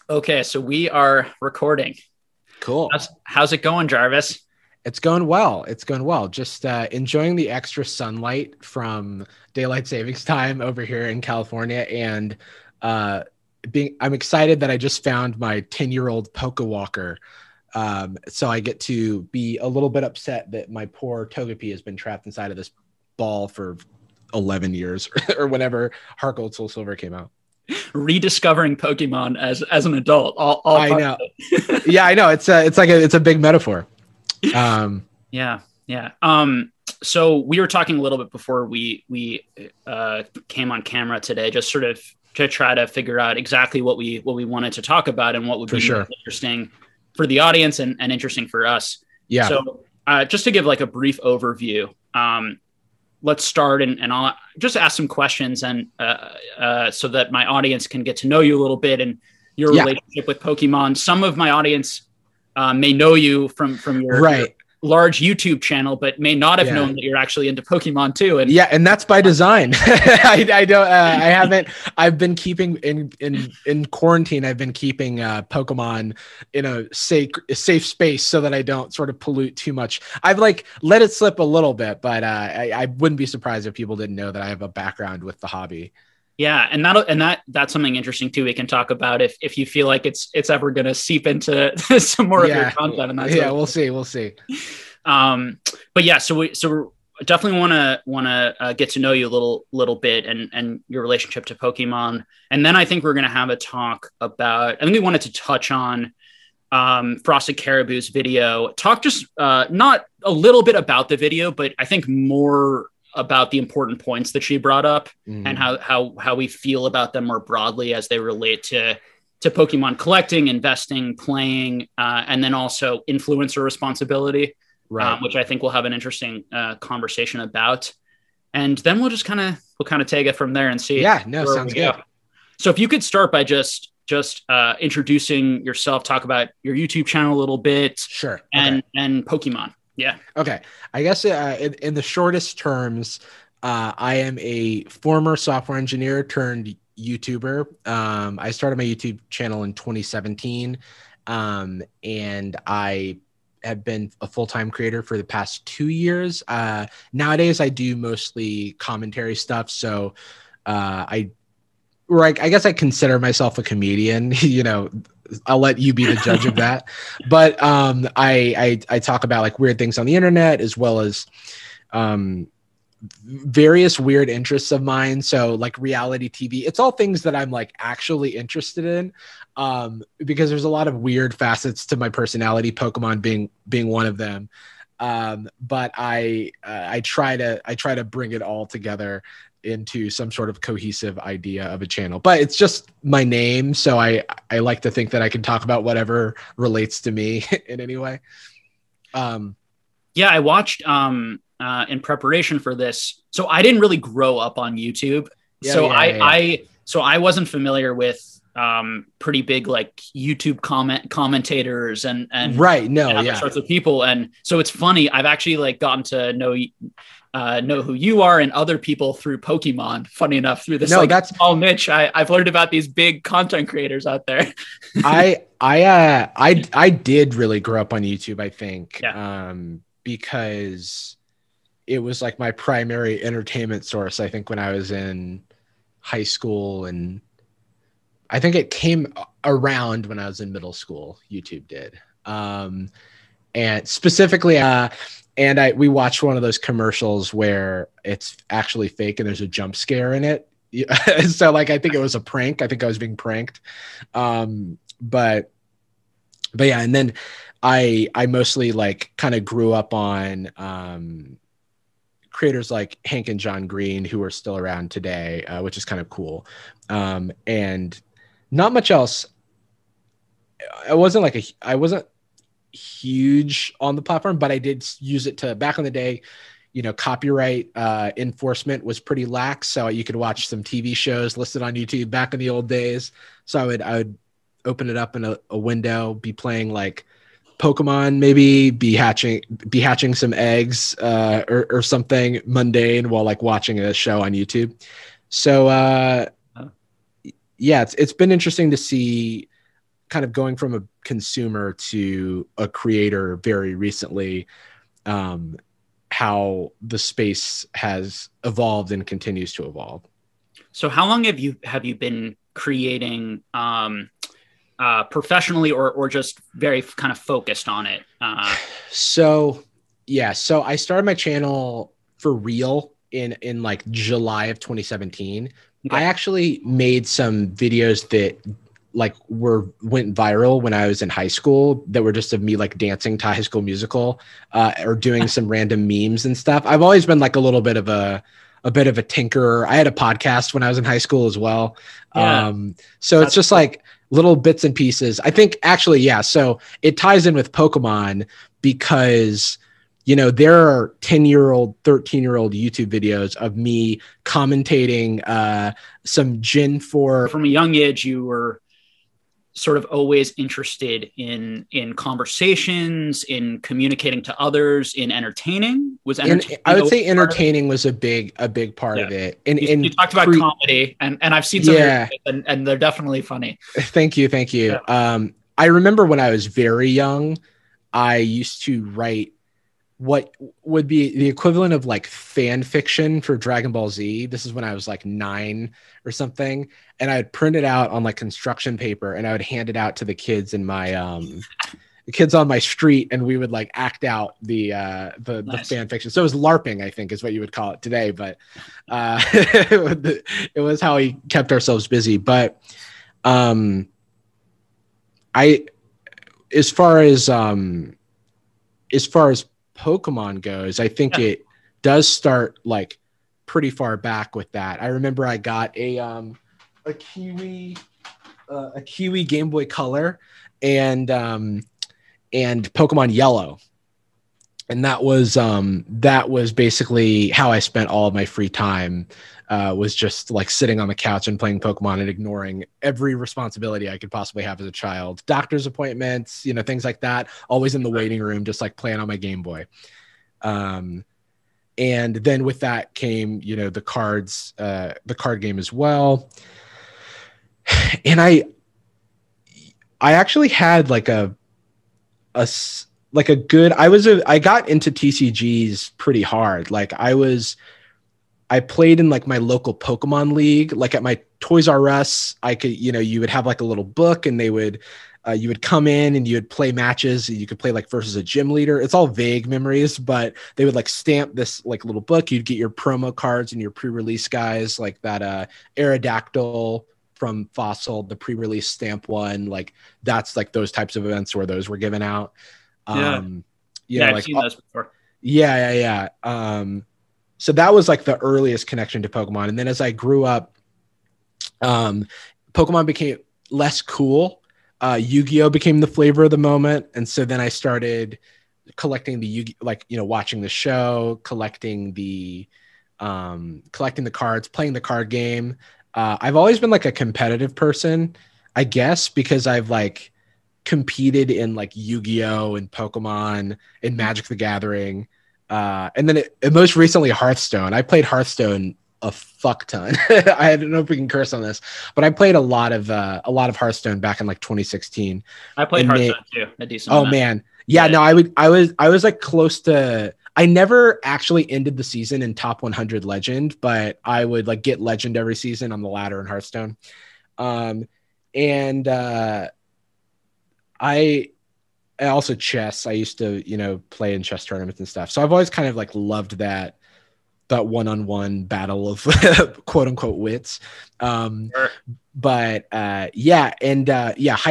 Okay, so we are recording. Cool. How's it going, Jarvis? It's going well. It's going well. Just enjoying the extra sunlight from daylight savings time over here in California, and uh, I'm excited that I just found my 10-year-old Poke Walker. So I get to be a little bit upset that my poor Togepi has been trapped inside of this ball for 11 years or whenever Heart Gold Soul Silver came out. Rediscovering Pokemon as an adult. All I part know. of it. Yeah, I know. It's a big metaphor. Yeah, yeah. So we were talking a little bit before we came on camera today, just sort of to try to figure out exactly what we wanted to talk about and what would For be sure. interesting for the audience and interesting for us. Yeah. So just to give like a brief overview, let's start and I'll just ask some questions and so that my audience can get to know you a little bit and your relationship with Pokemon. Some of my audience may know you from your large YouTube channel, but may not have known that you're actually into Pokemon too. And that's by design. I've been keeping in quarantine. I've been keeping Pokemon in a safe space so that I don't sort of pollute too much. I've let it slip a little bit, but I wouldn't be surprised if people didn't know that I have a background with the hobby. Yeah, and that's something interesting too. We can talk about if you feel like it's ever going to seep into some more of your content. And we'll see. But yeah, so we definitely want to get to know you a little bit and your relationship to Pokemon, and then I think we're going to have a talk about. I think we wanted to touch on Frosted Caribou's video. Talk just not a little bit about the video, but I think more about the important points that she brought up and how we feel about them more broadly as they relate to Pokemon collecting, investing, playing, and then also influencer responsibility, which I think we'll have an interesting conversation about. And then we'll just kind of take it from there and see. Yeah, no, sounds good. So if you could start by just introducing yourself, talk about your YouTube channel a little bit. Sure. And Pokemon. Yeah. Okay. I guess in the shortest terms, I am a former software engineer turned YouTuber. I started my YouTube channel in 2017, and I have been a full-time creator for the past 2 years. Nowadays, I do mostly commentary stuff. So I guess I consider myself a comedian. I'll let you be the judge of that. But I talk about weird things on the internet as well as various weird interests of mine. So reality TV, it's all things that I'm actually interested in because there's a lot of weird facets to my personality, Pokemon being one of them. But I try to bring it all together into some sort of cohesive idea of a channel, but it's just my name. So I like to think that I can talk about whatever relates to me in any way. Yeah, I watched in preparation for this. So I didn't really grow up on YouTube. So I wasn't familiar with pretty big YouTube commentators and other sorts of people. And so it's funny. I've actually gotten to know who you are and other people through Pokemon. Funny enough, through this that's small niche, I've learned about these big content creators out there. I did really grow up on YouTube, I think, because it was my primary entertainment source. I think when I was in high school, and I think it came around when I was in middle school, YouTube did. And specifically, we watched one of those commercials where it's actually fake and there's a jump scare in it. So I think it was a prank. I think I was being pranked. But yeah, and then I mostly kind of grew up on creators like Hank and John Green, who are still around today, which is kind of cool. And not much else. I wasn't huge on the platform, but I did use it to, back in the day, copyright enforcement was pretty lax. So you could watch some TV shows listed on YouTube back in the old days. So I would open it up in a window, be playing Pokemon, maybe be hatching some eggs or something mundane while watching a show on YouTube. So yeah, it's been interesting to see kind of going from a consumer to a creator very recently, how the space has evolved and continues to evolve. So how long have you been creating professionally, or just very kind of focused on it? So I started my channel for real in like July of 2017. Okay. I actually made some videos that like went viral when I was in high school, that were just of me like dancing to High School Musical, or doing some random memes and stuff. I've always been like a little bit of a tinkerer. I had a podcast when I was in high school as well. Yeah. So it's just like little bits and pieces. I think actually, yeah. So it ties in with Pokemon because, you know, there are 10-year-old, 13-year-old YouTube videos of me commentating some Gen 4. From a young age, you were sort of always interested in conversations, in communicating to others, in entertaining. Was entertaining? I would say entertaining was a big part of it. And you talked about comedy, and I've seen some of your videos, and they're definitely funny. Thank you. Yeah. I remember when I was very young, I used to write what would be the equivalent of like fan fiction for Dragon Ball Z. This is when I was like 9 or something. And I would print it out on like construction paper, and I would hand it out to the kids in my, the kids on my street. And we would like act out the fan fiction. So it was LARPing, I think is what you would call it today. But it was how we kept ourselves busy. But as far as Pokemon goes, I think it does start like pretty far back with that. I remember I got a Kiwi Game Boy Color and Pokemon Yellow, and that was basically how I spent all of my free time. Was just like sitting on the couch and playing Pokemon and ignoring every responsibility I could possibly have as a child. Doctor's appointments, you know, things like that. Always in the waiting room, just like playing on my Game Boy. And then with that came, you know, the card game as well. And I actually had like I got into TCGs pretty hard. Like I played in like my local Pokemon league, like at my Toys R Us. I could, you know, you would have like a little book, and they would, you would come in and you would play matches. You could play like versus a gym leader. It's all vague memories, but they would like stamp this like little book. You'd get your promo cards and your pre-release guys, like that Aerodactyl from Fossil, the pre-release stamp one. Like that's like those types of events where those were given out. I've seen those before. Yeah. So that was like the earliest connection to Pokemon. And then as I grew up, Pokemon became less cool. Yu-Gi-Oh became the flavor of the moment. And so then I started collecting watching the show, collecting the cards, playing the card game. I've always been like a competitive person, I guess, because I've like competed in like Yu-Gi-Oh and Pokemon and Magic the Gathering. And then most recently Hearthstone. I played Hearthstone a fuck ton. I don't know if we can curse on this, but I played a lot of Hearthstone back in like 2016. I played Hearthstone too, a decent amount. Man. Yeah, no, I was like close to, I never actually ended the season in top 100 legend, but I would like get legend every season on the ladder in Hearthstone. I also chess. I used to, you know, play in chess tournaments and stuff. So I've always kind of like loved that one-on-one battle of quote unquote wits. Sure. But high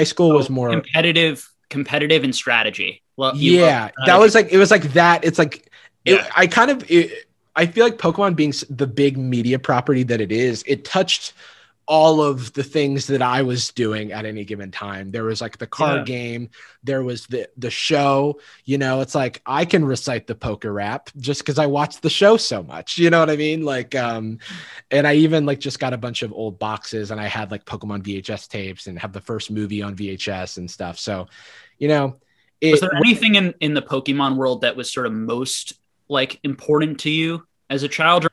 school was more competitive and strategy. Well, that was like, it was like that. It's like, I feel like Pokemon being the big media property that it is, it touched all of the things that I was doing at any given time. There was like the card game, there was the show, you know, it's like I can recite the poker rap just because I watched the show so much, you know what I mean? Like, and I even like just got a bunch of old boxes, and I had like Pokemon VHS tapes and have the first movie on VHS and stuff. So, you know, was there anything in the Pokemon world that was sort of most like important to you as a child?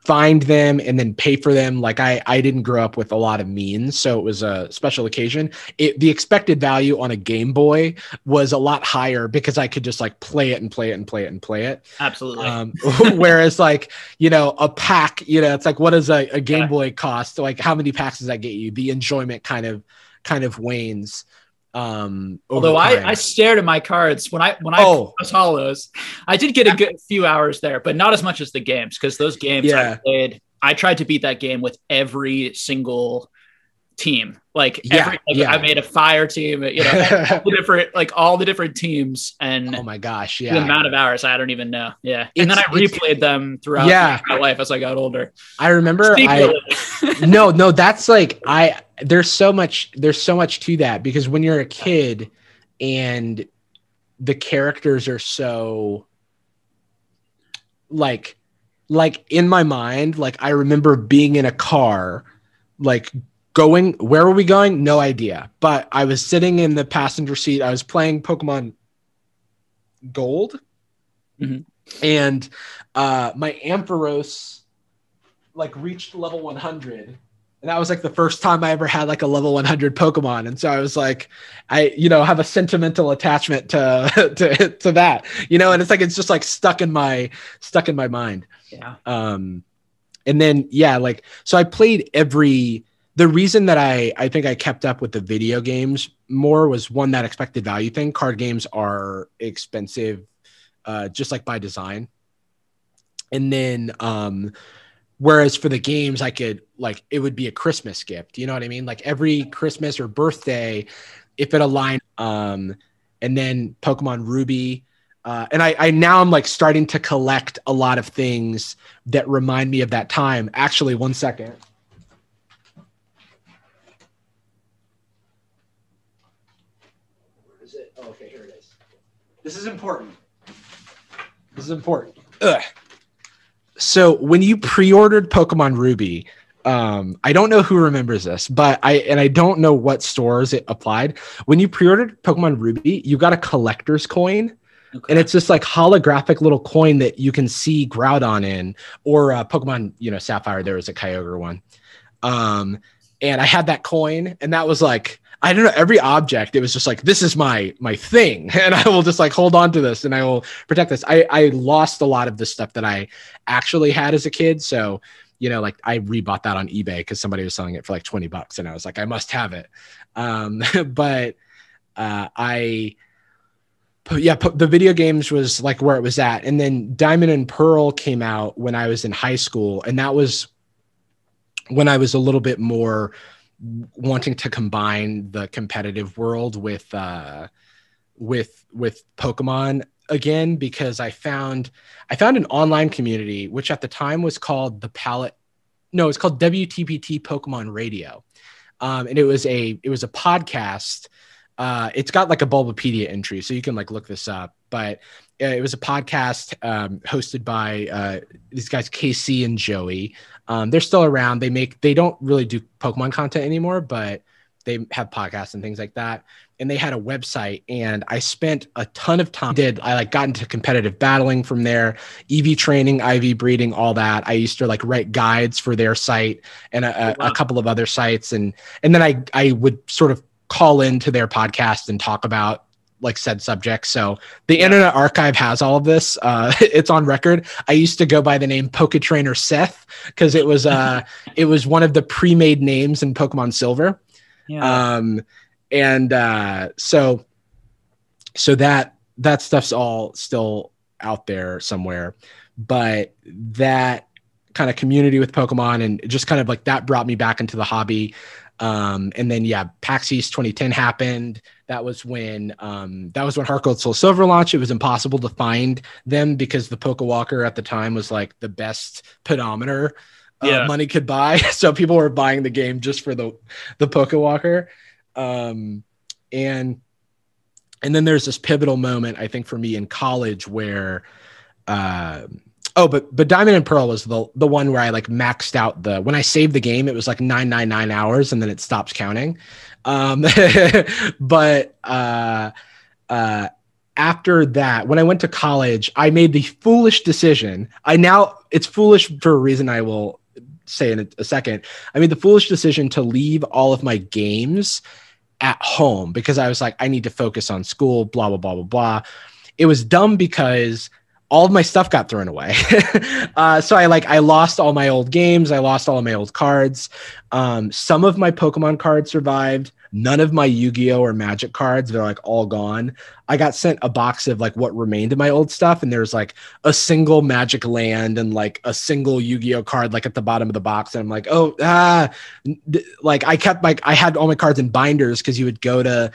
find them and then pay for them. Like I didn't grow up with a lot of means, so it was a special occasion. The expected value on a Game Boy was a lot higher because I could just like play it and play it and play it and play it. Absolutely. Whereas like, a pack, it's like, what does a Game Boy cost? So like, how many packs does that get you? The enjoyment kind of wanes. Although I stared at my cards when I was Hollows, I did get a good few hours there, but not as much as the games, because those games I tried to beat that game with every single team. I made a fire team, all the different teams, and oh my gosh, the amount of hours I don't even know. And then I replayed them throughout my life as I got older. I remember no, that's like there's so much to that, because when you're a kid and the characters are so like in my mind, like I remember being in a car, like going, where were we going? No idea. But I was sitting in the passenger seat. I was playing Pokemon Gold. Mm-hmm. And my Ampharos like reached level 100. And that was like the first time I ever had like a level 100 Pokemon. And so I was like, I have a sentimental attachment to that, and it's like, it's just like stuck in my mind. Yeah. And then, so I played the reason that I think I kept up with the video games more was, one, that expected value thing. Card games are expensive, just like by design. And then, whereas for the games, I could it would be a Christmas gift. You know what I mean? Like every Christmas or birthday, if it aligned, and then Pokemon Ruby. And I now I'm like starting to collect a lot of things that remind me of that time. Actually, one second. Okay, here it is. This is important. Ugh. So when you pre-ordered Pokemon Ruby, I don't know who remembers this, but I don't know what stores it applied. When you pre-ordered Pokemon Ruby, you got a collector's coin. Okay. And it's this like holographic little coin that you can see Groudon in, or Pokemon, Sapphire, there was a Kyogre one. And I had that coin, and that was like, I don't know, every object, it was just like, this is my thing. And I will just like hold on to this and I will protect this. I lost a lot of the stuff that I actually had as a kid. So, like I rebought that on eBay because somebody was selling it for like $20 and I was like, I must have it. But the video games was like where it was at. And then Diamond and Pearl came out when I was in high school. And that was when I was a little bit more wanting to combine the competitive world with Pokemon again, because I found an online community, which at the time was called it's called WTPT Pokemon Radio. And it was a podcast. It's got like a Bulbapedia entry, so you can like look this up, but it was a podcast hosted by these guys, Casey and Joey. They're still around. They don't really do Pokemon content anymore, but they have podcasts and things like that. And they had a website, and I spent a ton of time. I got into competitive battling from there, EV training, IV breeding, all that. I used to like write guides for their site and a couple of other sites. And then I would sort of call into their podcast and talk about like said subjects. So the Internet Archive has all of this. It's on record. I used to go by the name Poketrainer Seth because it was one of the pre-made names in Pokemon Silver. Yeah. So that stuff's all still out there somewhere, but that kind of community with Pokemon and just kind of like that brought me back into the hobby. And then PAX East 2010 happened. That was when Heart Gold Soul Silver launched. It was impossible to find them because the Pokewalker at the time was like the best pedometer money could buy. So people were buying the game just for the Pokewalker. And then there's this pivotal moment, I think, for me in college where but Diamond and Pearl was the one where I like maxed out when I saved the game, it was like 999 hours and then it stops counting. But after that, when I went to college, I made the foolish decision. I now it's foolish for a reason I will say in a second. I made the foolish decision to leave all of my games at home because I was like, I need to focus on school, blah, blah, blah, blah, blah. It was dumb because all of my stuff got thrown away. So I lost all my old games. I lost all of my old cards. Some of my Pokemon cards survived. None of my Yu-Gi-Oh or Magic cards. They're like all gone. I got sent a box of like what remained of my old stuff. And there's like a single Magic land and like a single Yu-Gi-Oh card, like at the bottom of the box. And I'm like, like I kept like, I had all my cards in binders. Cause I would go to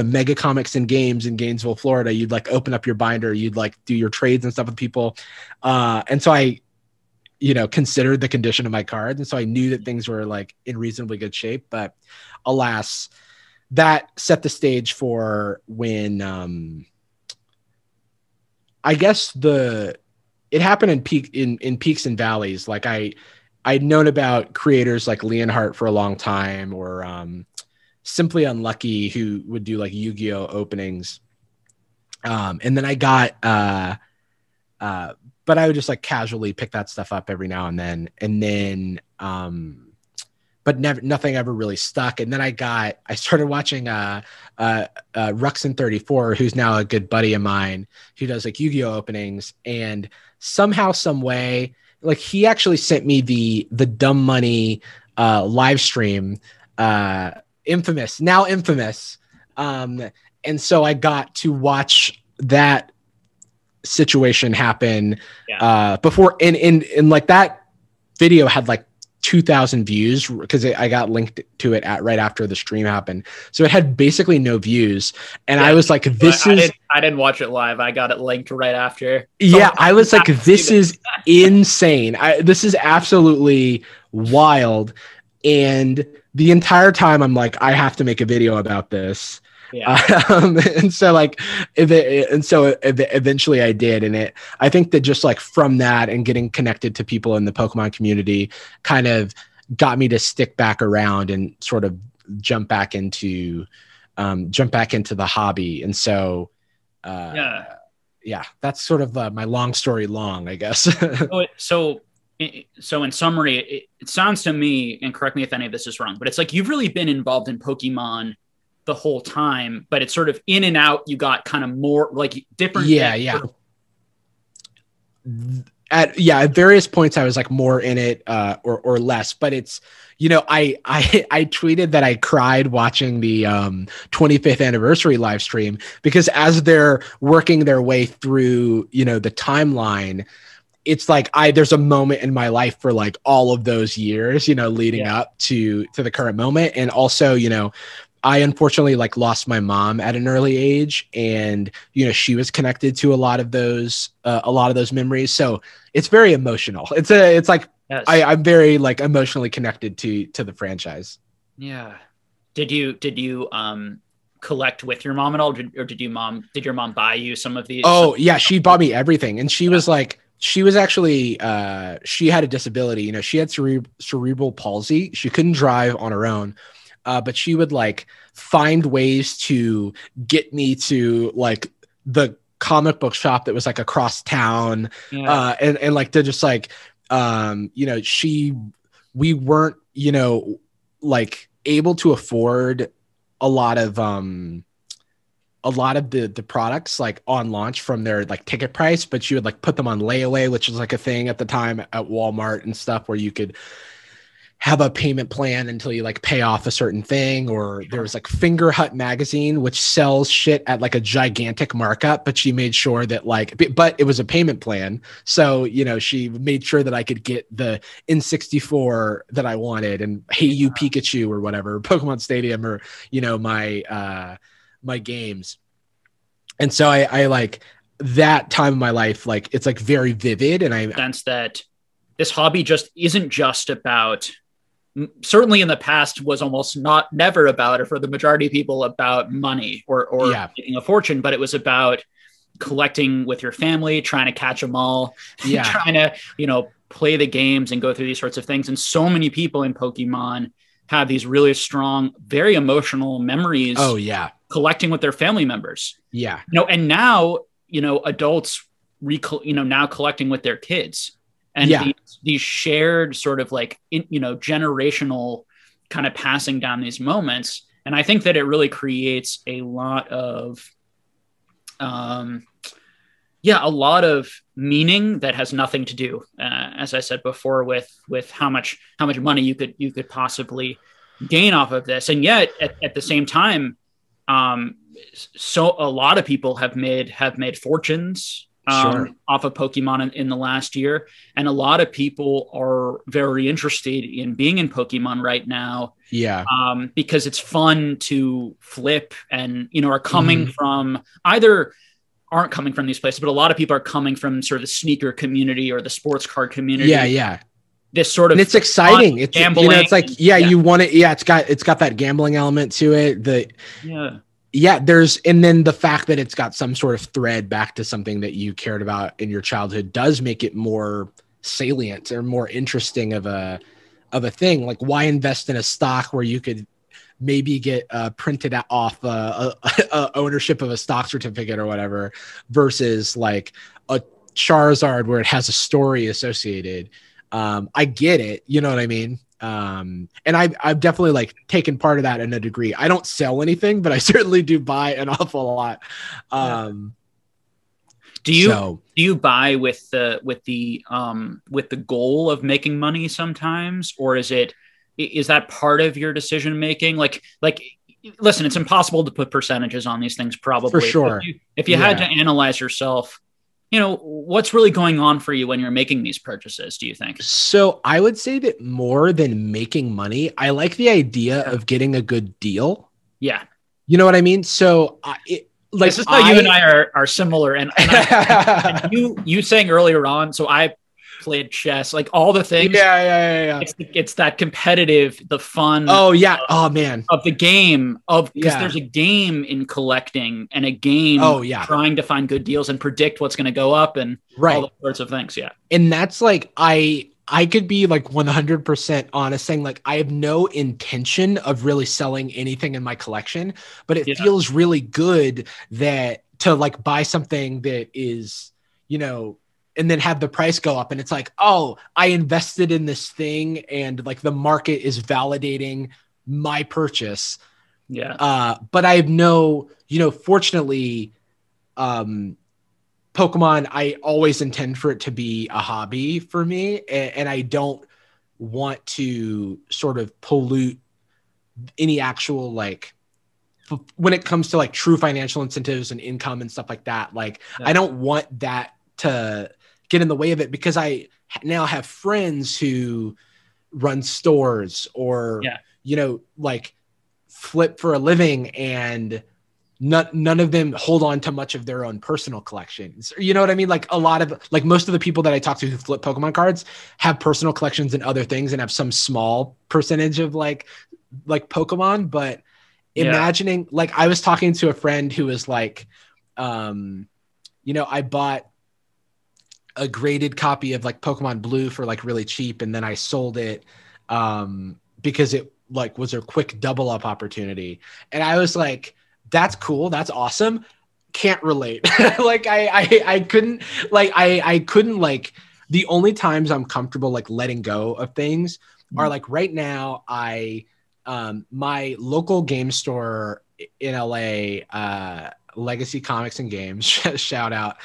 Mega Comics and Games in Gainesville, Florida. You'd like open up your binder. You'd like do your trades and stuff with people. And so I, considered the condition of my cards. And so I knew that things were like in reasonably good shape, but alas, that set the stage for when, I guess it happened in peaks and valleys. Like I'd known about creators like Leonhardt for a long time, or Simply Unlucky, who would do like Yu-Gi-Oh openings. And then I got, but I would just like casually pick that stuff up every now and then, but nothing ever really stuck. And then I started watching Ruxin34, who's now a good buddy of mine, who does like Yu-Gi-Oh openings. And somehow, some way, like he actually sent me the Dumb Money live stream, infamous. And so I got to watch that situation happen before, and like that video had like 2,000 views because I got linked to it right after the stream happened. So it had basically no views. And I was like, I didn't watch it live. I got it linked right after. I was like, this is insane. This is absolutely wild. And the entire time I'm like, I have to make a video about this. And so eventually I did. And I think that just like from that and getting connected to people in the Pokemon community kind of got me to stick back around and sort of jump back into the hobby. And so, that's sort of my long story long, I guess. So in summary, it sounds to me, and correct me if any of this is wrong, but it's like you've really been involved in Pokemon the whole time, but it's sort of in and out. You got kind of more like different. At various points I was like more in it or less, but it's, I tweeted that I cried watching the 25th anniversary live stream because as they're working their way through, the timeline, it's like there's a moment in my life for like all of those years, leading up to the current moment. And also, I unfortunately like lost my mom at an early age, and she was connected to a lot of those memories. So it's very emotional. It's like I'm very like emotionally connected to the franchise. Yeah. Did you collect with your mom at all, or did your mom buy you some of these? Oh yeah, she bought me everything, and she was like. She was actually, she had a disability. She had cerebral palsy. She couldn't drive on her own. But she would like find ways to get me to like the comic book shop that was like across town. And like to just like, we weren't, like able to afford a lot of the products like on launch from their like ticket price, but she would like put them on layaway, which was like a thing at the time at Walmart and stuff, where you could have a payment plan until you like pay off a certain thing. Or there was like Finger Hut magazine, which sells shit at like a gigantic markup, but she made sure that but it was a payment plan. So, she made sure that I could get the N64 that I wanted and Hey You Pikachu or whatever, Pokemon Stadium, or, my games. And so I like that time of my life, like it's like very vivid. And I sense that this hobby just isn't just about, certainly in the past was almost never about, or for the majority of people, about money or making a fortune, but it was about collecting with your family, trying to catch them all, trying to, play the games and go through these sorts of things. And so many people in Pokemon have these really strong, very emotional memories. Oh yeah. Collecting with their family members. Yeah. And now, adults, now collecting with their kids. and these shared sort of like, generational kind of passing down these moments. And I think that it really creates a lot of, a lot of meaning that has nothing to do, as I said before, with how much money you could possibly gain off of this. And yet at the same time, so a lot of people have made fortunes off of Pokemon in the last year. And a lot of people are very interested in being in Pokemon right now. Yeah. Because it's fun to flip and, are coming from aren't coming from these places, but a lot of people are coming from sort of the sneaker community or the sports card community. Yeah. Yeah. This sort of, and it's exciting. It's gambling. It's like, you want it. Yeah. It's got that gambling element to it. And then the fact that it's got some sort of thread back to something that you cared about in your childhood does make it more salient or more interesting of a thing. Like, why invest in a stock where you could maybe get printed off ownership of a stock certificate or whatever, versus like a Charizard where it has a story associated. I get it. You know what I mean? And I've definitely like taken part of that in a degree. I don't sell anything, but I certainly do buy an awful lot. Do you buy with the goal of making money sometimes, or is that part of your decision making? Like, listen, it's impossible to put percentages on these things, probably. For sure. If you had to analyze yourself, what's really going on for you when you're making these purchases, do you think? So I would say that more than making money, I like the idea of getting a good deal. Yeah. You know what I mean? So this is how you and I are similar. And and you saying earlier on, so I played chess, like all the things. Yeah. It's that competitive, the fun. Oh yeah. Man. Of the game because there's a game in collecting and a game trying to find good deals and predict what's going to go up and all those sorts of things. Yeah. And that's like, I could be like 100% honest saying like, I have no intention of really selling anything in my collection, but it feels really good to like buy something that is, and then have the price go up and it's like, oh, I invested in this thing and like the market is validating my purchase. Yeah. But I have no, fortunately, Pokemon, I always intend for it to be a hobby for me. And I don't want to sort of pollute any actual, like, when it comes to like true financial incentives and income and stuff like that. Like, I don't want that to get in the way of it, because I now have friends who run stores or, like flip for a living, and none of them hold on to much of their own personal collections. You know what I mean? Like most of the people that I talk to who flip Pokemon cards have personal collections and other things and have some small percentage of like Pokemon. But imagining, like, I was talking to a friend who was like, I bought a graded copy of like Pokemon Blue for like really cheap, and then I sold it because it like was a quick double up opportunity. And I was like, that's cool, that's awesome. Can't relate. Like I couldn't like, the only times I'm comfortable like letting go of things are like right now. My local game store in LA, Legacy Comics and Games, shout out.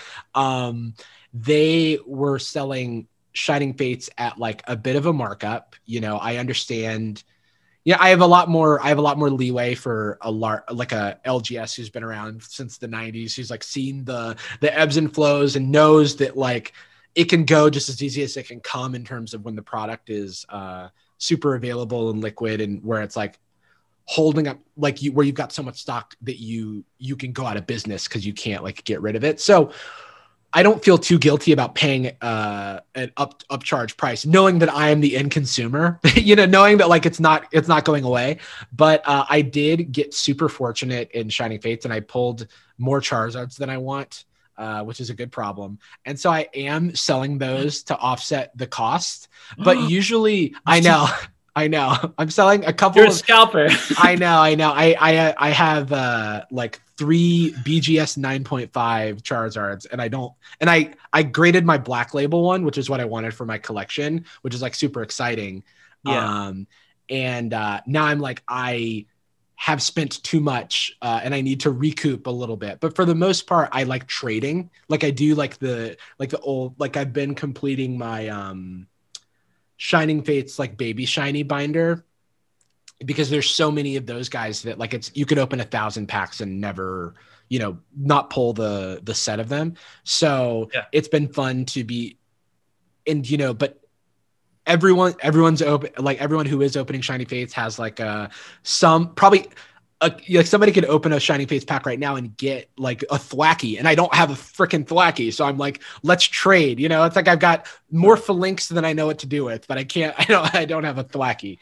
They were selling Shining Fates at like a bit of a markup. I understand. I have a lot more leeway for like a LGS who's been around since the 90s, who's like seen the ebbs and flows and knows that like it can go just as easy as it can come in terms of when the product is super available and liquid, and where it's like holding up, like where you've got so much stock that you can go out of business because you can't like get rid of it. So I don't feel too guilty about paying an upcharge price, knowing that I am the end consumer, knowing that like it's not going away. But I did get super fortunate in Shining Fates, and I pulled more Charizards than I want, which is a good problem. And so I am selling those to offset the cost. But usually, I know. I'm selling a couple. You're a scalper. I know. I have like 3 BGS 9.5 Charizards, and I graded my black label one, which is what I wanted for my collection, which is like super exciting. Yeah. And now I'm like, I have spent too much and I need to recoup a little bit. But for the most part, I like trading. Like I do like the old, like I've been completing my Shining Fates like baby shiny binder, because there's so many of those guys that like you could open 1,000 packs and never, not pull the set of them. So Yeah. it's been fun to be, and but everyone's open, like everyone who is opening Shiny Fates has like somebody could open a Shiny Fates pack right now and get like a Thwackey, and I don't have a freaking Thwackey, so I'm like, let's trade. It's like I've got more Phalanx than I know what to do with, but I don't have a Thwackey.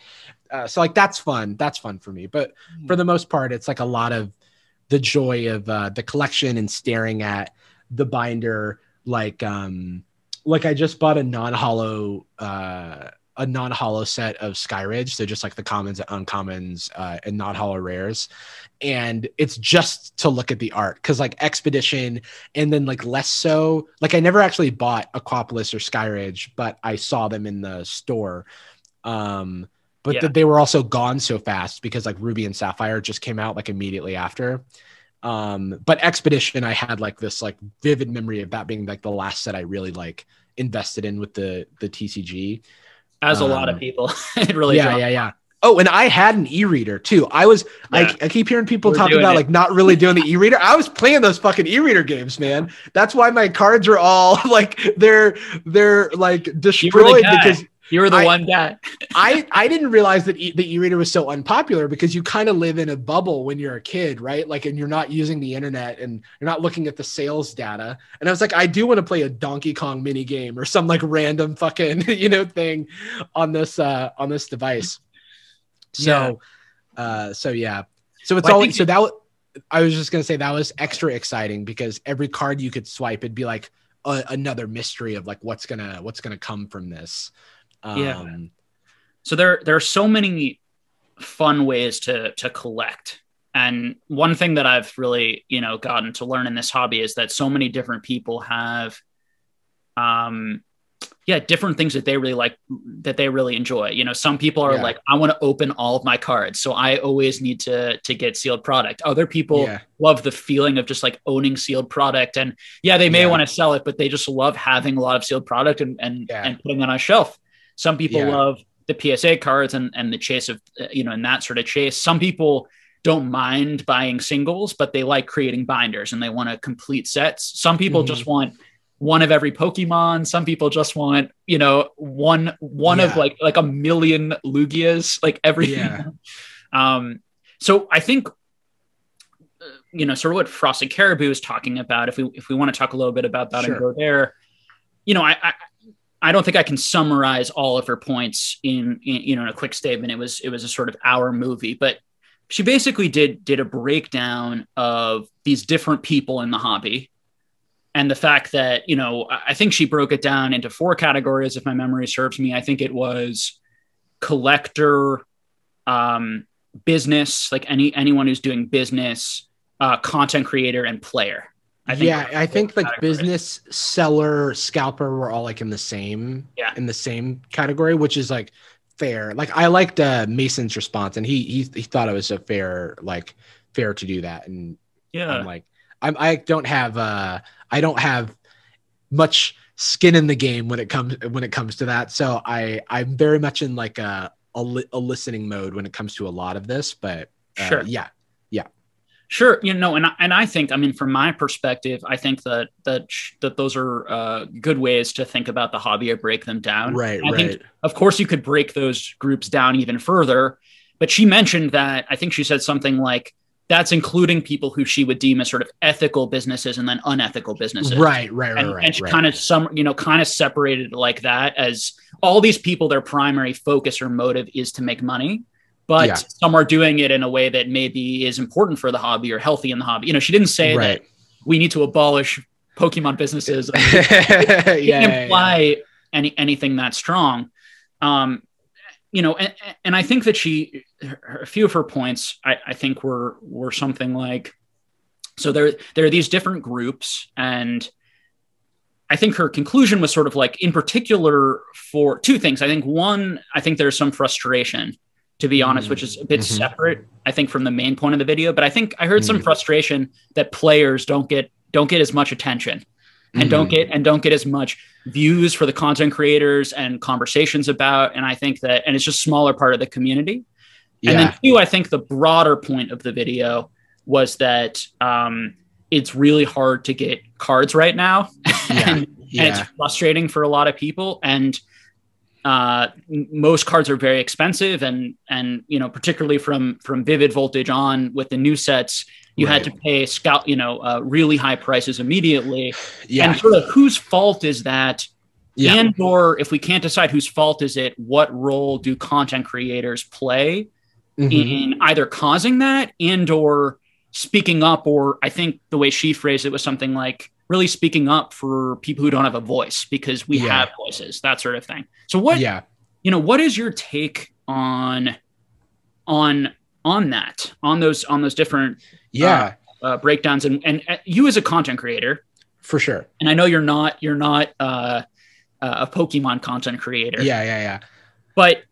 So like that's fun for me, but for the most part, it's like a lot of the joy of the collection and staring at the binder. Like I just bought a non-holo set of Skyridge, so just like the commons and uncommons and non-holo rares, and it's just to look at the art, because like Expedition, and then like less so, like I never actually bought Aquapolis or Skyridge, but I saw them in the store. But they were also gone so fast because like Ruby and Sapphire just came out like immediately after. But Expedition, I had like this like vivid memory of that being like the last set I really like invested in with the TCG. As a lot of people, it really yeah. Oh, and I had an e-reader too. I keep hearing people talk about like not really doing the e-reader. I was playing those fucking e-reader games, man. That's why my cards are all like they're like destroyed, because you were the one guy. I didn't realize that the e-reader was so unpopular, because you kind of live in a bubble when you're a kid, right? Like, and you're not using the internet and you're not looking at the sales data. And I was like, I do want to play a Donkey Kong mini game or some like random fucking, thing on this device. So, yeah. So it's I was just going to say that was extra exciting, because every card you could swipe, it'd be like another mystery of like, what's going to come from this. So there are so many fun ways to collect. And one thing that I've really, gotten to learn in this hobby is that so many different people have, different things that they really like, that they really enjoy. Some people are like, I want to open all of my cards, so I always need to get sealed product. Other people love the feeling of just like owning sealed product. And they may want to sell it, but they just love having a lot of sealed product and putting that on a shelf. Some people love the PSA cards and the chase of, and that sort of chase. Some people don't mind buying singles, but they like creating binders and they want to complete sets. Some people just want one of every Pokemon. Some people just want, one of like a million Lugias, like everything. So I think, sort of what Frosted Caribou is talking about, if we want to talk a little bit about that and go there, I don't think I can summarize all of her points in a quick statement. It was a sort of hour movie, but she basically did a breakdown of these different people in the hobby, and the fact that, I think she broke it down into 4 categories, if my memory serves me. I think it was collector, business, like anyone who's doing business, content creator, and player. I think like business, seller, scalper were all like in the same category, which is like fair. Like I liked Mason's response, and he thought it was a fair to do that. And I'm like, I don't have much skin in the game when it comes to that. So I'm very much in like a listening mode when it comes to a lot of this, but Sure. And I think, from my perspective, I think that those are good ways to think about the hobby or break them down. Right. I think, of course, you could break those groups down even further, but she mentioned that, I think she said something like, that's including people who she would deem as sort of ethical businesses and then unethical businesses. Right. And she kind of separated it like that, as all these people, their primary focus or motive is to make money. But some are doing it in a way that maybe is important for the hobby or healthy in the hobby. She didn't say that we need to abolish Pokemon businesses. Imply anything that strong. And I think that a few of her points, I think were something like, So there are these different groups, and I think her conclusion was sort of like, in particular, for two things. I think one, I think there's some frustration, to be honest, which is a bit separate, I think, from the main point of the video. But I think I heard some frustration that players don't get as much attention and don't get as much views for the content creators and conversations about. And I think that, and it's just a smaller part of the community. Yeah. And then two, I think the broader point of the video was that it's really hard to get cards right now. and it's frustrating for a lot of people. And most cards are very expensive, and you know, particularly from Vivid Voltage on, with the new sets, you had to pay really high prices immediately. And sort of whose fault is that? And or if we can't decide whose fault is it, what role do content creators play in either causing that and or speaking up? Or I think the way she phrased it was something like really speaking up for people who don't have a voice, because we have voices, that sort of thing. So what, what is your take on that, on those different breakdowns, and you as a content creator? For sure. And I know you're not a Pokemon content creator. But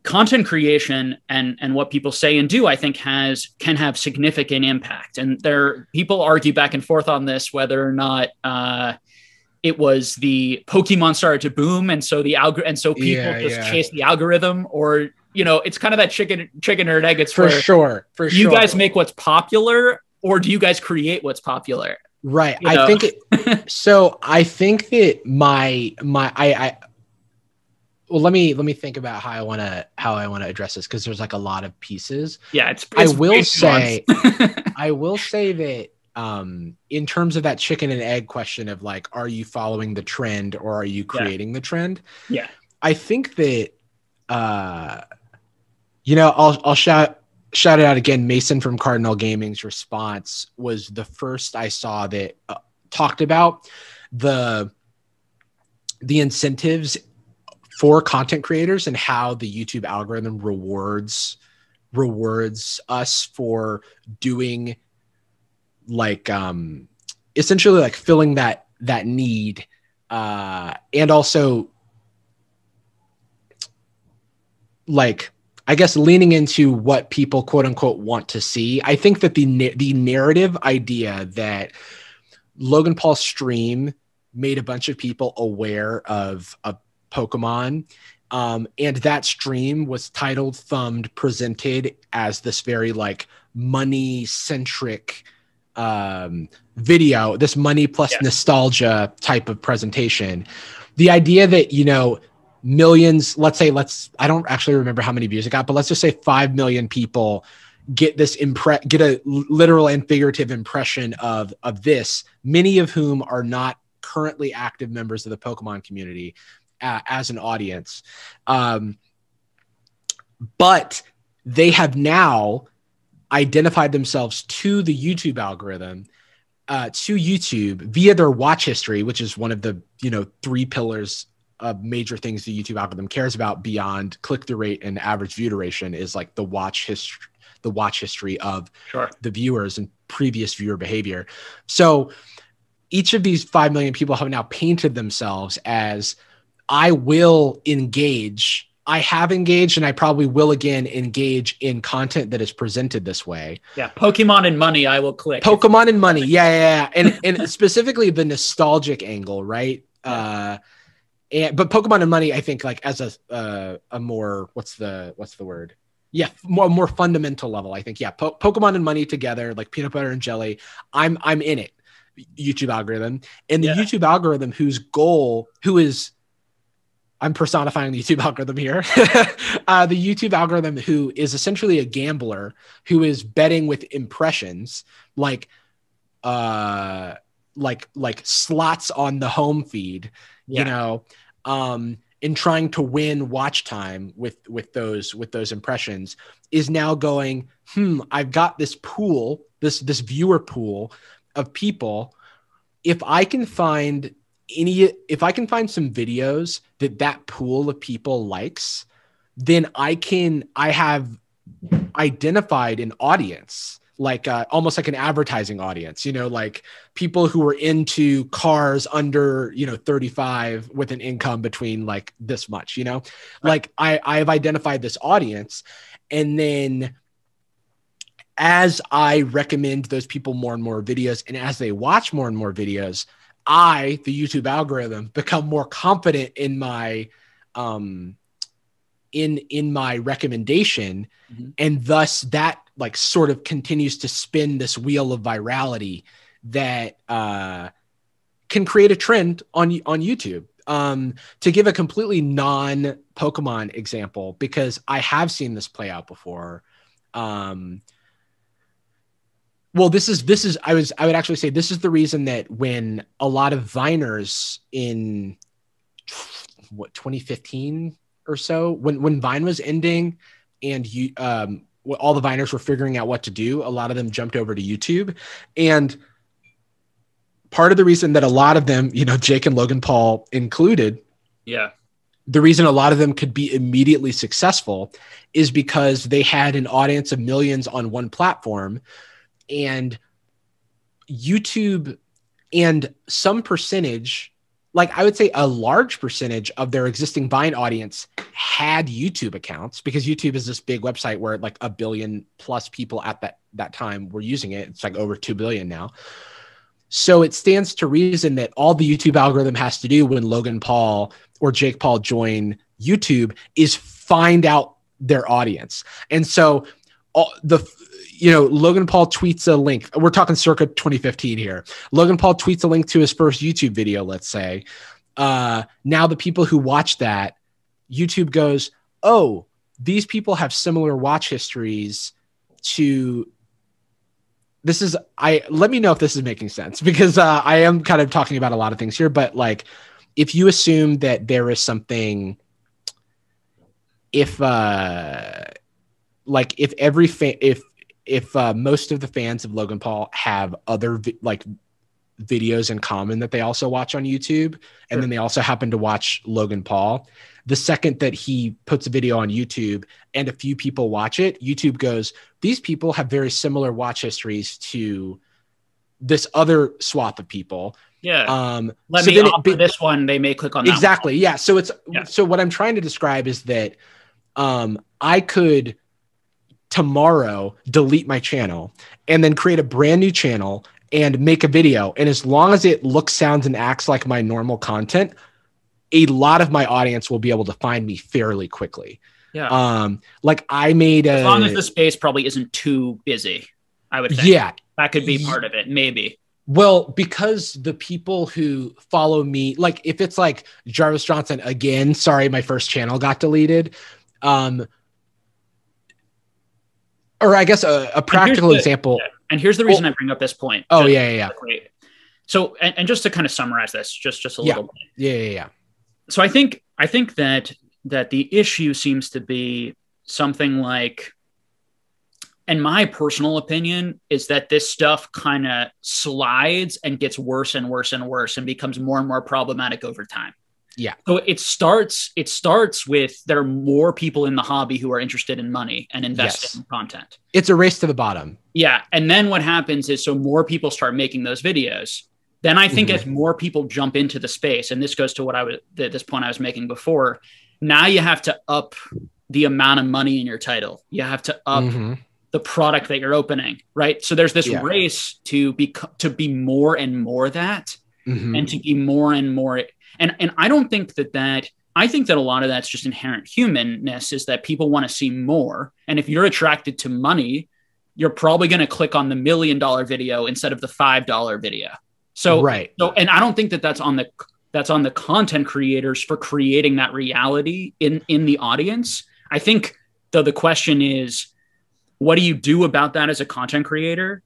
content creation and what people say and do, I think can have significant impact. And people argue back and forth on this, whether or not it was the Pokemon started to boom, and so people just chase the algorithm, or it's kind of that chicken or egg. It's for sure. You guys make what's popular, or do you guys create what's popular? Right. I think that well, let me think about how I want to address this, because there's like a lot of pieces. Yeah, I will say that in terms of that chicken and egg question of like, are you following the trend or are you creating the trend? Yeah, I think that I'll shout it out again. Mason from Cardinal Gaming's response was the first I saw that talked about the incentives for content creators and how the YouTube algorithm rewards us for doing like essentially like filling that need, and also like, I guess, leaning into what people quote unquote want to see. I think that the narrative idea that Logan Paul's stream made a bunch of people aware of Pokemon, and that stream was titled, thumbed, presented as this very like money centric video, this money plus nostalgia type of presentation. The idea that, millions, I don't actually remember how many views it got, but let's just say 5 million people get a literal and figurative impression of this, many of whom are not currently active members of the Pokemon community as an audience. But they have now identified themselves to the YouTube algorithm, to YouTube via their watch history, which is one of the, 3 pillars of major things the YouTube algorithm cares about beyond click-through rate and average view duration, is like the watch history of the viewers and previous viewer behavior. So each of these 5 million people have now painted themselves as, I will engage, I have engaged, and I probably will again engage in content that is presented this way. Yeah. Pokemon and money, I will click. Pokemon and money. Yeah. And specifically the nostalgic angle, right? But Pokemon and money, I think, like as a more, what's the word? Yeah. More fundamental level. I think, Pokemon and money together, like peanut butter and jelly. I'm in it. YouTube algorithm, and the YouTube algorithm I'm personifying the YouTube algorithm here. The YouTube algorithm who is essentially a gambler who is betting with impressions, like slots on the home feed, in trying to win watch time with those impressions, is now going, I've got this pool, this viewer pool of people. If I can find some videos that pool of people likes, then I have identified an audience. like almost like an advertising audience, you know, like people who are into cars under, you know, 35 with an income between like this much, you know, like I've identified this audience. And then as I recommend those people more and more videos, and as they watch more and more videos, the YouTube algorithm, become more confident in my, in my recommendation. Mm-hmm. And thus that like sort of continues to spin this wheel of virality that can create a trend on YouTube. To give a completely non-Pokemon example, because I have seen this play out before. Well, this is I would actually say this is the reason that when a lot of Viners in 2015 or so, when Vine was ending and all the Viners were figuring out what to do, a lot of them jumped over to YouTube. And part of the reason that a lot of them, you know, Jake and Logan Paul included, the reason a lot of them could be immediately successful is because they had an audience of millions on one platform, and YouTube and some percentage, like I would say a large percentage of their existing Vine audience had YouTube accounts, because YouTube is this big website where like 1 billion plus people at that time were using it. It's like over 2 billion now. So it stands to reason that all the YouTube algorithm has to do when Logan Paul or Jake Paul join YouTube is find out their audience. And so Logan Paul tweets a link. We're talking circa 2015 here. Logan Paul tweets a link to his first YouTube video, let's say. Now the people who watch that, YouTube goes, oh, these people have similar watch histories to let me know if this is making sense, because I am kind of talking about a lot of things here, but like, if you assume that there is something, if most of the fans of Logan Paul have other videos in common that they also watch on YouTube, and then they also happen to watch Logan Paul, the second that he puts a video on YouTube and a few people watch it, YouTube goes, these people have very similar watch histories to this other swath of people. Yeah. Let me offer this one. They may click on that. Exactly. One. Yeah. So so what I'm trying to describe is that I could tomorrow delete my channel and then create a brand new channel and make a video. And as long as it looks, sounds, and acts like my normal content, a lot of my audience will be able to find me fairly quickly. Yeah. Like I made as long as the space probably isn't too busy, I would think. Yeah. That could be part of it. Maybe. Well, because the people who follow me, like if it's like Jarvis Johnson again, sorry, my first channel got deleted. Or I guess a practical example. Yeah. And here's the reason I bring up this point. Oh, yeah. So, and just to kind of summarize this, just a little bit. Yeah. So I think that the issue seems to be something like, and my personal opinion is that this stuff kind of slides and gets worse and worse and worse and becomes more and more problematic over time. Yeah. So it starts with there are more people in the hobby who are interested in money and investing in content. It's a race to the bottom. Yeah. And then what happens is, so more people start making those videos. Then I think as more people jump into the space, and this goes to this point I was making before, now you have to up the amount of money in your title. You have to up the product that you're opening, right? So there's this race to be more and more that, and to be more and more. And I don't think I think that a lot of that's just inherent humanness, is that people want to see more. And if you're attracted to money, you're probably going to click on the $1 million video instead of the $5 video. So, and I don't think that that's on the content creators for creating that reality in the audience. I think though the question is, what do you do about that as a content creator?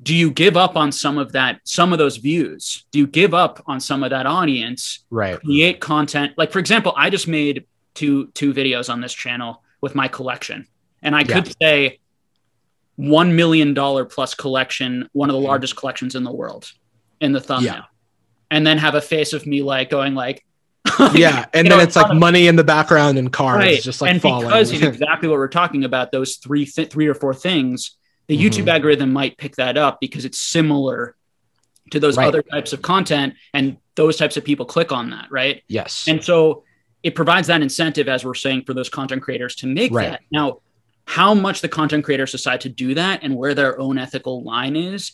Do you give up on some of those views? Do you give up on some of that audience? Right. Create content. Like, for example, I just made two videos on this channel with my collection, and I could say $1 million plus collection, one of the largest collections in the world, in the thumbnail, and then have a face of me like going like, and then it's like money in the background and cars just like and falling. Because it's exactly what we're talking about, those three or four things, the YouTube algorithm might pick that up because it's similar to those other types of content, and those types of people click on that, right? Yes. And so it provides that incentive, as we're saying, for those content creators to make that. Now, how much the content creators decide to do that and where their own ethical line is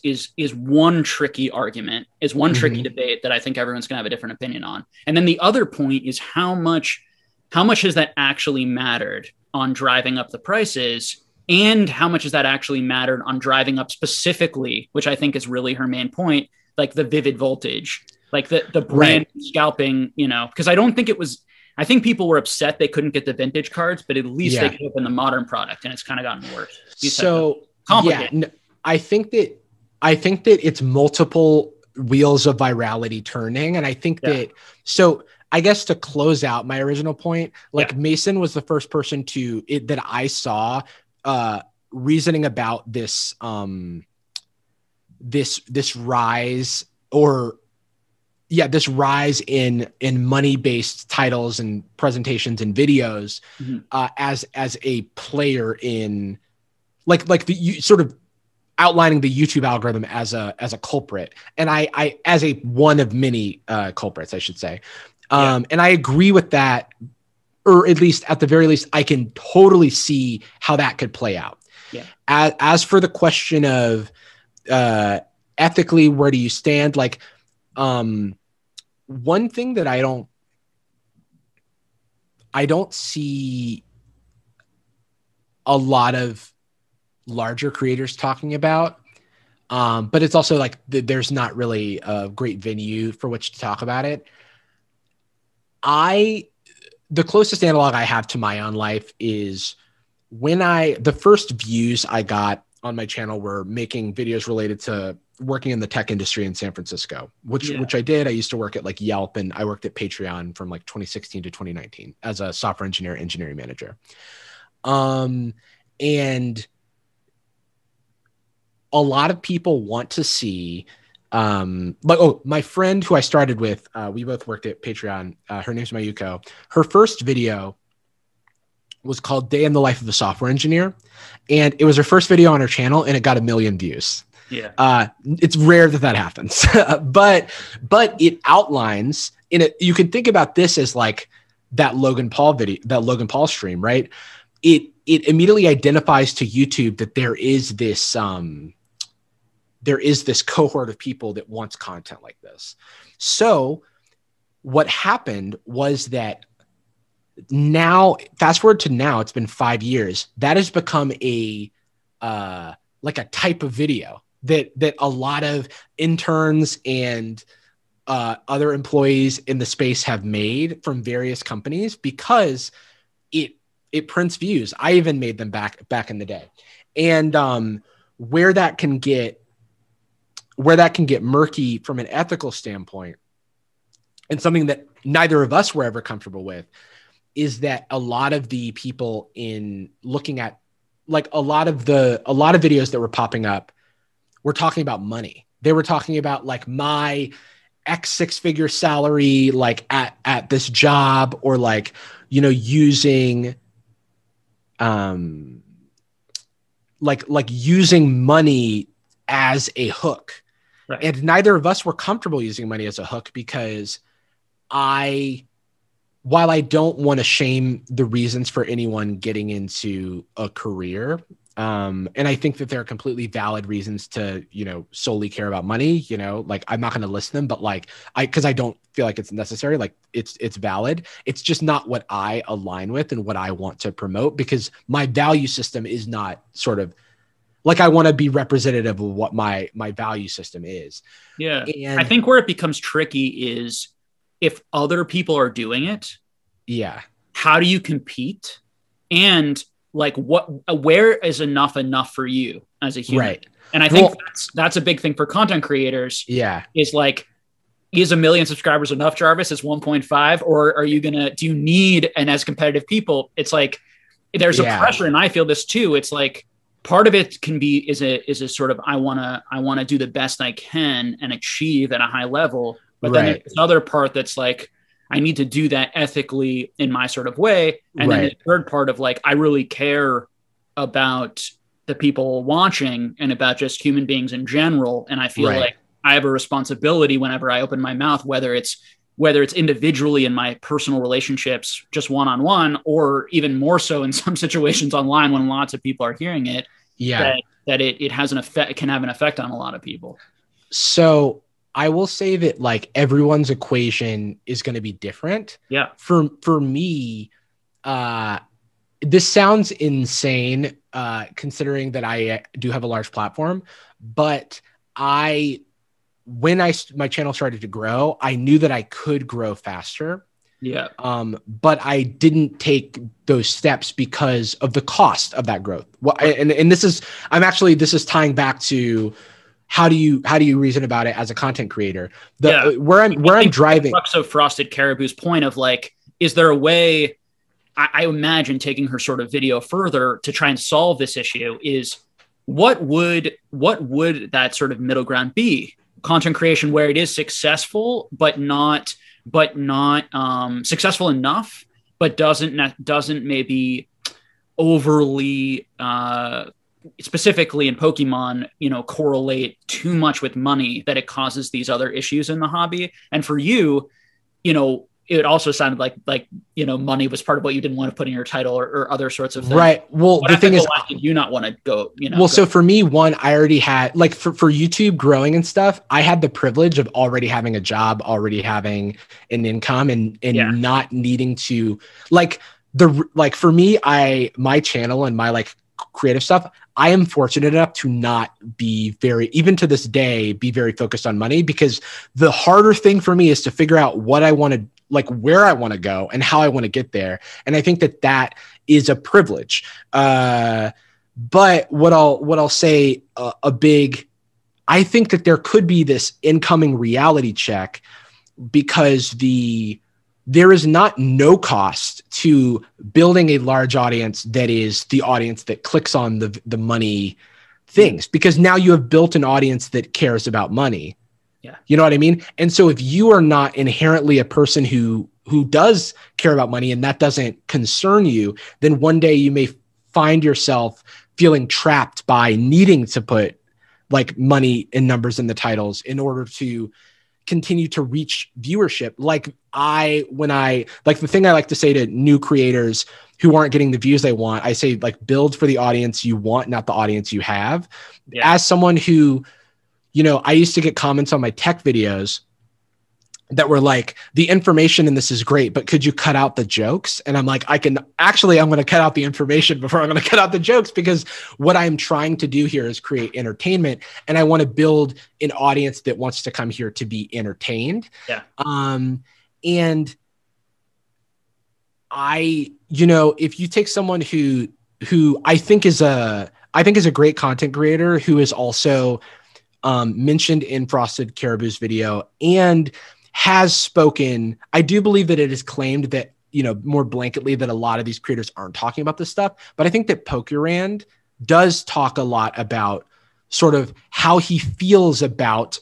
one tricky argument, is one tricky debate that I think everyone's gonna have a different opinion on. And then the other point is how much has that actually mattered on driving up the prices, and how much has that actually mattered on driving up specifically, which I think is really her main point, like the Vivid Voltage, like the brand scalping, you know, because I think people were upset they couldn't get the vintage cards, but at least they could open the modern product, and it's kind of gotten worse. So complicated. I think that it's multiple wheels of virality turning. And I think that, so I guess to close out my original point, like Mason was the first person that I saw reasoning about this rise this rise in money-based titles and presentations and videos as a player in like the sort of outlining the YouTube algorithm as a culprit, and I as a one of many culprits, I should say. And I agree with that, or at least at the very least, I can totally see how that could play out. Yeah. As for the question of ethically, where do you stand? Like, one thing that I don't see a lot of larger creators talking about, but it's also like there's not really a great venue for which to talk about it. The closest analog I have to my own life is when the first views I got on my channel were making videos related to working in the tech industry in San Francisco, which I did. I used to work at like Yelp, and I worked at Patreon from like 2016 to 2019 as a software engineering manager. And a lot of people want to see, my friend who I started with, we both worked at Patreon. Her name's Mayuko. Her first video was called Day in the Life of a Software Engineer. And it was her first video on her channel, and it got 1 million views. Yeah. It's rare that happens, but it outlines in it. You can think about this as like that Logan Paul video, that Logan Paul stream, right? It immediately identifies to YouTube that there is this cohort of people that wants content like this. So what happened was that now, fast forward to now, it's been 5 years. That has become like a type of video that a lot of interns and other employees in the space have made from various companies because it prints views. I even made them back in the day. And where that can get murky from an ethical standpoint, and something that neither of us were ever comfortable with, is that a lot of the people in looking at like a lot of videos that were popping up were talking about money. They were talking about like my X 6-figure salary, like at this job, or like, you know, using, like using money as a hook. Right. And neither of us were comfortable using money as a hook because while I don't want to shame the reasons for anyone getting into a career, and I think that there are completely valid reasons to, you know, solely care about money, you know, like I'm not going to list them, but like because I don't feel like it's necessary, like it's valid. It's just not what I align with and what I want to promote, because my value system is not sort of like, I want to be representative of what my value system is. Yeah. And I think where it becomes tricky is if other people are doing it, how do you compete? And like, where is enough for you as a human? Right. And I think that's a big thing for content creators. Yeah. Is like, is 1 million subscribers enough, Jarvis? Is 1.5, or do you need, and as competitive people, it's like, there's a pressure. And I feel this too. It's like, part of it can be, is a sort of, I want to do the best I can and achieve at a high level. But then there's this other part that's like, I need to do that ethically in my sort of way. And then the third part of like, I really care about the people watching and about just human beings in general. And I feel Right. like I have a responsibility whenever I open my mouth, whether it's individually in my personal relationships, just one-on-one, or even more so in some situations online when lots of people are hearing it, Yeah. that it has an effect, it can have an effect on a lot of people. So I will say that like everyone's equation is going to be different. Yeah. For me, this sounds insane, considering that I do have a large platform, but when my channel started to grow, I knew that I could grow faster. Yeah. But I didn't take those steps because of the cost of that growth. Well, and this is tying back to how do you reason about it as a content creator? Where I'm driving. The crux of Frosted Caribou's point of like, is there a way? I imagine taking her sort of video further to try and solve this issue is what would that sort of middle ground be? Content creation where it is successful, but not successful enough, but doesn't maybe overly specifically in Pokemon, correlate too much with money that it causes these other issues in the hobby. And for you, it also sounded like money was part of what you didn't want to put in your title or other sorts of things. Right. Well, the thing is, did you not want to go? So for me, one, I already had like for YouTube growing and stuff, I had the privilege of already having a job, already having an income, and not needing to for me, my channel and my like creative stuff, I am fortunate enough to not be even to this day, be very focused on money, because the harder thing for me is to figure out what I want to, like where I want to go and how I want to get there. And I think that is a privilege. But what I'll say, I think that there could be this incoming reality check, because there is no cost to building a large audience that is the audience that clicks on the money things, because now you have built an audience that cares about money. Yeah. You know what I mean? And so if you are not inherently a person who does care about money and that doesn't concern you, then one day you may find yourself feeling trapped by needing to put like money and numbers in the titles in order to continue to reach viewership. Like the thing I like to say to new creators who aren't getting the views they want, I say like build for the audience you want, not the audience you have. Yeah. As someone who, I used to get comments on my tech videos that were like, the information in this is great, but could you cut out the jokes? And I'm like, I'm going to cut out the information before I'm going to cut out the jokes, because what I'm trying to do here is create entertainment, and I want to build an audience that wants to come here to be entertained. Yeah. And if you take someone who I think is a great content creator, who is also mentioned in Frosted Caribou's video and has spoken, I do believe that it is claimed that, more blanketly, that a lot of these creators aren't talking about this stuff. But I think that Pokérand does talk a lot about sort of how he feels about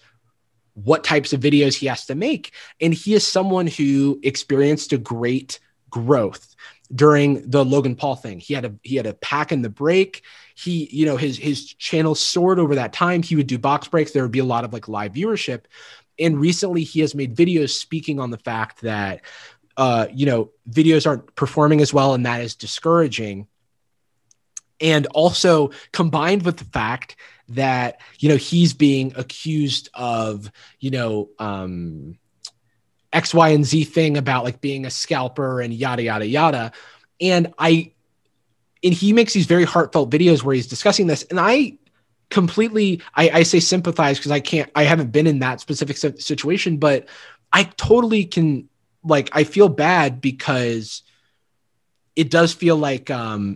what types of videos he has to make. And he is someone who experienced a great growth during the Logan Paul thing. He had a pack in the break. He, his channel soared over that time. He would do box breaks. There would be a lot of like live viewership. And recently he has made videos speaking on the fact that, videos aren't performing as well, and that is discouraging. And also combined with the fact that, he's being accused of, X, Y, and Z thing about like being a scalper and yada, yada, yada. And he makes these very heartfelt videos where he's discussing this. And I completely, I say sympathize, because I haven't been in that specific situation, but I totally can, like, I feel bad, because it does feel like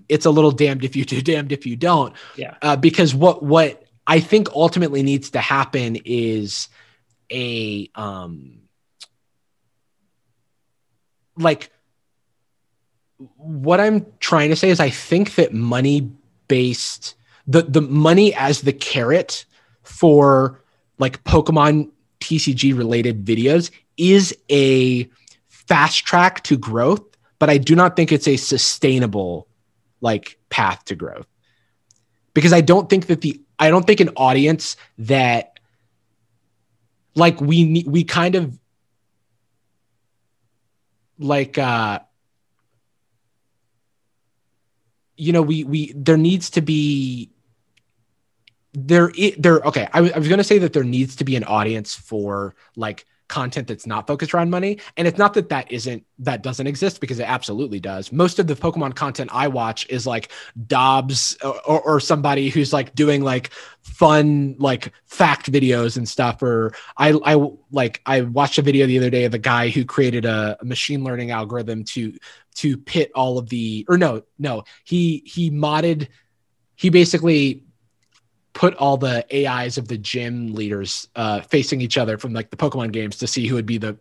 it's a little damned if you do, damned if you don't. Yeah. Because what I think ultimately needs to happen is what I'm trying to say is I think that money-based, the money as the carrot for like Pokemon TCG related videos is a fast track to growth, but I do not think it's a sustainable like path to growth. because I don't think an audience that like we kind of like there needs to be okay. I was going to say that there needs to be an audience for like content that's not focused around money. And it's not that that doesn't exist, because it absolutely does. Most of the Pokemon content I watch is like Dobbs or somebody who's like doing like fun, like fact videos and stuff. Or I watched a video the other day of a guy who created a machine learning algorithm to pit all of he basically put all the AIs of the gym leaders facing each other from like the Pokemon games to see who would be the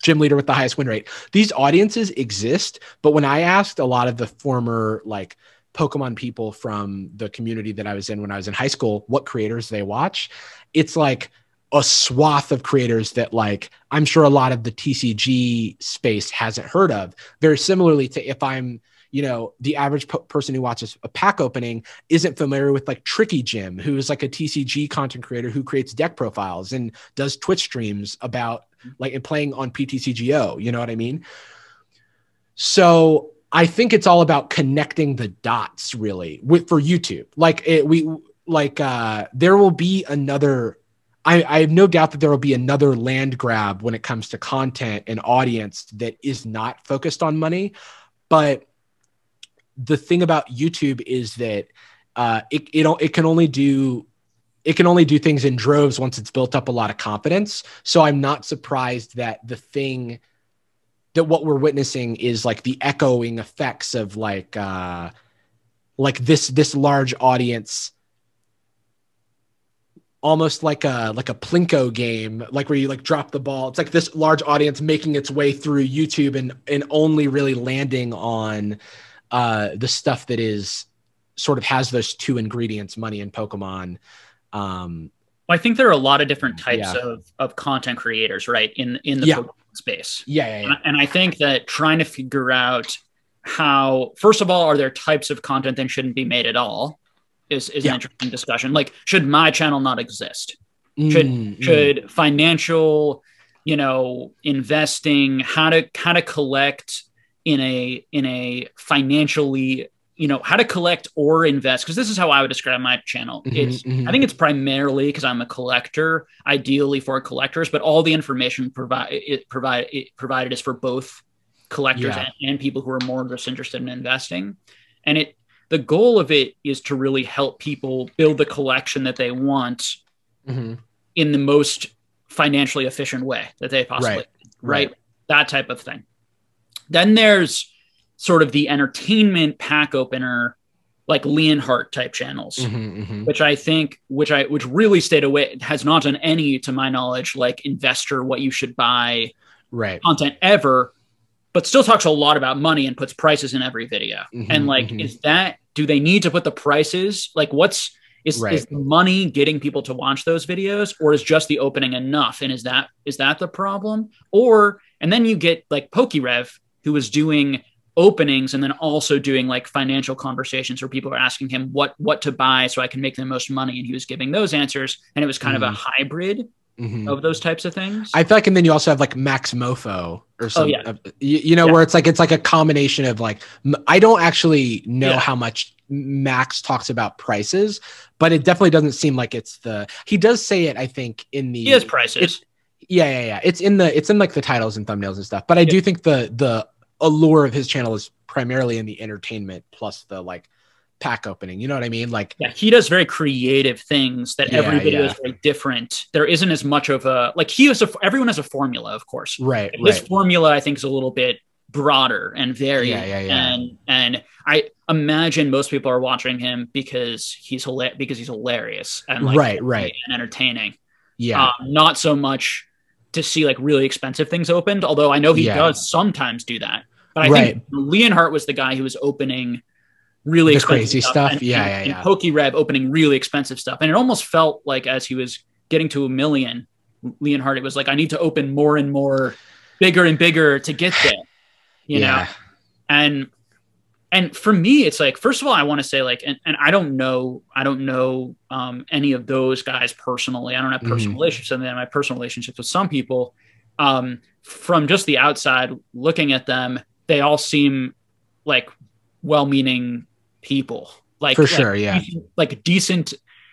gym leader with the highest win rate. These audiences exist, but when I asked a lot of the former like Pokemon people from the community that I was in when I was in high school, what creators they watch, it's like a swath of creators that like I'm sure a lot of the TCG space hasn't heard of. Very similarly to if I'm the average person who watches a pack opening isn't familiar with like Tricky Jim, who is like a TCG content creator who creates deck profiles and does Twitch streams about like and playing on PTCGO. You know what I mean? So I think it's all about connecting the dots really for YouTube. Like there will be another, I have no doubt that there will be another land grab when it comes to content and audience that is not focused on money. But the thing about YouTube is that it can only do things in droves once it's built up a lot of confidence. So I'm not surprised that what we're witnessing is like the echoing effects of like this large audience, almost like a Plinko game, like where you like drop the ball. It's like this large audience making its way through YouTube and only really landing on the stuff that is sort of has those two ingredients, money and Pokemon. I think there are a lot of different types of content creators, right? In the Pokemon space. Yeah. And I think that trying to figure out how, first of all, are there types of content that shouldn't be made at all is an interesting discussion. Like, should my channel not exist? Should financial, investing, how to collect in a financially, how to collect or invest, because this is how I would describe my channel. I think it's primarily because I'm a collector, ideally for collectors, but all the information provided is for both collectors and people who are more just interested in investing. And the goal of it is to really help people build the collection that they want in the most financially efficient way that they possibly right? That type of thing. Then there's sort of the entertainment pack opener, like Leonhardt type channels, which I think, which really stayed away, has not done any, to my knowledge, like investor, what you should buy content ever, but still talks a lot about money and puts prices in every video. And like, do they need to put the prices? Like is the money getting people to watch those videos, or is just the opening enough? And is that the problem? And then you get like PokeRev, who was doing openings and then also doing like financial conversations where people are asking him what to buy so I can make the most money. And he was giving those answers. And it was kind of a hybrid of those types of things. I feel like, and then you also have like Max Mofo or something, where it's like a combination of like, I don't actually know how much Max talks about prices, but it definitely doesn't seem like he does say it, I think, he has prices. It's in like the titles and thumbnails and stuff. But I do think the allure of his channel is primarily in the entertainment plus the like pack opening. You know what I mean? Like, he does very creative things that every video is very different. There isn't as much of a, like, everyone has a formula, of course. Right. His formula, I think, is a little bit broader and varied. And I imagine most people are watching him because he's hilarious and like and entertaining. Yeah. Not so much to see like really expensive things opened, although I know he does sometimes do that. But I think Leonhardt was the guy who was opening really expensive crazy stuff. And PokeRev opening really expensive stuff. And it almost felt like as he was getting to 1 million, Leonhardt, it was like, I need to open more and more, bigger and bigger to get there, you know? And and for me, it's like, first of all, I want to say like, and I don't know any of those guys personally. I don't have personal relationships with them. I have personal relationships with some people. From just the outside looking at them, they all seem like well-meaning people, like for sure. Yeah. Like decent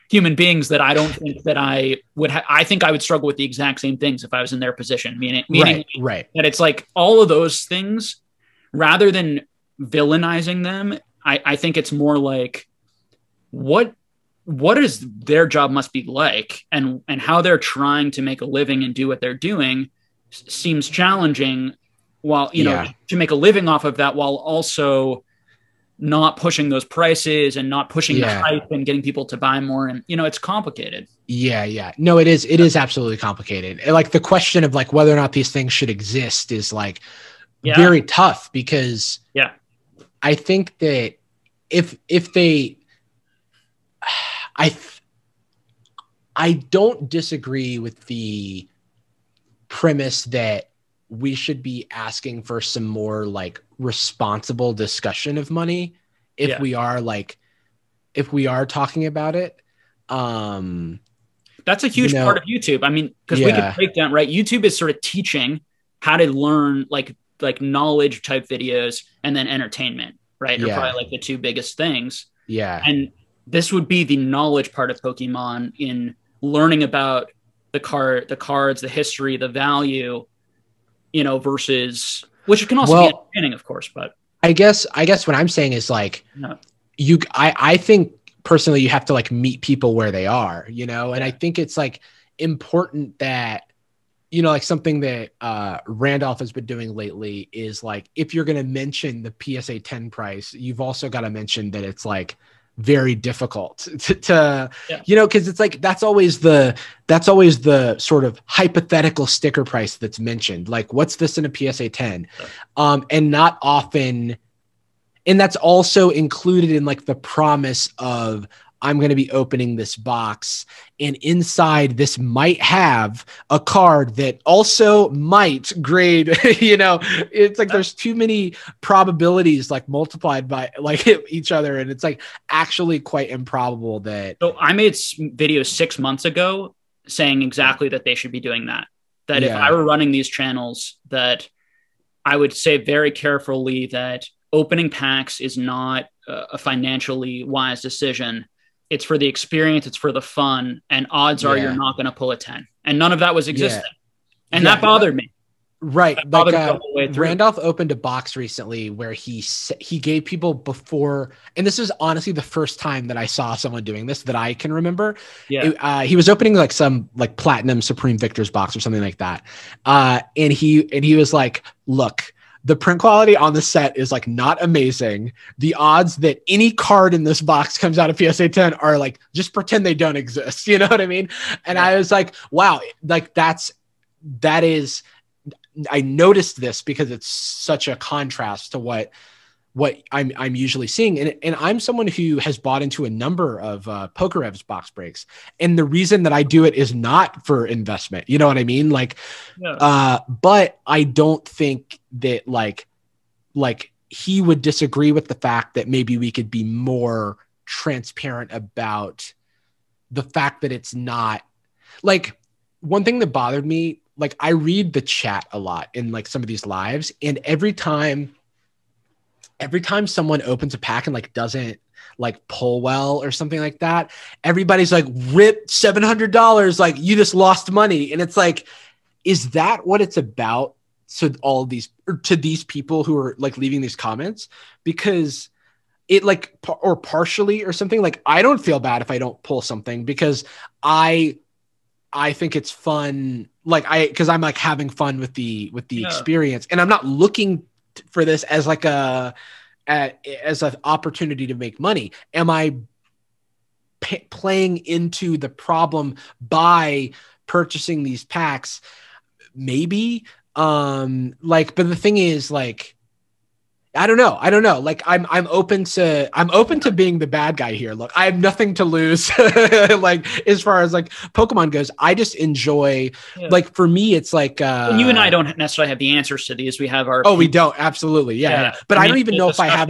human beings that I don't think that I would I think I would struggle with the exact same things if I was in their position, meaning right. that it's like all of those things, rather than villainizing them, I think it's more like what is their job must be like, and how they're trying to make a living and do what they're doing seems challenging, while you know, to make a living off of that while also not pushing those prices and not pushing the hype and getting people to buy more. And, you know, it's complicated. Yeah. No, it is absolutely complicated. And like the question of like whether or not these things should exist is like very tough, because I think that if they, I don't disagree with the premise that we should be asking for some more like responsible discussion of money if we are talking about it. That's a huge part of YouTube. I mean, because we could break down, right? YouTube is sort of teaching how to learn like knowledge type videos, and then entertainment, right? Are probably like the two biggest things. Yeah. And this would be the knowledge part of Pokemon, in learning about the cards, the history, the value, you know, versus, which can also be entertaining, of course, but I guess what I'm saying is like, I think personally you have to like meet people where they are, you know? And I think it's like important that, you know, like something that Randolph has been doing lately is like, if you're going to mention the PSA 10 price, you've also got to mention that it's like very difficult to you know, because it's like that's always the sort of hypothetical sticker price that's mentioned, like what's this in a PSA 10, and not often, and that's also included in like the promise of I'm going to be opening this box, and inside this might have a card that also might grade, you know, it's like there's too many probabilities like multiplied by like each other. And it's like actually quite improbable that. So I made videos 6 months ago saying exactly that they should be doing that. That if I were running these channels, that I would say very carefully that opening packs is not a financially wise decision. It's for the experience. It's for the fun. And odds are you're not going to pull a 10. And none of that was existing. And that bothered me. Right. Like Randolph opened a box recently where he gave people before, and this is honestly the first time that I saw someone doing this that I can remember. He was opening like some like Platinum Supreme Victor's box or something like that. And he was like, look, the print quality on the set is like not amazing. The odds that any card in this box comes out of PSA 10 are like, just pretend they don't exist. You know what I mean? And I was like, wow, like that is, I noticed this because it's such a contrast to what I'm usually seeing. And I'm someone who has bought into a number of Pokerev's box breaks. And the reason that I do it is not for investment. You know what I mean? Like, but I don't think that like he would disagree with the fact that maybe we could be more transparent about the fact that it's not like one thing that bothered me. Like I read the chat a lot in like some of these lives, and every time someone opens a pack and like doesn't like pull well or something like that, everybody's like, rip $700, like you just lost money. And it's like, is that what it's about? So all of these, or to these people who are like leaving these comments, because it like, or partially or something, like I don't feel bad if I don't pull something because I think it's fun. Like cause I'm like having fun with the experience, and I'm not looking for this as like as an opportunity to make money. Am I playing into the problem by purchasing these packs? Maybe. But the thing is, like, I don't know. Like I'm open to being the bad guy here. Look, I have nothing to lose. Like as far as like Pokemon goes, I just enjoy, like for me, it's like, and you and I don't necessarily have the answers to these. We have our, we don't. Absolutely. Yeah. But I don't even know if I have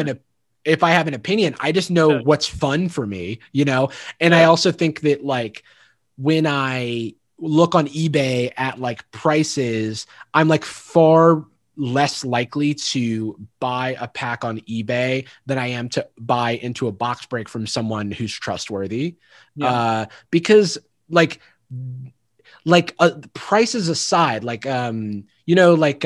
if I have an opinion. I just know what's fun for me, you know? And I also think that like when I look on eBay at like prices, I'm like far less likely to buy a pack on eBay than I am to buy into a box break from someone who's trustworthy. Because like prices aside, like, you know, like,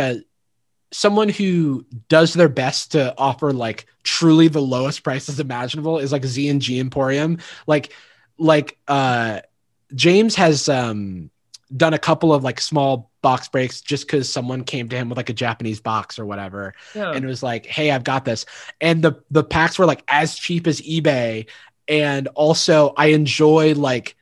someone who does their best to offer like truly the lowest prices imaginable is like Z&G Emporium. Like, James has, done a couple of like small box breaks just because someone came to him with like a Japanese box or whatever. And it was like, hey, I've got this. And the packs were like as cheap as eBay. And also I enjoy like,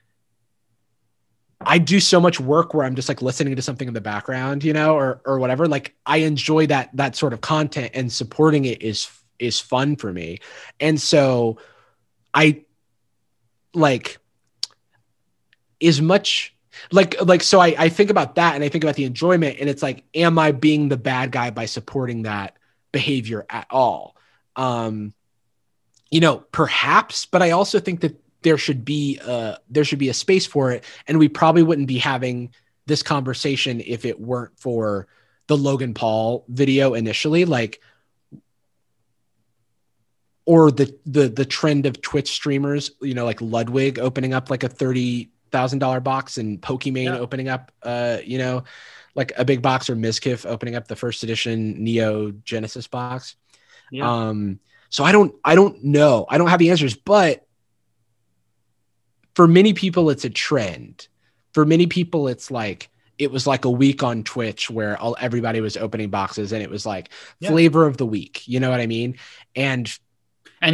I do so much work where I'm just like listening to something in the background, you know, or whatever. Like I enjoy that sort of content, and supporting it is fun for me. And so I like as much so I think about that, and I think about the enjoyment, and it's like, am I being the bad guy by supporting that behavior at all? You know, perhaps, but I also think that there should be a space for it. And we probably wouldn't be having this conversation if it weren't for the Logan Paul video initially, like, or the trend of Twitch streamers, you know, like Ludwig opening up like a $30,000 box, and Pokimane opening up, you know, like a big box, or Mizkif opening up the first edition Neo Genesis box. So I don't know. I don't have the answers, but for many people, it's a trend. For many people, it's like, it was like a week on Twitch where everybody was opening boxes, and it was like flavor of the week. You know what I mean? And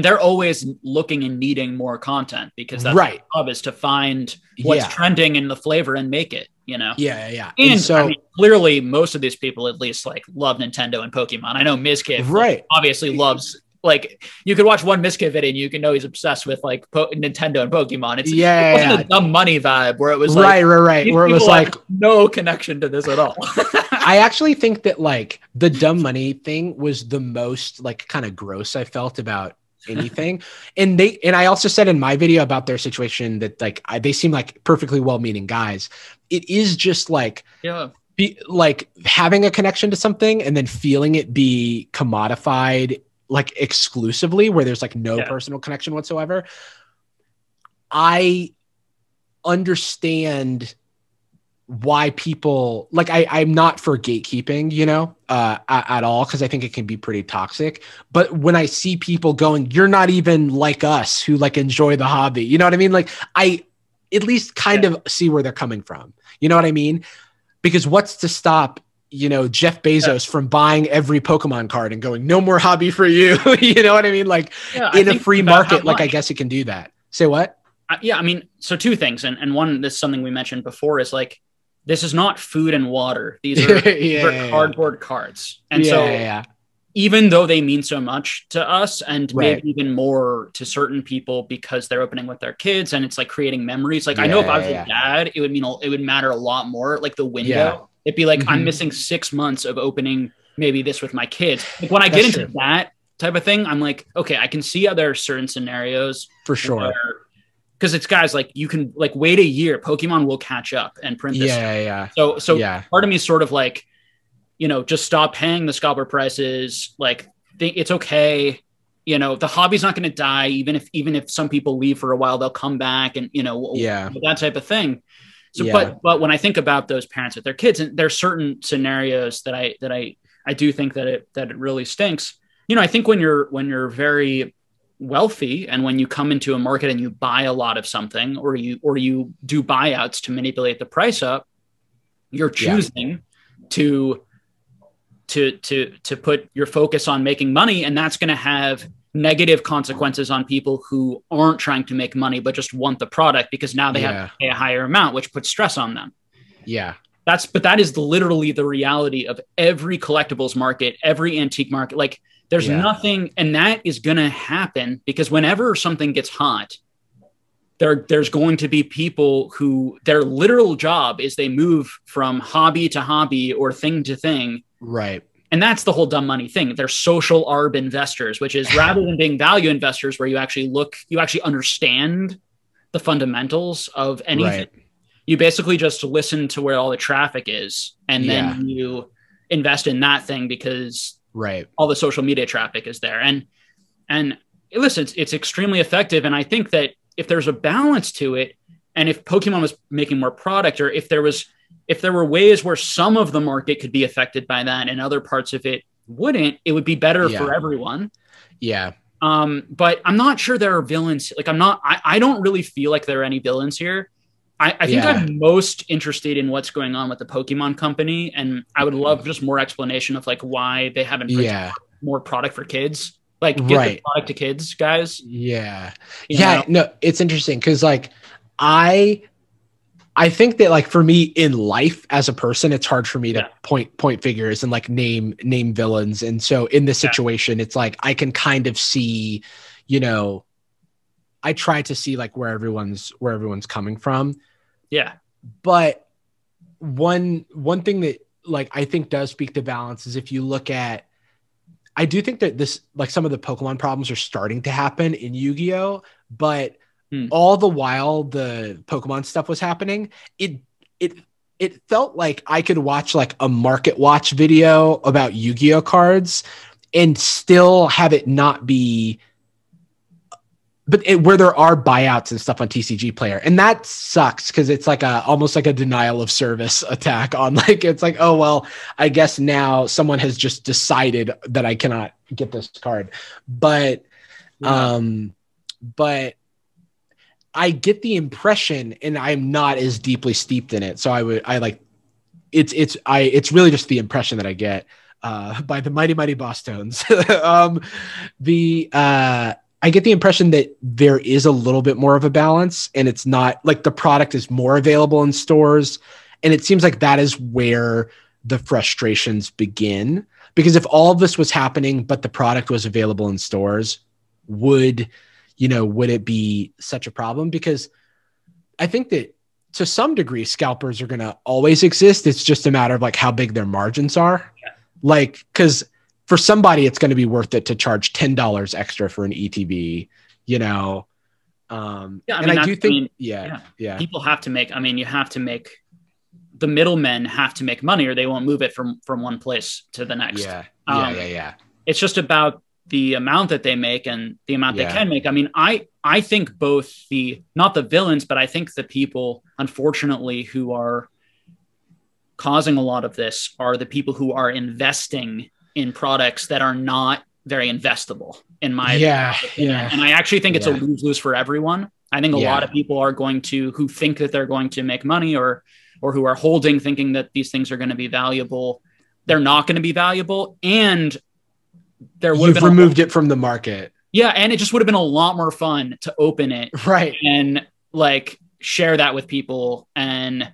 they're always looking and needing more content, because that's their job, is to find what's trending in the flavor and make it, you know? Yeah. And so, I mean, clearly most of these people at least like love Nintendo and Pokemon. I know Mizkif obviously loves, like, you could watch one Mizkif video and you can know he's obsessed with like Nintendo and Pokemon. It wasn't a Dumb Money vibe where it was like, right. Where it was like no connection to this at all. I actually think that like the Dumb Money thing was the most like kind of gross I felt about anything. And I also said in my video about their situation that like they seem like perfectly well-meaning guys. It is just like, like having a connection to something and then feeling it be commodified like exclusively, where there's like no personal connection whatsoever. I understand why people like, I'm not for gatekeeping, you know, at all, because I think it can be pretty toxic. But when I see people going, you're not even like us who like enjoy the hobby, you know what I mean? Like I at least kind of see where they're coming from. You know what I mean? Because what's to stop, you know, Jeff Bezos from buying every Pokemon card and going, no more hobby for you. You know what I mean? Like in a free market, like I guess it can do that. Say what? I mean, so two things. And one, this is something we mentioned before, is like, this is not food and water. These are cardboard cards. And even though they mean so much to us, and maybe even more to certain people because they're opening with their kids and it's like creating memories. Like I know if I was a dad, it would matter a lot more. Like the window, it'd be like, I'm missing 6 months of opening maybe this with my kids. Like when I get into that type of thing, I'm like, okay, I can see how there are certain scenarios for sure. Because it's guys like, you can like wait a year, Pokemon will catch up and print this. So part of me is sort of like, you know, just stop paying the scalper prices. Like it's okay. You know, the hobby's not going to die. Even if some people leave for a while, they'll come back, and, you know, that type of thing. So, but when I think about those parents with their kids, and there are certain scenarios that I do think that it really stinks. You know, I think when you're very wealthy, and when you come into a market and you buy a lot of something, or you do buyouts to manipulate the price up, you're choosing to put your focus on making money, and that's going to have negative consequences on people who aren't trying to make money but just want the product, because now they have to pay a higher amount, which puts stress on them. But that is literally the reality of every collectibles market, every antique market. Like there's nothing, and that is going to happen because whenever something gets hot, there's going to be people who their literal job is they move from hobby to hobby or thing to thing. Right. And that's the whole dumb money thing. They're social arb investors, which is rather than being value investors where you actually understand the fundamentals of anything. Right. You basically just listen to where all the traffic is, and then you invest in that thing because all the social media traffic is there. And listen, it's extremely effective. And I think that if there's a balance to it, and if Pokemon was making more product, or if there were ways where some of the market could be affected by that and other parts of it wouldn't, it would be better for everyone. Yeah. But I'm not sure there are villains. Like I don't really feel like there are any villains here. I think I'm most interested in what's going on with the Pokemon company. And I would love just more explanation of like why they haven't printed more product for kids. Like get the product to kids, guys. Yeah. No, it's interesting. Cause like, I think that like for me in life as a person, it's hard for me to point figures and like name villains. And so in this situation, it's like, I can kind of see, you know, I try to see like where everyone's coming from. Yeah. But one thing that like, I think does speak to balance is if you look at, I do think that this, like some of the Pokemon problems are starting to happen in Yu-Gi-Oh, but all the while the Pokemon stuff was happening, it felt like I could watch like a Market Watch video about Yu-Gi-Oh cards and still have it not be, where there are buyouts and stuff on TCG Player. And that sucks because it's like almost like a denial of service attack on like, it's like, oh, well, I guess now someone has just decided that I cannot get this card. But I get the impression, and I'm not as deeply steeped in it. So it's really just the impression that I get by the mighty Boss Tones. I get the impression that there is a little bit more of a balance, and it's not like the product is more available in stores. And it seems like that is where the frustrations begin, because if all of this was happening, but the product was available in stores, would it be such a problem? Because I think that to some degree, scalpers are going to always exist. It's just a matter of like how big their margins are. Yeah. Like, cause for somebody, it's going to be worth it to charge $10 extra for an ETB, you know? People have to make, the middlemen have to make money or they won't move it from one place to the next. It's just about the amount that they make and the amount they can make. I mean, I think both not the villains, but I think the people, unfortunately, who are causing a lot of this are the people who are investing in products that are not very investable in my opinion. And I actually think it's a lose-lose for everyone. I think a lot of people are who think that they're going to make money or who are holding thinking that these things are going to be valuable. They're not going to be valuable. And you've removed it from the market. Yeah. And it just would have been a lot more fun to open it. Right. And like share that with people. And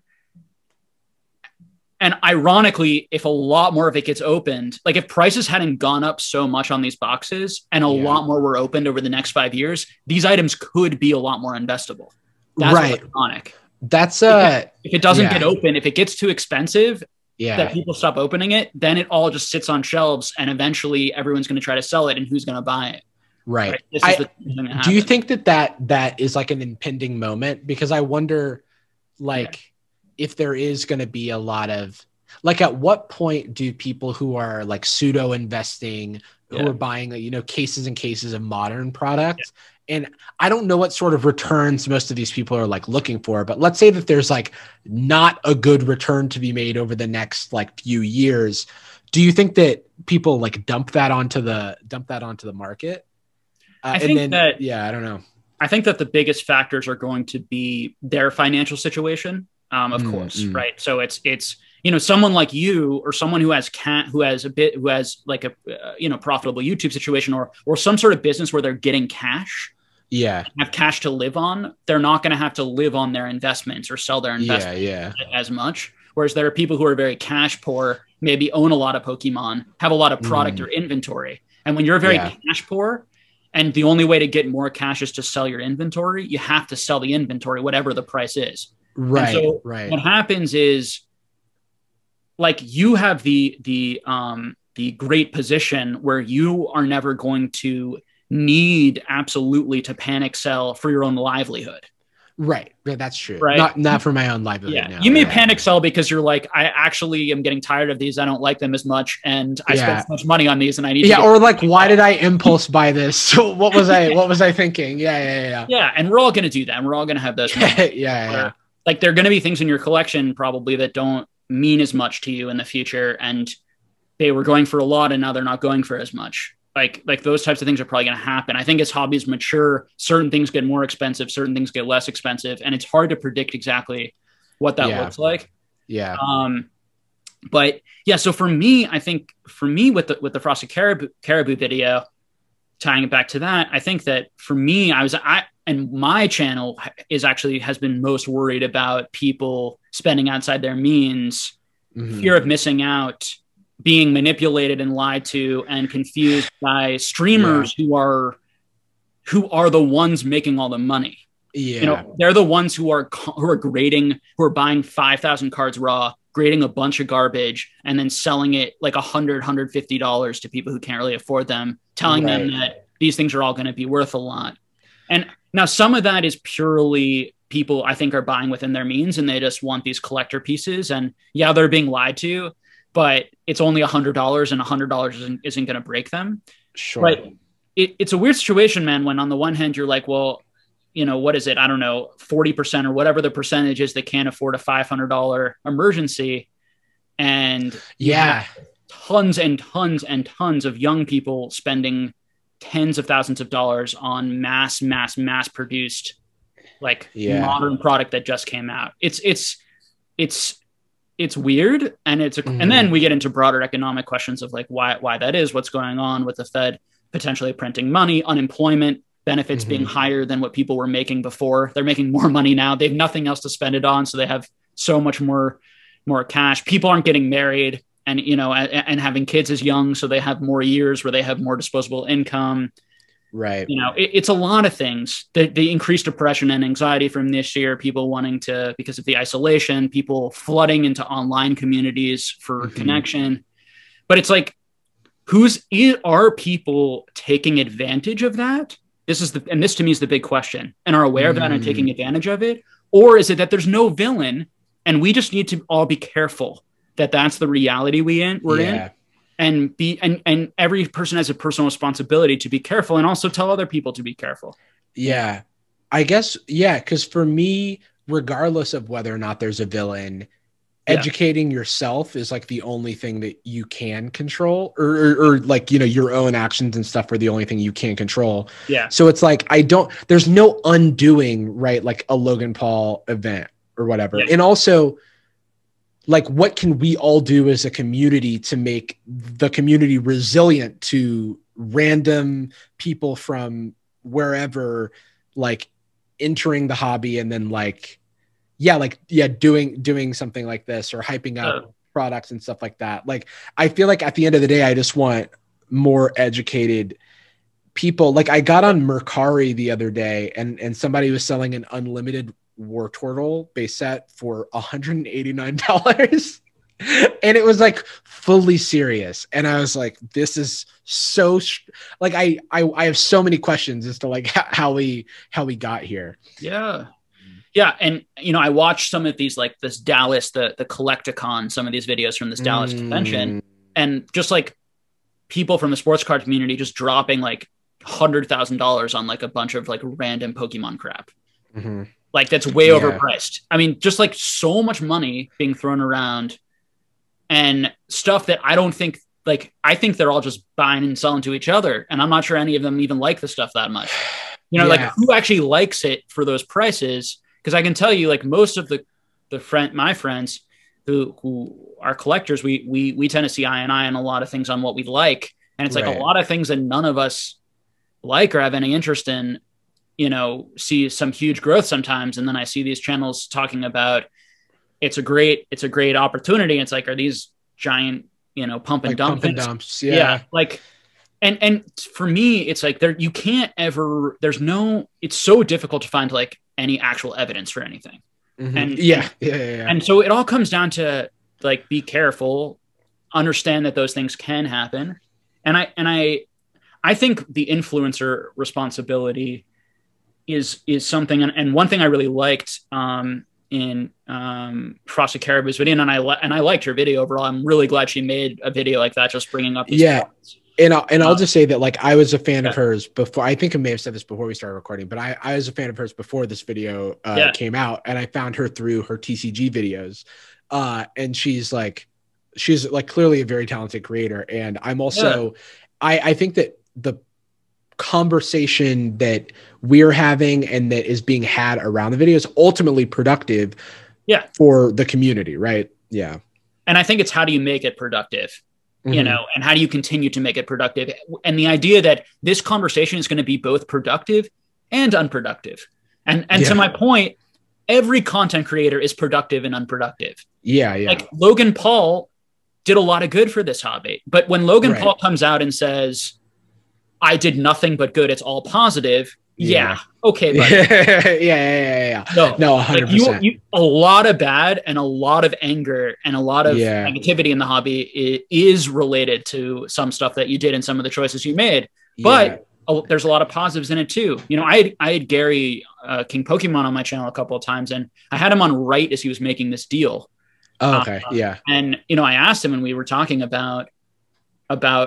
ironically, if a lot more of it gets opened, like if prices hadn't gone up so much on these boxes and a lot more were opened over the next 5 years, these items could be a lot more investable. That's ironic. That's if it doesn't get open, if it gets too expensive, that people stop opening it, then it all just sits on shelves and eventually everyone's going to try to sell it and who's going to buy it. Right. Do you think that is like an impending moment? Because I wonder if there is going to be a lot of like, at what point do people who are like pseudo investing, who are buying, cases and cases of modern products, and I don't know what sort of returns most of these people are like looking for, but let's say that there's like not a good return to be made over the next like few years. Do you think that people like dump that onto the market? I don't know. I think that the biggest factors are going to be their financial situation. Of course. Right. So it's, someone like you or someone who has like a, profitable YouTube situation or some sort of business where they're getting cash. Yeah. Have cash to live on. They're not going to have to live on their investments or sell their investments as much. Whereas there are people who are very cash poor, maybe own a lot of Pokemon, have a lot of product or inventory. And when you're very cash poor and the only way to get more cash is to sell your inventory, you have to sell the inventory, whatever the price is. Right. And so what happens is like you have the the great position where you are never going to need absolutely to panic sell for your own livelihood. Right. That's true. Right. Not for my own livelihood. Yeah. No. You may panic sell because you're like, I actually am getting tired of these. I don't like them as much. And I spent so much money on these and I need to or like, why did I impulse buy this? So what was I thinking? Yeah. Yeah. And we're all going to do that. And we're all going to have those. Yeah. Like there are going to be things in your collection probably that don't mean as much to you in the future. And they were going for a lot and now they're not going for as much. Like those types of things are probably going to happen. I think as hobbies mature, certain things get more expensive, certain things get less expensive, and it's hard to predict exactly what that looks like. Yeah. But yeah, so for me, I think with the Frosted Caribou video, tying it back to that, I think that for me, and my channel has been most worried about people spending outside their means, fear of missing out, being manipulated and lied to and confused by streamers who are the ones making all the money. Yeah. You know, they're the ones who are grading, who are buying 5,000 cards raw, grading a bunch of garbage, and then selling it like $150 to people who can't really afford them, telling them that these things are all going to be worth a lot. And now some of that is purely people I think are buying within their means and they just want these collector pieces. And yeah, they're being lied to, but it's only $100 and $100 isn't going to break them. Sure. But it's a weird situation, man, when on the one hand, you're like, well, you know, what is it? I don't know, 40% or whatever the percentage is that can't afford a $500 emergency. And tons and tons and tons of young people spending tens of thousands of dollars on mass produced, like modern product that just came out. It's weird. And and then we get into broader economic questions of like why that is, what's going on with the Fed potentially printing money, unemployment benefits being higher than what people were making before. They're making more money now. They have nothing else to spend it on. So they have so much more cash. People aren't getting married and, you know, and having kids as young. So they have more years where they have more disposable income. Right. You know, it's a lot of things. The increased depression and anxiety from this year, people wanting to, because of the isolation, people flooding into online communities for connection. But it's like, are people taking advantage of that? This to me is the big question, and are aware of that and taking advantage of it? Or is it that there's no villain and we just need to all be careful that that's the reality we're in, and every person has a personal responsibility to be careful and also tell other people to be careful. Yeah, I guess. Yeah. Cause for me, regardless of whether or not there's a villain, educating yourself is like the only thing that you can control, or like, you know, your own actions and stuff are the only thing you can control. Yeah. So it's like, there's no undoing, right? Like a Logan Paul event or whatever. Yeah. And also like, what can we all do as a community to make the community resilient to random people from wherever, like entering the hobby and then doing something like this or hyping up products and stuff like that. Like, I feel like at the end of the day, I just want more educated people. Like I got on Mercari the other day and somebody was selling an unlimited War Turtle base set for $189. And it was like fully serious. And I was like, this is so like, I have so many questions as to like how we got here. Yeah. Yeah. And, you know, I watched some of these, like this Dallas, the Collecticon, some of these videos from this Dallas convention, and just like people from the sports card community just dropping like $100,000 on like a bunch of like random Pokemon crap. Like that's way overpriced. I mean, just like so much money being thrown around and stuff that I don't think, like, I think they're all just buying and selling to each other. And I'm not sure any of them even like the stuff that much. You know, like who actually likes it for those prices? Because I can tell you, like most of my friends who are collectors, we tend to see eye and eye on a lot of things on what we like. And it's like a lot of things that none of us like or have any interest in, you know, see some huge growth sometimes. And then I see these channels talking about it's a great opportunity. It's like, are these giant, you know, pump and dump things? Dumps, yeah. Like, and for me, it's like it's so difficult to find like any actual evidence for anything. And so it all comes down to like, be careful understand that those things can happen. And I think the influencer responsibility is something. And one thing I really liked in Frosted Caribou's video, and I liked her video overall. I'm really glad she made a video like that, just bringing up these points. And I'll just say that, like, I was a fan of hers before. I think I may have said this before we started recording, but I was a fan of hers before this video came out, and I found her through her TCG videos. And she's like clearly a very talented creator. And I'm also, I think that the conversation that we're having and that is being had around the video is ultimately productive for the community, right? Yeah. And I think it's, how do you make it productive? You know, and how do you continue to make it productive? And the idea that this conversation is going to be both productive and unproductive. And to my point, every content creator is productive and unproductive. Yeah. Like Logan Paul did a lot of good for this hobby. But when Logan Paul comes out and says, I did nothing but good, it's all positive. Okay, buddy. No, 100%. Like a lot of bad and a lot of anger and a lot of negativity in the hobby is related to some stuff that you did and some of the choices you made. But there's a lot of positives in it too. You know, I had Gary King Pokemon on my channel a couple of times, and I had him on right as he was making this deal. And you know, I asked him, and we were talking about,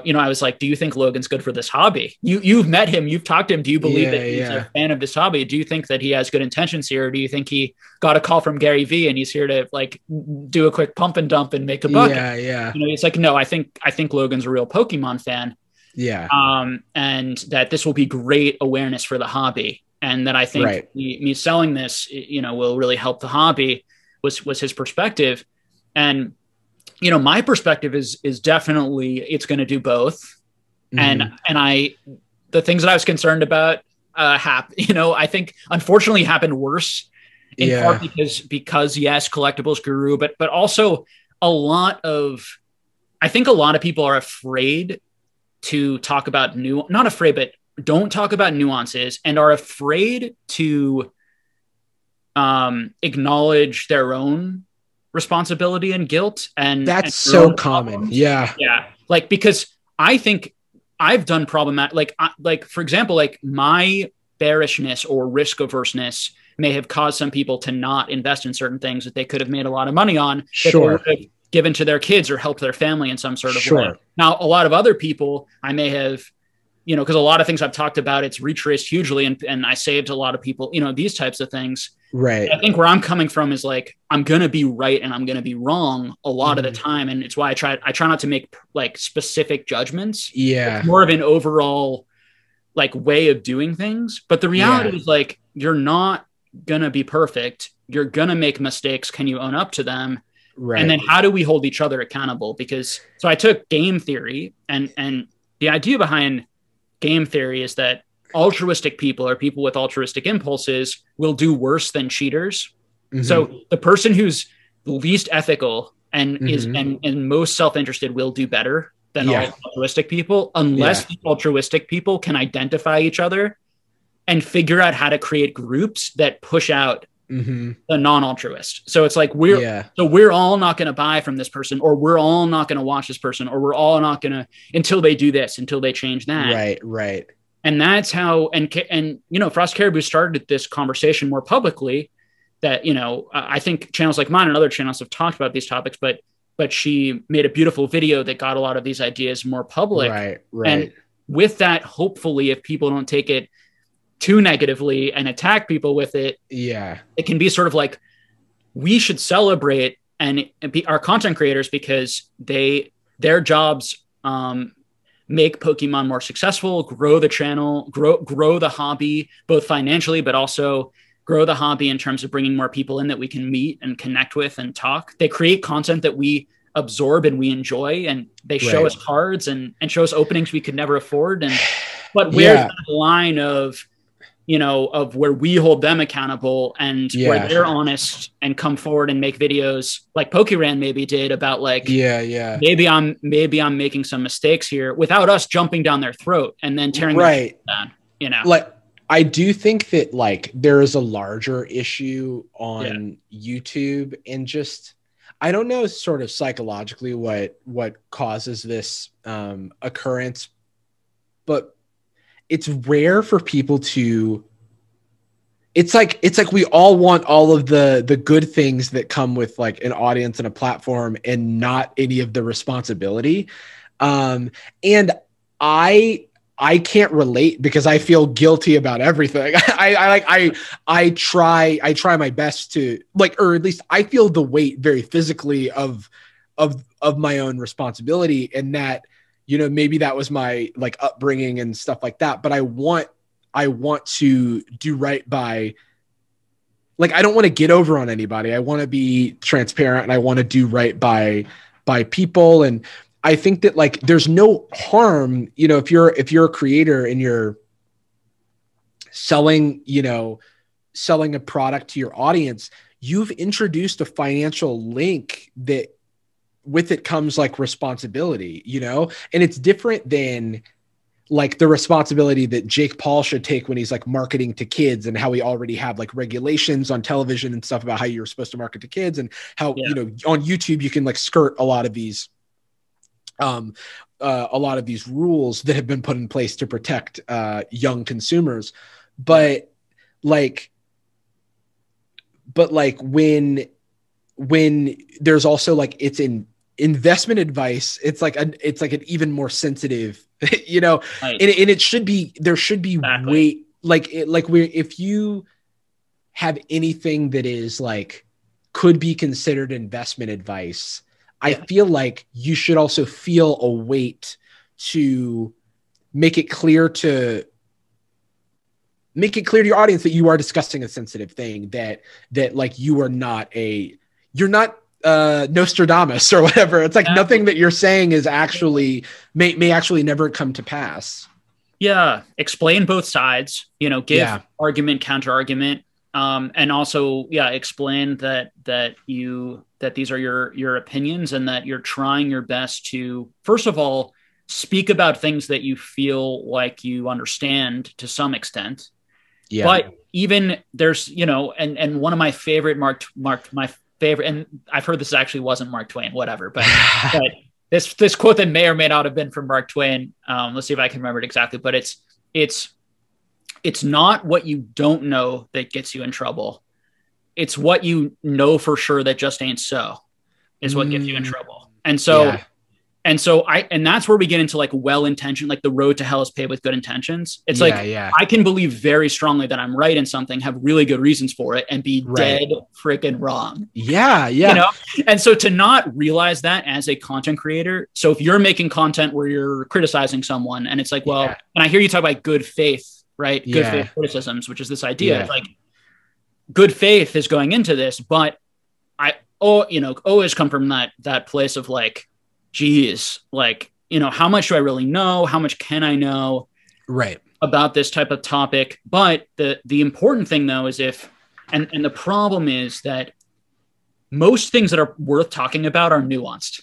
you know, I was like, do you think Logan's good for this hobby? You've met him, you've talked to him. Do you believe that he's a fan of this hobby? Do you think that he has good intentions here? Or do you think he got a call from Gary Vee and he's here to like do a quick pump and dump and make a buck? You know, he's like, no, I think Logan's a real Pokemon fan. And that this will be great awareness for the hobby. And that I think me selling this, you know, will really help the hobby was his perspective. And you know, my perspective is definitely it's going to do both. And the things that I was concerned about you know, I think unfortunately happened worse in part because yes, collectibles grew, but also I think a lot of people are afraid to talk about not afraid, but don't talk about nuances and are afraid to acknowledge their own responsibility and guilt. And that's so common. Like, because I think I've done problematic, like for example, like my bearishness or risk averseness may have caused some people to not invest in certain things that they could have made a lot of money on, that they would have given to their kids or helped their family in some sort of way. Now, a lot of other people I may have, you know, because a lot of things I've talked about, it's retraced hugely, and I saved a lot of people, you know, these types of things. I think where I'm coming from is like, I'm going to be right and I'm going to be wrong a lot of the time. And it's why I try not to make like specific judgments. It's more of an overall like way of doing things. But the reality is like, you're not going to be perfect. You're going to make mistakes. Can you own up to them? And then how do we hold each other accountable? Because so I took game theory, and the idea behind game theory is that altruistic people or people with altruistic impulses will do worse than cheaters. So the person who's least ethical and is and most self-interested will do better than all altruistic people, unless the altruistic people can identify each other and figure out how to create groups that push out the non-altruist. So it's like we're all not going to buy from this person, or we're all not going to watch this person, or we're all not going to until they do this, until they change that. And that's how, and you know, Frost Caribou started this conversation more publicly that, you know, I think channels like mine and other channels have talked about these topics, but she made a beautiful video that got a lot of these ideas more public. And with that, hopefully, if people don't take it too negatively and attack people with it, it can be sort of like, we should celebrate and be our content creators because their jobs, make Pokemon more successful, grow the channel, grow the hobby, both financially, but also grow the hobby in terms of bringing more people in that we can meet and connect with and talk. They create content that we absorb and we enjoy, and they show us cards and show us openings we could never afford. But where's the line of, you know, of where we hold them accountable and where they're honest and come forward and make videos like PokeRan maybe did about like, maybe I'm making some mistakes here, without us jumping down their throat and then tearing them down, you know? Like, I do think that like there is a larger issue on YouTube, and just, I don't know sort of psychologically what causes this occurrence, but it's rare for people to, it's like we all want all of the good things that come with like an audience and a platform and not any of the responsibility. And I can't relate because I feel guilty about everything. I try my best to like, or at least I feel the weight very physically of my own responsibility, and that, you know, maybe that was my like upbringing and stuff like that. But I want to do right by, like, I don't want to get over on anybody. I want to be transparent and I want to do right by people. And I think that like there's no harm, you know, if you're a creator and you're selling a product to your audience, you've introduced a financial link that with it comes like responsibility, you know, and it's different than like the responsibility that Jake Paul should take when he's like marketing to kids, and how we already have like regulations on television and stuff about how you're supposed to market to kids, and how, you know, on YouTube, you can like skirt a lot of these rules that have been put in place to protect young consumers. But like when there's also like, it's in investment advice, it's like an even more sensitive, you know, right. and it should be, there should be weight, if you have anything that is like, could be considered investment advice, I feel like you should also feel a weight to make it clear to your audience that you are discussing a sensitive thing, that like you're not Nostradamus or whatever. It's like nothing that you're saying is actually may actually never come to pass. Yeah. Explain both sides, you know, give argument, counter argument. And also, explain that these are your opinions, and that you're trying your best to, first of all, speak about things that you feel like you understand to some extent. Yeah. But even there's, you know, and one of my favorite my favorite, and I've heard this actually wasn't Mark Twain, whatever, but this quote that may or may not have been from Mark Twain. Let's see if I can remember it exactly, but it's not what you don't know that gets you in trouble. It's what you know for sure that just ain't so is what gets you in trouble. And so, and that's where we get into like well-intentioned, like the road to hell is paved with good intentions. It's I can believe very strongly that I'm right in something, have really good reasons for it, and be dead freaking wrong. Yeah. You know? And so to not realize that as a content creator, so if you're making content where you're criticizing someone and it's like, well, and I hear you talk about good faith, right? Good faith criticisms, which is this idea of like good faith is going into this, but I always come from that place of like, geez, like, you know, how much do I really know? How much can I know about this type of topic? But the important thing though is and the problem is that most things that are worth talking about are nuanced.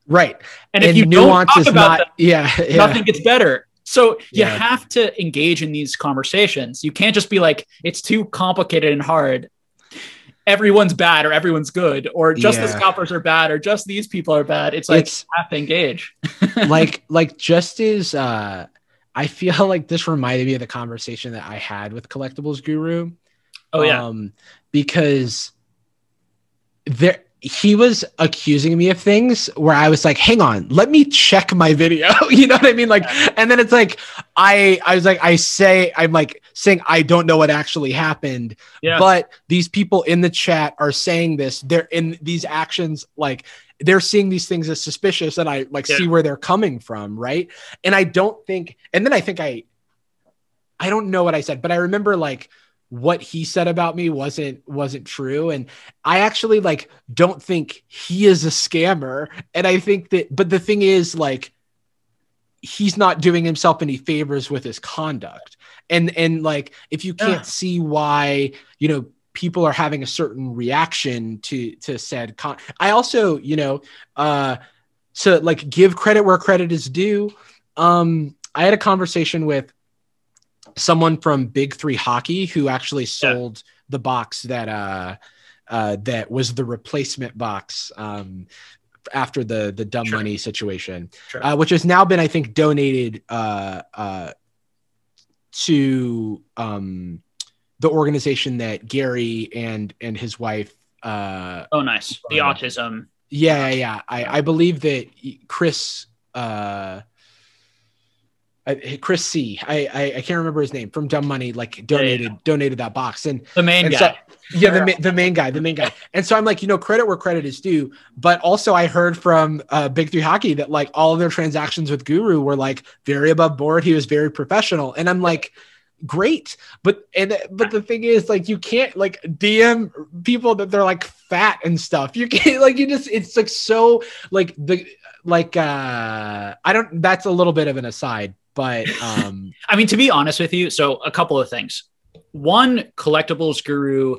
Right. And if you don't talk about them, nothing gets better. So you have to engage in these conversations. You can't just be like, it's too complicated and hard. Everyone's bad or everyone's good, or just the scalpers are bad, or just these people are bad. It's like, you have to engage. like just as I feel like this reminded me of the conversation that I had with Collectibles Guru. Because he was accusing me of things where I was like, hang on, let me check my video. You know what I mean? Like, and then it's like, I'm saying, I don't know what actually happened, but these people in the chat are saying this, they're in these actions, like they're seeing these things as suspicious, and I see where they're coming from. Right. And I don't think, and then I think I don't know what I said, but I remember like, what he said about me wasn't true. And I actually like, don't think he is a scammer. And I think that, but the thing is like, he's not doing himself any favors with his conduct. And like, if you can't see why, you know, people are having a certain reaction to said I also, you know, to like give credit where credit is due. I had a conversation with someone from Big 3 Hockey who actually sold the box that that was the replacement box after the Dumb Money situation, which has now been, I think, donated to the organization that Gary and his wife. Oh, nice. The autism. Yeah. I believe that Chris C. I can't remember his name, from Dumb Money, like donated that box, and the main guy. So, yeah, the main guy. And so I'm like, credit where credit is due. But also I heard from Big Three Hockey that like all of their transactions with Guru were like very above board. He was very professional. And I'm like, great. But the thing is, like, you can't like DM people that they're like fat and stuff. You can't like, it's like, so like that's a little bit of an aside, but I mean, to be honest with you, so a couple of things. One, Collectibles Guru,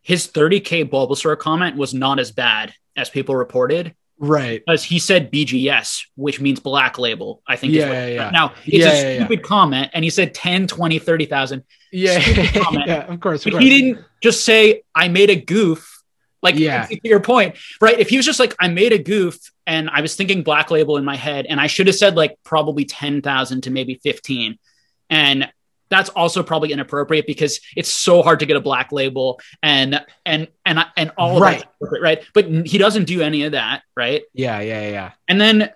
his 30K Bulbasaur comment was not as bad as people reported. Right. Because he said BGS, which means Black Label, I think. Yeah. Now, it's a stupid comment, and he said 10, 20, 30,000. Yeah. Yeah, of course. But he didn't just say, I made a goof. Like, to your point, right? If he was just like, I made a goof, and I was thinking Black Label in my head, and I should have said like probably 10,000 to maybe 15. And that's also probably inappropriate because it's so hard to get a Black Label and all of that, right? But he doesn't do any of that, right? Yeah. And then,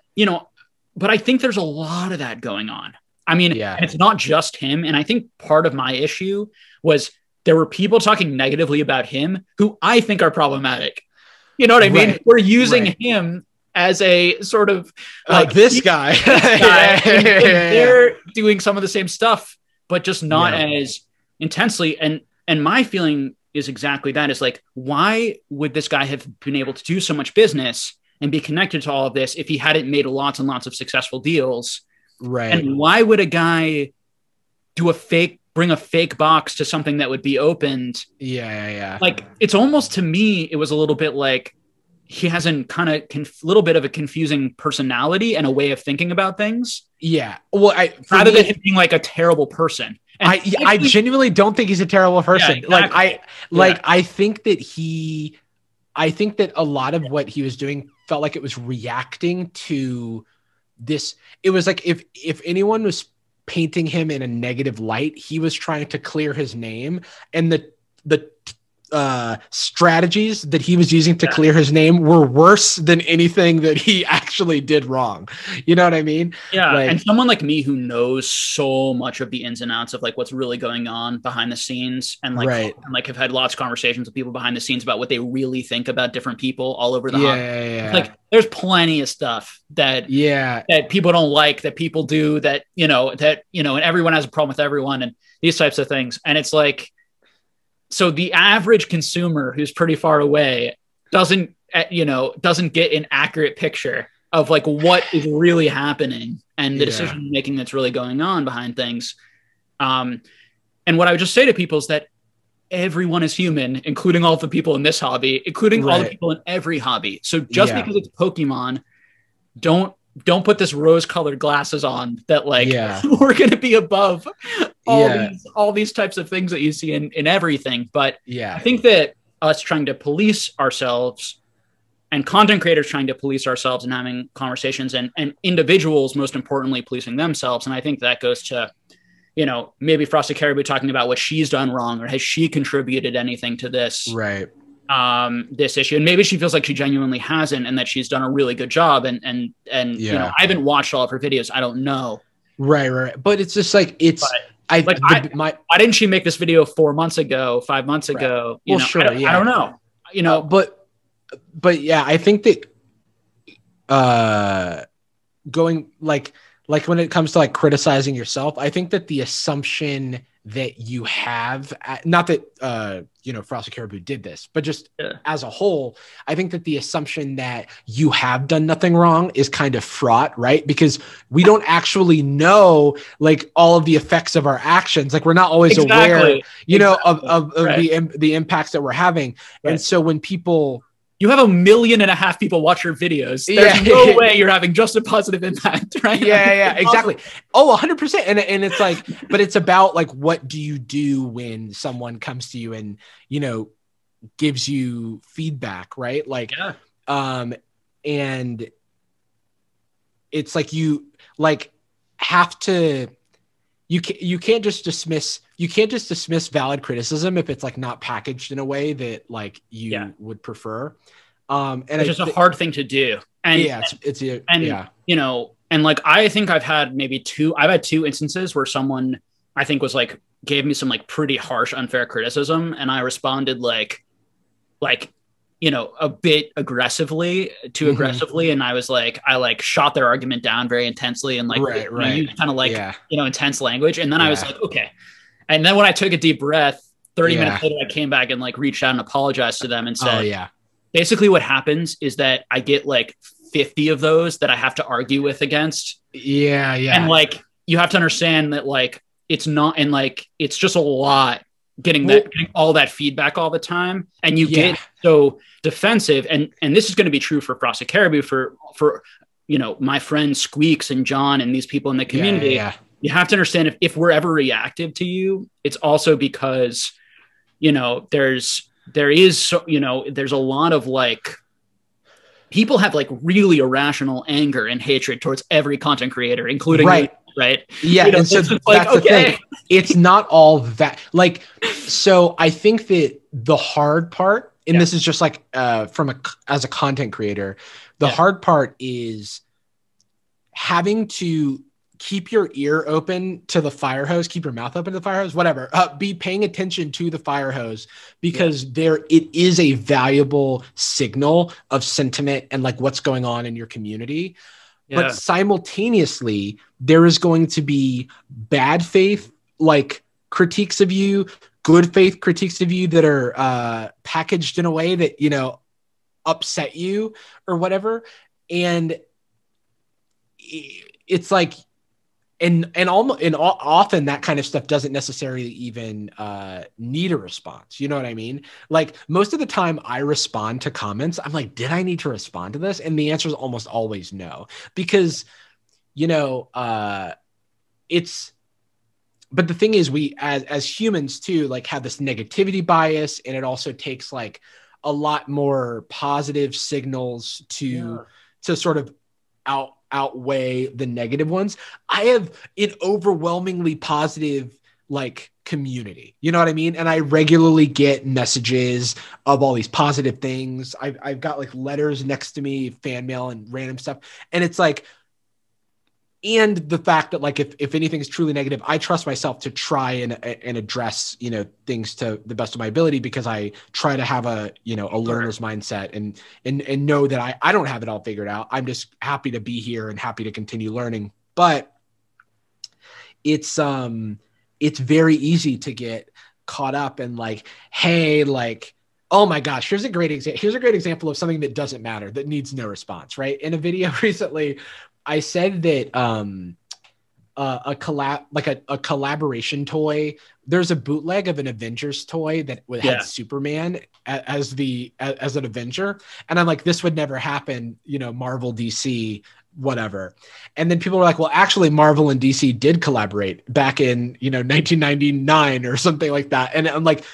but I think there's a lot of that going on. I mean, and it's not just him. And I think part of my issue was there were people talking negatively about him who I think are problematic. You know what I mean? Right. We're using him as a sort of like this guy. And they're doing some of the same stuff, but just not as intensely. And my feeling is exactly that, is like, why would this guy have been able to do so much business and be connected to all of this if he hadn't made lots and lots of successful deals? Right. And why would a guy bring a fake box to something that would be opened? Yeah. Like, it's almost, to me, it was a little bit like he has a kind of little bit of a confusing personality and a way of thinking about things. Yeah. Well, rather than him being like a terrible person. And I genuinely don't think he's a terrible person. Yeah, exactly. I think that a lot of what he was doing felt like it was reacting to this. It was like, if anyone was painting him in a negative light, he was trying to clear his name, and the strategies that he was using to clear his name were worse than anything that he actually did wrong. You know what I mean? Yeah. And someone like me who knows so much of the ins and outs of like what's really going on behind the scenes, and like, and like have had lots of conversations with people behind the scenes about what they really think about different people all over the Like, there's plenty of stuff that people don't like, that people do, that, and everyone has a problem with everyone, and these types of things. And it's like, so the average consumer who's pretty far away doesn't get an accurate picture of like what is really happening and the decision making that's really going on behind things. And what I would just say to people is that everyone is human, including all the people in this hobby, including all the people in every hobby. So just because it's Pokemon, don't put this rose-colored glasses on that like we're going to be above all these types of things that you see in everything. But I think that us trying to police ourselves, and content creators trying to police ourselves and having conversations, and individuals, most importantly, policing themselves. And I think that goes to, maybe Frosted Caribou talking about what she's done wrong, or has she contributed anything to this? Right. This issue, and maybe she feels like she genuinely hasn't, and that she's done a really good job. And I haven't watched all of her videos. I don't know. Right. But it's just like, why didn't she make this video 4 months ago, 5 months ago? I don't know. But yeah, I think that going like when it comes to like criticizing yourself, I think that the assumption that you have, not that Frosted Caribou did this, but just as a whole, I think that the assumption that you have done nothing wrong is kind of fraught, right? Because we don't actually know like all of the effects of our actions. Like, we're not always aware, of the impacts that we're having. And so when people, you have 1.5 million people watch your videos. There's no way you're having just a positive impact, right? Yeah, exactly. Oh, 100%. And it's like, but it's about like, what do you do when someone comes to you and, gives you feedback, right? Like, Yeah. And it's like you like have to you can't just dismiss valid criticism if it's like not packaged in a way that like you would prefer. And it's just a hard thing to do. And yeah, you know, and like I think I've had two instances where someone I think was like gave me some like pretty harsh, unfair criticism, and I responded like you know, a bit aggressively, too aggressively. And I was like, I like shot their argument down very intensely and like, you know, used kind of like, you know, intense language. And then I was like, okay. And then when I took a deep breath, 30 minutes later, I came back and like reached out and apologized to them and said, basically what happens is that I get like 50 of those that I have to argue with against. Yeah. And like, you have to understand that like, it's not, and like, it's just a lot getting all that feedback all the time. And you get so defensive. And this is going to be true for Frosted Caribou, for, you know, my friends Squeaks and John and these people in the community. You have to understand if we're ever reactive to you, it's also because, you know, there is, so, you know, there's a lot of like, people have like really irrational anger and hatred towards every content creator, including me, right? Yeah. You know, and so that's like, the thing. It's not all that like, so I think that the hard part, and this is just like as a content creator, the hard part is having to keep your ear open to the fire hose, keep your mouth open to the fire hose, whatever, be paying attention to the fire hose because it is a valuable signal of sentiment and like what's going on in your community. But simultaneously, there is going to be bad faith, like critiques of you, good faith critiques of you that are packaged in a way that, you know, upset you or whatever. And it's like, and often that kind of stuff doesn't necessarily even need a response. You know what I mean? Like most of the time I respond to comments, I'm like, did I need to respond to this? And the answer is almost always no, because, you know, but the thing is we, as humans too, like have this negativity bias, and it also takes like a lot more positive signals to sort of outweigh the negative ones. I have an overwhelmingly positive like community, you know what I mean? And I regularly get messages of all these positive things. I've got like letters next to me, fan mail and random stuff. And it's like, and the fact that like, if anything is truly negative, I trust myself to try and address, you know, things to the best of my ability, because I try to have a, you know, a learner's mindset and know that I don't have it all figured out. I'm just happy to be here and happy to continue learning. But it's very easy to get caught up in like, hey, like, oh my gosh, here's a great example of something that doesn't matter, that needs no response, right? In a video recently, I said that a collaboration toy, there's a bootleg of an Avengers toy that had Superman as an Avenger. And I'm like, this would never happen, you know, Marvel, DC, whatever. And then people were like, well, actually Marvel and DC did collaborate back in, you know, 1999 or something like that. And I'm like,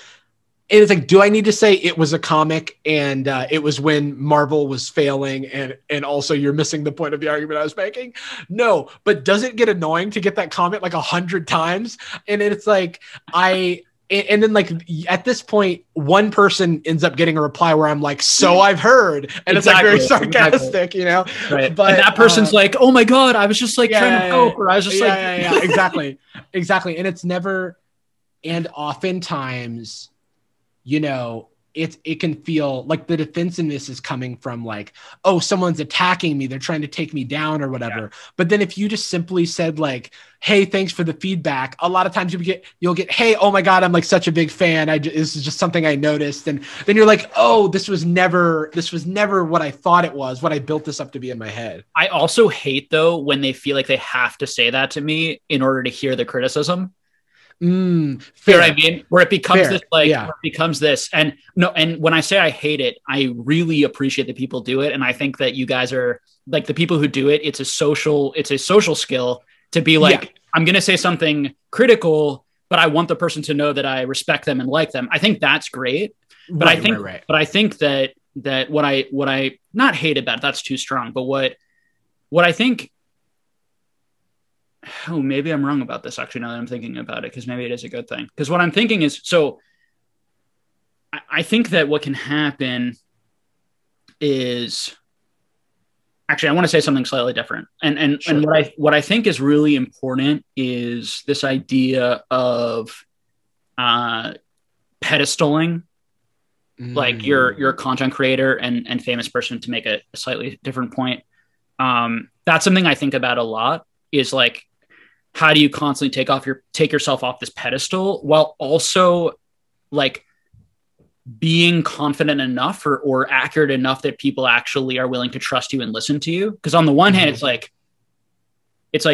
and it's like, do I need to say it was a comic and it was when Marvel was failing and also you're missing the point of the argument I was making? No, but does it get annoying to get that comment like 100 times? And it's like, and then like at this point, one person ends up getting a reply where I'm like, so I've heard. And it's like very sarcastic, you know? Right. But and that person's like, oh my God, I was just like trying to help. Or I was just exactly. And it's never, and oftentimes, you know, it can feel like the defensiveness is coming from like, oh, someone's attacking me, they're trying to take me down or whatever. Yeah. But then if you just simply said like, hey, thanks for the feedback, a lot of times you'll get, hey, oh my God, I'm like such a big fan. This is just something I noticed. And then you're like, oh, this was never what I thought it was, what I built this up to be in my head. I also hate though, when they feel like they have to say that to me in order to hear the criticism. Fair. I mean, where it becomes this like, where it becomes this, and when I say I hate it, I really appreciate that people do it. And I think that you guys are like the people who do it. It's a social skill to be like, I'm going to say something critical, but I want the person to know that I respect them and like them. I think that's great. But Right, I think, right. but I think that what I not hate about it, that's too strong, but what I think, oh, maybe I'm wrong about this actually now that I'm thinking about it, because maybe it is a good thing. Because what I'm thinking is, so I think that what can happen is, actually, I want to say something slightly different. And Sure. and what I think is really important is this idea of pedestaling, like you're a content creator and famous person, to make a slightly different point. That's something I think about a lot, is like, how do you constantly take yourself off this pedestal while also like being confident enough or accurate enough that people actually are willing to trust you and listen to you. Because on the one hand, it's like,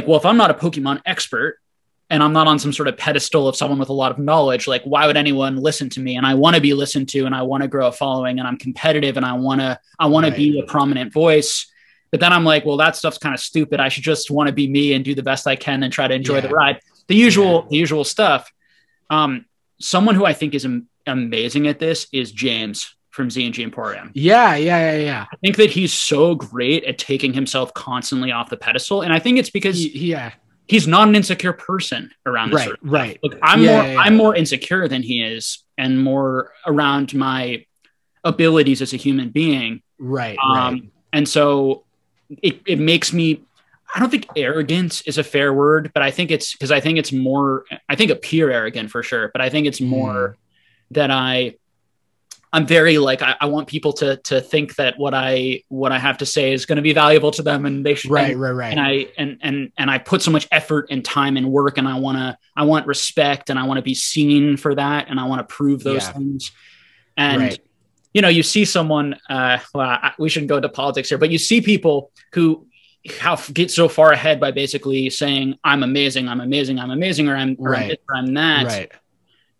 well, if I'm not a Pokemon expert and I'm not on some sort of pedestal of someone with a lot of knowledge, like, why would anyone listen to me? And I want to be listened to, and I want to grow a following, and I'm competitive, and I want to be a prominent voice. But then I'm like, well, that stuff's kind of stupid. I should just want to be me and do the best I can and try to enjoy the ride. The usual stuff. Someone who I think is amazing at this is James from Z&G Emporium. Yeah. I think that he's so great at taking himself constantly off the pedestal. And I think it's because he's not an insecure person around this sort of stuff. Look, I'm more insecure than he is, and more around my abilities as a human being. Right. And so it makes me, I don't think arrogance is a fair word, but I think it's more, I think appear arrogant for sure, but I think it's more that I'm very like, I want people to think that what I have to say is going to be valuable to them, and they should. Right. And I put so much effort and time and work, and I want respect, and I want to be seen for that, and I want to prove those things. And you see someone, we shouldn't go into politics here, but you see people who get so far ahead by basically saying, I'm amazing, or I'm this, or I'm that. Right.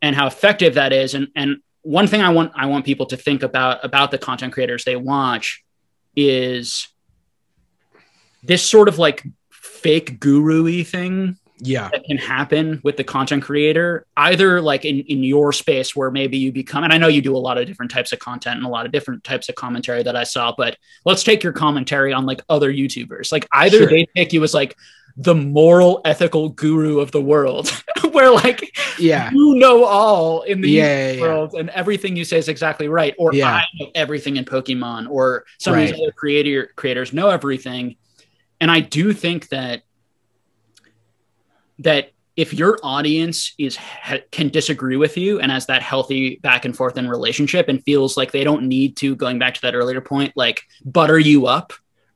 And how effective that is. And one thing I want people to think about the content creators they watch is this sort of like fake guru-y thing that can happen with the content creator, either like in your space where maybe you become, and I know you do a lot of different types of content and a lot of different types of commentary that I saw, but let's take your commentary on like other YouTubers. Like either they take you as like the moral, ethical guru of the world, where like you know all in the world and everything you say is exactly right, or I know everything in Pokemon, or some of these other creators know everything. And I do think that if your audience can disagree with you and has that healthy back and forth in relationship and feels like they don't need to, going back to that earlier point, like butter you up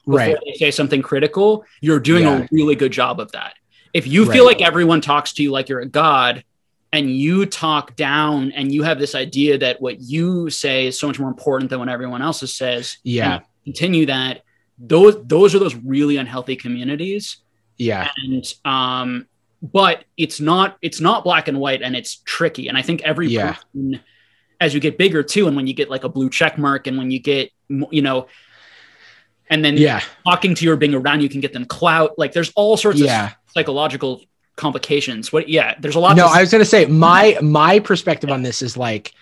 before they say something critical, you're doing a really good job of that. If you feel like everyone talks to you like you're a god, and you talk down, and you have this idea that what you say is so much more important than what everyone else says, and continue that, those are those really unhealthy communities. And but it's not black and white, and it's tricky. And I think every person, as you get bigger too, and when you get like a blue check mark, and when you get, and then talking to you or being around you can get them clout. Like there's all sorts of psychological complications. There's a lot. No, I was going to say my perspective on this is like,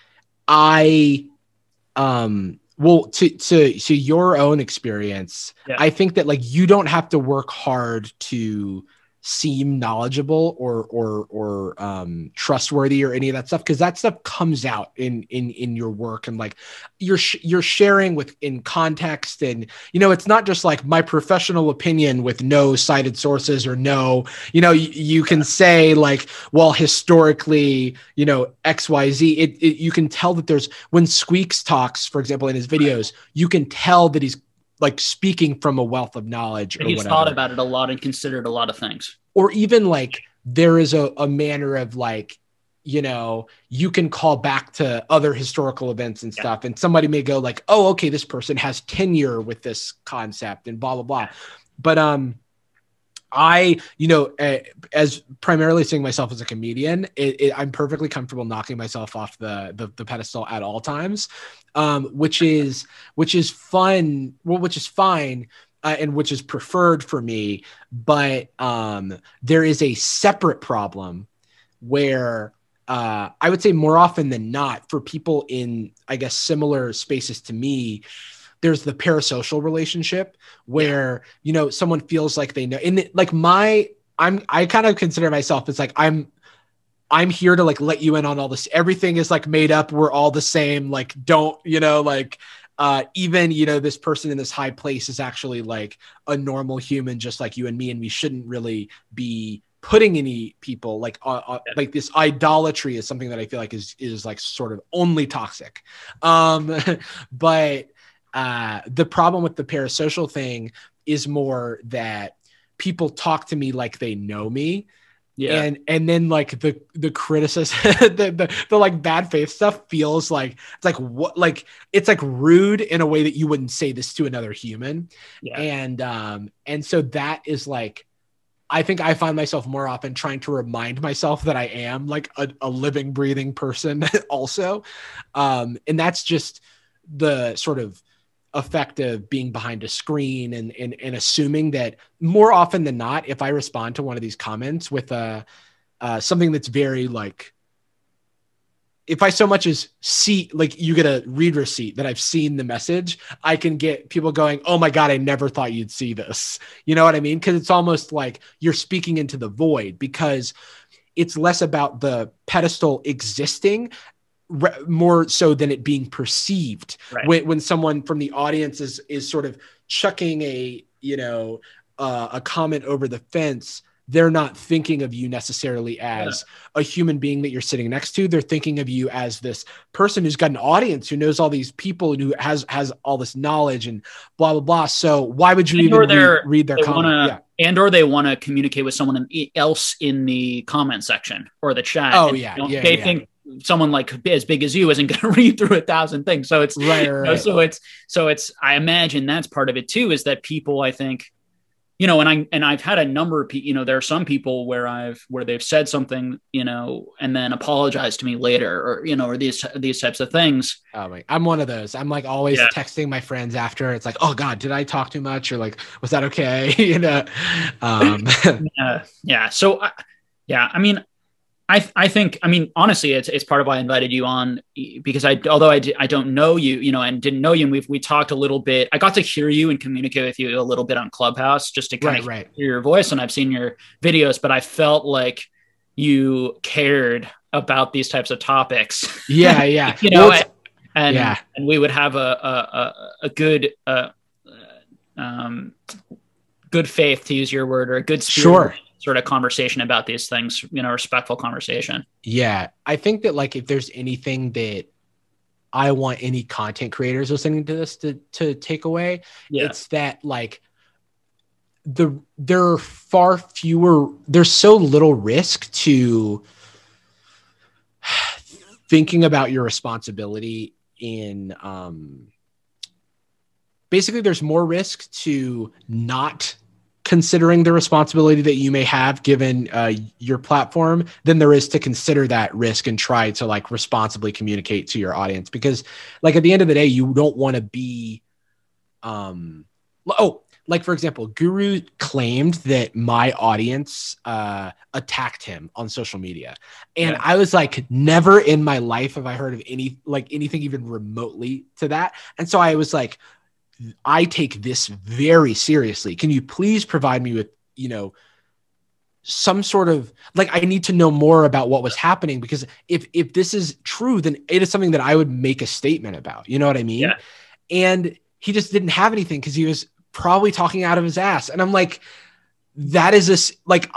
well, to your own experience, I think that like you don't have to work hard to seem knowledgeable or trustworthy or any of that stuff, because that stuff comes out in your work, and like you're sharing in context, and it's not just like my professional opinion with no cited sources or you can say like, well, historically XYZ, you can tell that there's, when Squeaks talks, for example, in his videos, you can tell that he's like speaking from a wealth of knowledge. He's thought about it a lot and considered a lot of things. Or even like there is a manner of like, you can call back to other historical events and stuff. And somebody may go like, oh, okay, this person has tenure with this concept and blah, blah, blah. But I, as primarily seeing myself as a comedian, I'm perfectly comfortable knocking myself off the pedestal at all times, which is fun. Well, which is fine. And which is preferred for me. But there is a separate problem where I would say more often than not for people in, I guess, similar spaces to me, there's the parasocial relationship where, you know, someone feels like they know, and like I kind of consider myself as like, I'm here to like let you in on all this. Everything is like made up. We're all the same. Like, don't, you know, like, even, you know, this person in this high place is actually like a normal human, just like you and me. And we shouldn't really be putting any people like this idolatry is something that I feel like is like sort of only toxic. But the problem with the parasocial thing is more that people talk to me like they know me. Yeah. And then like the criticism, the like bad faith stuff feels like it's like what, like it's like rude in a way that you wouldn't say this to another human. Yeah. And so that is like, I think I find myself more often trying to remind myself that I am like a living, breathing person also. And that's just the sort of effect of being behind a screen and assuming that more often than not, if I respond to one of these comments with something that's very like, if I so much as see, like you get a read receipt that I've seen the message, I can get people going, oh my God, I never thought you'd see this. You know what I mean? Because it's almost like you're speaking into the void, because it's less about the pedestal existing more so than it being perceived. Right. When someone from the audience is sort of chucking a, you know, a comment over the fence, they're not thinking of you necessarily as a human being that you're sitting next to. They're thinking of you as this person who's got an audience, who knows all these people and who has all this knowledge and blah, blah, blah. So why would you even read their comment? And or they want to communicate with someone else in the comment section or the chat. Oh, and, yeah. You know, they think someone like as big as you isn't going to read through 1,000 things. So it's right. You know, so it's I imagine that's part of it too, is that people, I think, you know, and I've had a number of people, you know, there are some people where they've said something, you know, and then apologized to me later, or, you know, or these types of things. Oh my, I'm one of those. I'm like always texting my friends after. It's like, oh God, did I talk too much? Or like, was that okay? You know? Yeah. So I mean, I think, I mean, honestly, it's part of why I invited you on, because although I don't know you, you know, and didn't know you, and we talked a little bit. I got to hear you and communicate with you a little bit on Clubhouse, just to kind of hear your voice. And I've seen your videos, but I felt like you cared about these types of topics. Yeah, yeah. You know, and we would have a good good faith, to use your word, or a good spirit. Sure. Sort of conversation about these things, you know, respectful conversation. Yeah. I think that like, if there's anything that I want any content creators listening to this to take away, it's that like there are far fewer, there's so little risk to thinking about your responsibility in, basically there's more risk to not considering the responsibility that you may have given your platform than there is to consider that risk and try to like responsibly communicate to your audience. Because like at the end of the day, you don't want to be, like for example, Guru claimed that my audience attacked him on social media. And I was like, never in my life have I heard of anything even remotely to that. And so I was like, I take this very seriously. Can you please provide me with, you know, some sort of like, I need to know more about what was happening, because if this is true, then it is something that I would make a statement about, you know what I mean? Yeah. And he just didn't have anything, because he was probably talking out of his ass. And I'm like, that is this, like,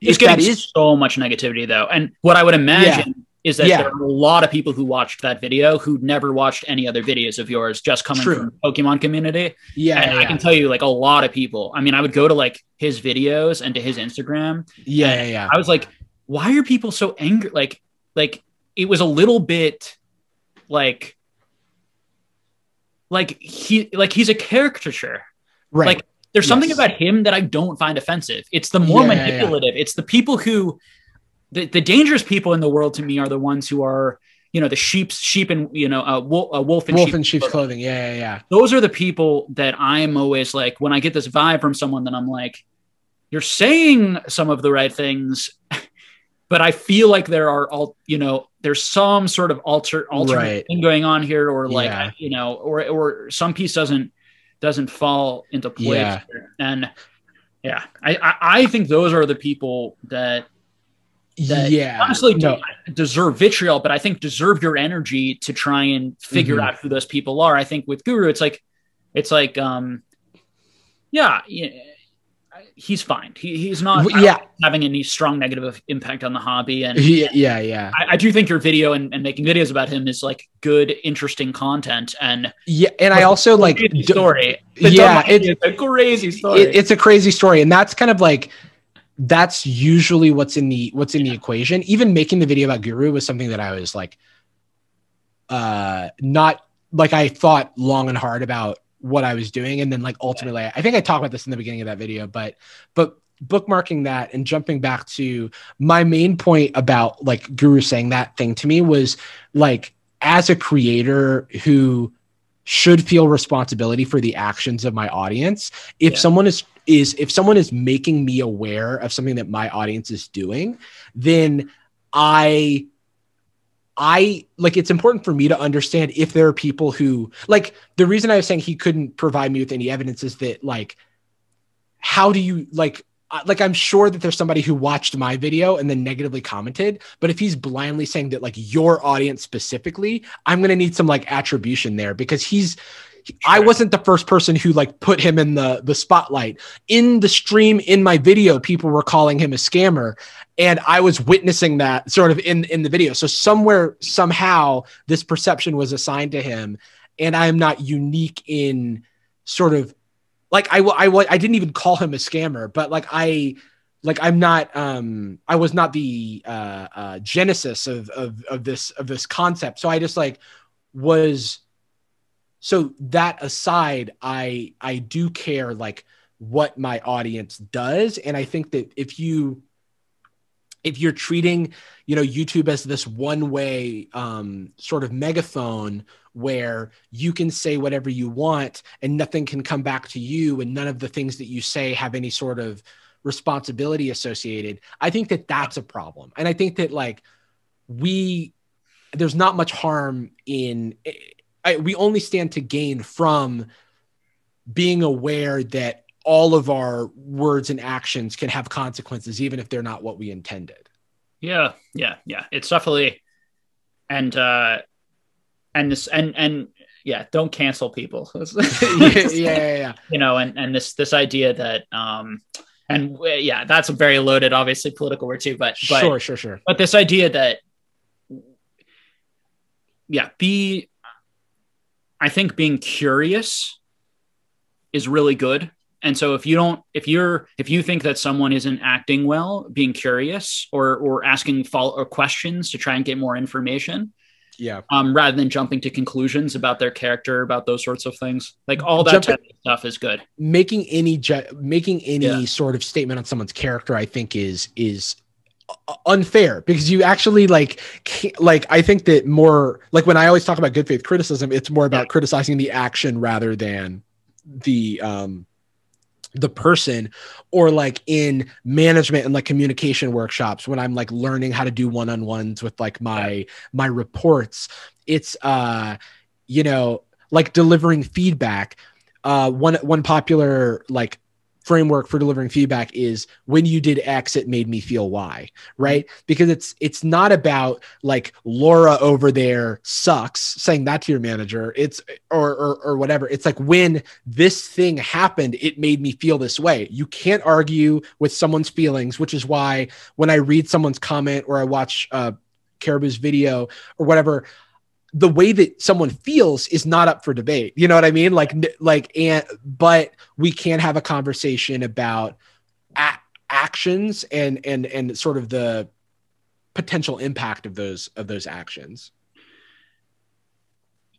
he's getting so much negativity though. And what I would imagine is that there are a lot of people who watched that video who never watched any other videos of yours, just coming from the Pokemon community. Yeah. And I can tell you, like, a lot of people, I mean, I would go to like his videos and to his Instagram. Yeah. I was like, why are people so angry? Like it was a little bit like he's a caricature. Right. Like there's something about him that I don't find offensive. It's the more manipulative. It's the people who, the dangerous people in the world to me are the ones who are, you know, the sheep and, you know, wolf in sheep's clothing. Yeah. Those are the people that I'm always like, when I get this vibe from someone, then I'm like, you're saying some of the right things, but I feel like there are all, there's some sort of alternate Right. thing going on here, or like, Yeah. or some piece doesn't fall into place. Yeah. And yeah, I think those are the people that Yeah. honestly No. deserve vitriol, but I think deserve your energy to try and figure out who those people are. I think with Guru, it's like, yeah, he's fine. He's not having any strong negative impact on the hobby. And I do think your video and making videos about him is like good, interesting content. And yeah, and I also like story. It's a crazy story. It's a crazy story, and that's kind of like, that's usually what's in the equation. Even making the video about Guru was something that I was like, not like, I thought long and hard about what I was doing. And then like, ultimately, I think I talked about this in the beginning of that video, but bookmarking that and jumping back to my main point about like Guru saying that thing to me was like, as a creator who should feel responsibility for the actions of my audience, if someone is making me aware of something that my audience is doing, then I like, it's important for me to understand if there are people who, like, the reason I was saying he couldn't provide me with any evidence is that, like, how do you like, I'm sure that there's somebody who watched my video and then negatively commented, but if he's blindly saying that like your audience specifically, I'm going to need some like attribution there, because I wasn't the first person who like put him in the spotlight. In the stream, in my video, people were calling him a scammer, and I was witnessing that sort of in the video. So somehow this perception was assigned to him, and I am not unique in sort of like, I didn't even call him a scammer, but like, I'm not, I was not the genesis of this concept. So I just like was, so that aside, I do care like what my audience does. And I think that if you're treating, YouTube as this one way sort of megaphone where you can say whatever you want and nothing can come back to you, and none of the things that you say have any sort of responsibility associated, I think that that's a problem. And I think that like there's not much harm in, we only stand to gain from being aware that all of our words and actions can have consequences, even if they're not what we intended. Yeah. It's definitely, and don't cancel people. yeah. And this idea that, that's a very loaded, obviously political word too, but sure. But this idea that, I think being curious is really good. And so if you think that someone isn't acting well, being curious or asking follow-up questions to try and get more information, rather than jumping to conclusions about their character, about those sorts of things, like all that type of stuff is good. Making any sort of statement on someone's character, I think is unfair, because you actually like I think that more like, when I always talk about good faith criticism, it's more about criticizing the action rather than the person. Or like in management and like communication workshops, when I'm like learning how to do one-on-ones with like my reports, it's like delivering feedback. One popular like framework for delivering feedback is, when you did X, it made me feel Y, right? Because it's not about like Laura over there sucks, saying that to your manager. It's or whatever. It's like, when this thing happened, it made me feel this way. You can't argue with someone's feelings, which is why when I read someone's comment or I watch Caribou's video or whatever, the way that someone feels is not up for debate. You know what I mean? But we can have a conversation about actions and sort of the potential impact of those actions.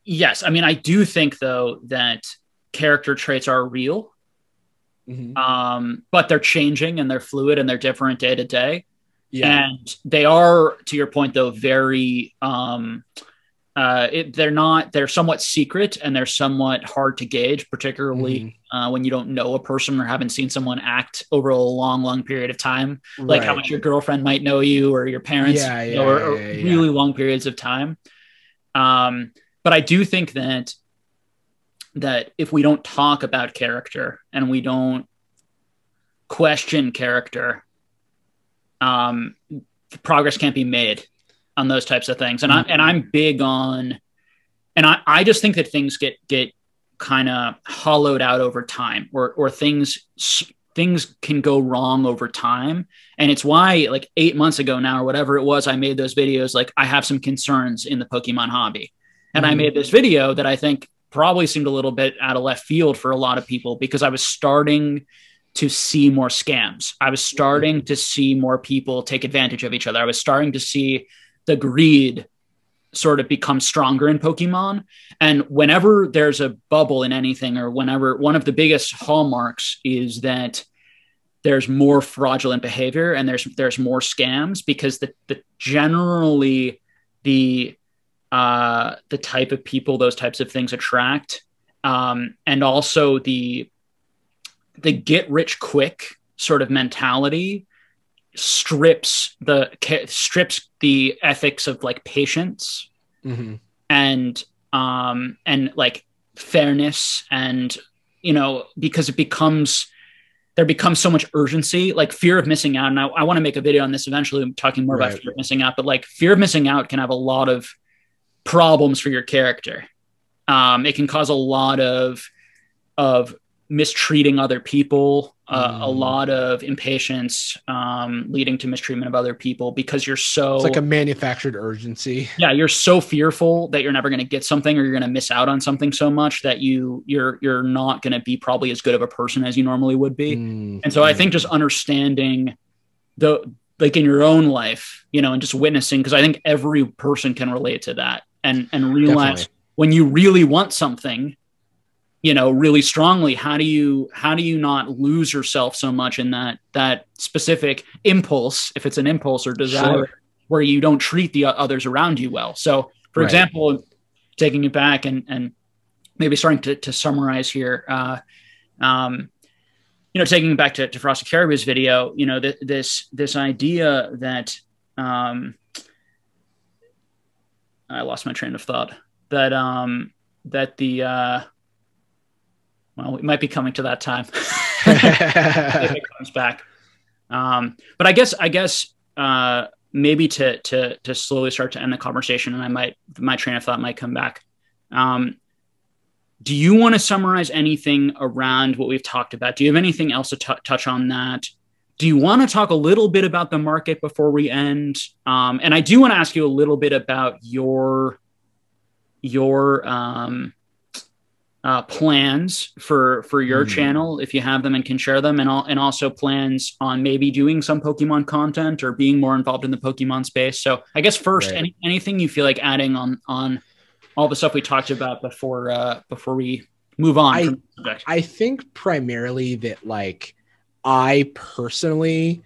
Yes. I mean, I do think though that character traits are real, but they're changing and they're fluid and they're different day to day. Yeah. And they are, to your point though, very, they're somewhat secret and they're somewhat hard to gauge, particularly when you don't know a person or haven't seen someone act over a long period of time, like how much your girlfriend might know you or your parents or really long periods of time. But I do think that if we don't talk about character and we don't question character, progress can't be made on those types of things. And I'm big on, and I just think that things get kind of hollowed out over time, or things can go wrong over time. And it's why, like 8 months ago now, or whatever it was, I made those videos. Like, I have some concerns in the Pokemon hobby. And I made this video that I think probably seemed a little bit out of left field for a lot of people, because I was starting to see more scams. I was starting to see more people take advantage of each other. I was starting to see the greed sort of become stronger in Pokemon. And whenever there's a bubble in anything, or whenever, one of the biggest hallmarks is that there's more fraudulent behavior and there's more scams, because the generally the type of people those types of things attract, and also the get rich quick sort of mentality strips the ethics of like patience and like fairness, and because there becomes so much urgency, like fear of missing out. And I want to make a video on this eventually. I'm talking more about fear of missing out, but like fear of missing out can have a lot of problems for your character. It can cause a lot of mistreating other people, a lot of impatience, leading to mistreatment of other people, because you're so, it's like a manufactured urgency. Yeah, you're so fearful that you're never going to get something, or you're going to miss out on something so much that you're not going to be probably as good of a person as you normally would be. And so I think just understanding like in your own life, and just witnessing, because I think every person can relate to that, and realize when you really want something, really strongly, how do you not lose yourself so much in that specific impulse, if it's an impulse or desire, where you don't treat the others around you well. So for example, taking it back and maybe starting to summarize here, taking it back to Frosted Caribou's video, this idea that, I lost my train of thought, that well, we might be coming to that time if it comes back. But I guess maybe to slowly start to end the conversation, and my train of thought might come back. Do you want to summarize anything around what we've talked about? Do you have anything else to touch on that? Do you want to talk a little bit about the market before we end? And I do want to ask you a little bit about your plans for your channel, if you have them and can share them, and also plans on maybe doing some Pokemon content or being more involved in the Pokemon space. So I guess first, anything you feel like adding on all the stuff we talked about before we move on from the subject? I think primarily that, like, I personally,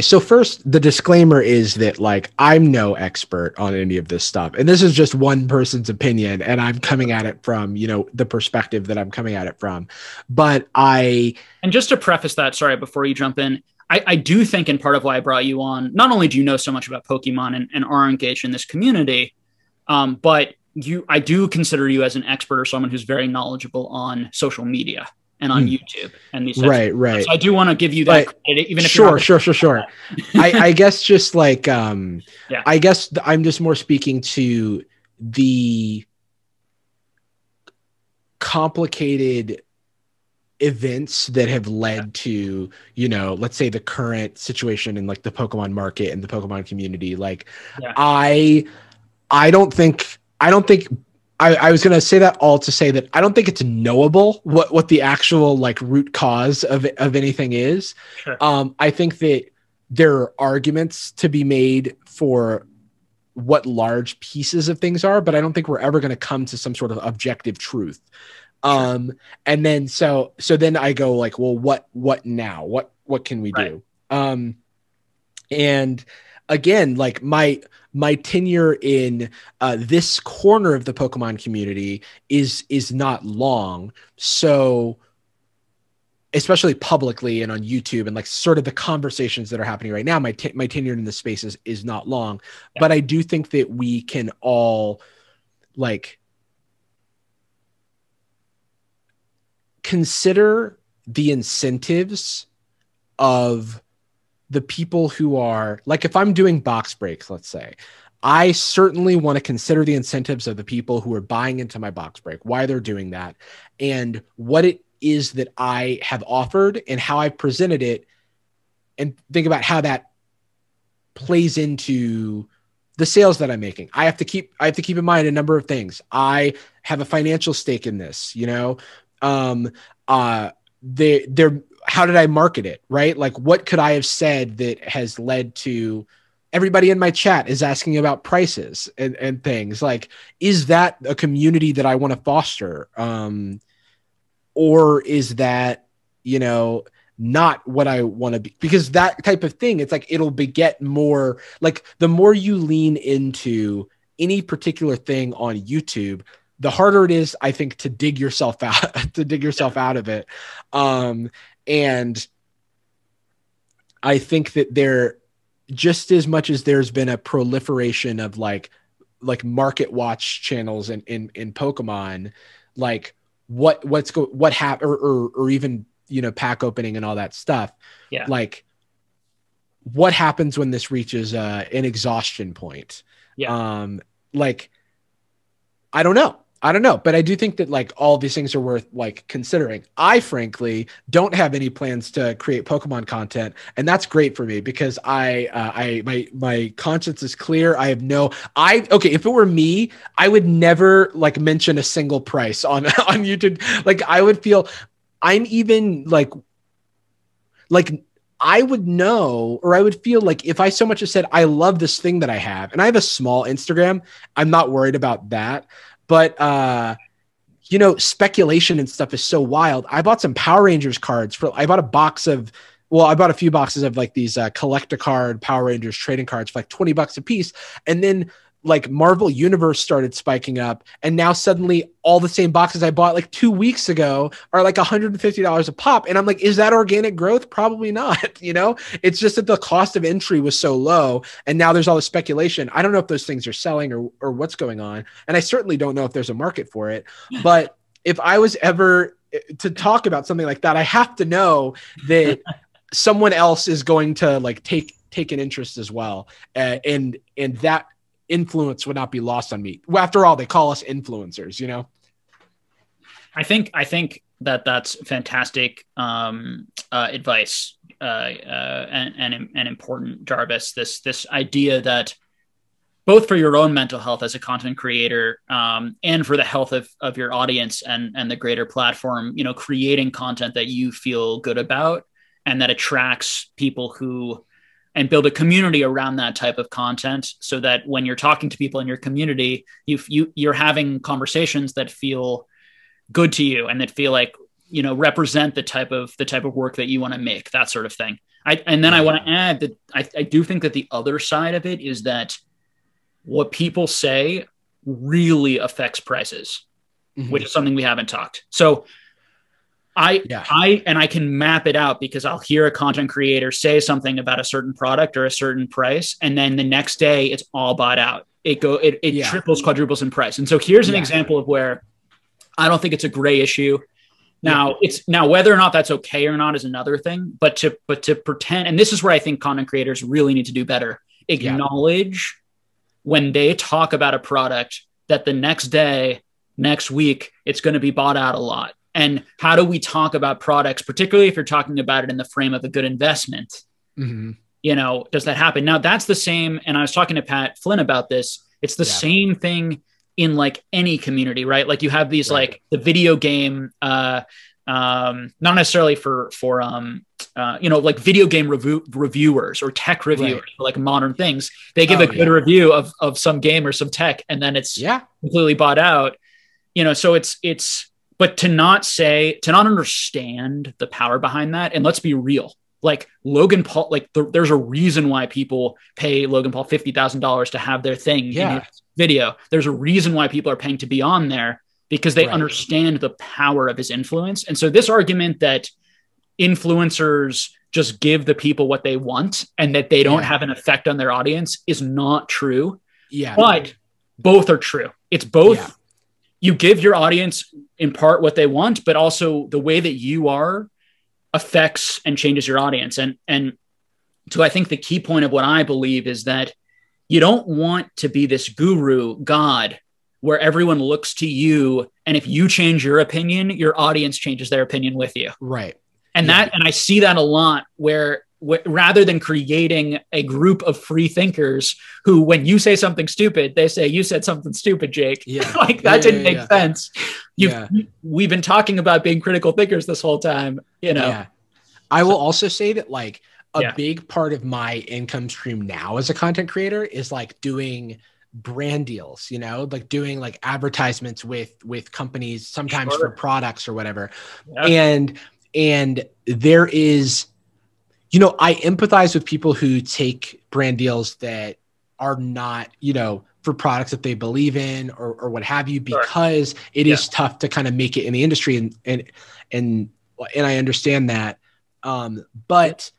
so first, the disclaimer is that, like, I'm no expert on any of this stuff, and this is just one person's opinion, and I'm coming at it from, the perspective that I'm coming at it from. But and just to preface that, sorry, before you jump in, I do think, and part of why I brought you on, not only do you know so much about Pokemon and are engaged in this community, but I do consider you as an expert, or someone who's very knowledgeable on social media and on YouTube and these right. So I do want to give you that credit, even if sure. I guess just like I guess I'm just more speaking to the complicated events that have led to, let's say the current situation in like the Pokemon market and the Pokemon community. Like I don't think I was going to say that all to say that I don't think it's knowable what the actual like root cause of anything is. Sure. I think that there are arguments to be made for what large pieces of things are, but I don't think we're ever going to come to some sort of objective truth. Sure. And then, so then I go like, well, what now? What can we do? And again, like my tenure in this corner of the Pokemon community is not long. So especially publicly and on YouTube, and like sort of the conversations that are happening right now. My tenure in the space is not long, but I do think that we can all like consider the incentives of the people who are like, if I'm doing box breaks, let's say, I certainly want to consider the incentives of the people who are buying into my box break, why they're doing that, and what it is that I have offered and how I presented it, and think about how that plays into the sales that I'm making. I have to keep in mind a number of things. I have a financial stake in this, you know. How did I market it, right? Like, what could I have said that has led to everybody in my chat is asking about prices and things? Like, is that a community that I want to foster? Or is that, you know, not what I want to be? Because that type of thing, it's like, it'll beget more, like the more you lean into any particular thing on YouTube, the harder it is, I think, to dig yourself out, out of it. And I think that there, just as much as there's been a proliferation of like market watch channels in Pokemon, like what happened, or even, you know, pack opening and all that stuff. Yeah. Like, what happens when this reaches an exhaustion point? Yeah. Like, I don't know, but I do think that like all these things are worth like considering. I frankly don't have any plans to create Pokemon content, and that's great for me because my conscience is clear. Okay, if it were me, I would never like mention a single price on YouTube. Like, I would feel, I'm even like I would know, or I would feel like if I so much as said, I love this thing that I have, and I have a small Instagram, I'm not worried about that. But, you know, speculation and stuff is so wild. I bought some Power Rangers cards I bought a few boxes of like these collect-a-card Power Rangers trading cards for like $20 a piece. And then like Marvel Universe started spiking up, and now suddenly all the same boxes I bought like 2 weeks ago are like $150 a pop. And I'm like, is that organic growth? Probably not. You know, it's just that the cost of entry was so low, and now there's all the speculation. I don't know if those things are selling or what's going on. And I certainly don't know if there's a market for it. But if I was ever to talk about something like that, I have to know that someone else is going to like take an interest as well. And that influence would not be lost on me. After all, they call us influencers, you know? I think that that's fantastic advice and important, Jarvis. This idea that both for your own mental health as a content creator and for the health of your audience and the greater platform, you know, creating content that you feel good about and that attracts people who, and build a community around that type of content, so that when you're talking to people in your community, you're having conversations that feel good to you and that feel like, you know, represent the type of work that you want to make, that sort of thing. I want to add that I do think that the other side of it is that what people say really affects prices, which is something we haven't talked. So I can map it out because I'll hear a content creator say something about a certain product or a certain price, and then the next day it's all bought out. It triples, quadruples in price. And so here's an example of where I don't think it's a gray issue. Now whether or not that's okay or not is another thing, but to pretend, and this is where I think content creators really need to do better, acknowledge when they talk about a product that the next day, next week, it's going to be bought out a lot. And how do we talk about products, particularly if you're talking about it in the frame of a good investment? You know, does that happen? Now that's the same. And I was talking to Pat Flynn about this. It's the same thing in like any community, right? Like you have these like the video game, not necessarily for you know, like video game reviewers or tech reviewers for like modern things. They give a good review of some game or some tech, and then it's completely bought out. You know, so it's. But to not understand the power behind that, and let's be real, like Logan Paul, like there's a reason why people pay Logan Paul $50,000 to have their thing in his video. There's a reason why people are paying to be on there, because they understand the power of his influence. And so this argument that influencers just give the people what they want and that they don't have an effect on their audience is not true. Yeah. But both are true. It's both. You give your audience in part what they want, but also the way that you are affects and changes your audience. And so I think the key point of what I believe is that you don't want to be this guru God where everyone looks to you. And if you change your opinion, your audience changes their opinion with you. Right. And and I see that a lot where rather than creating a group of free thinkers who, when you say something stupid, they say, you said something stupid, Jake. Yeah. Like that didn't make sense. We've been talking about being critical thinkers this whole time, you know? Yeah. I will also say that like a big part of my income stream now as a content creator is like doing brand deals, you know, like doing like advertisements with companies, sometimes for products or whatever. And there is, you know, I empathize with people who take brand deals that are not, you know, for products that they believe in or what have you, because it is tough to kind of make it in the industry. And I understand that. But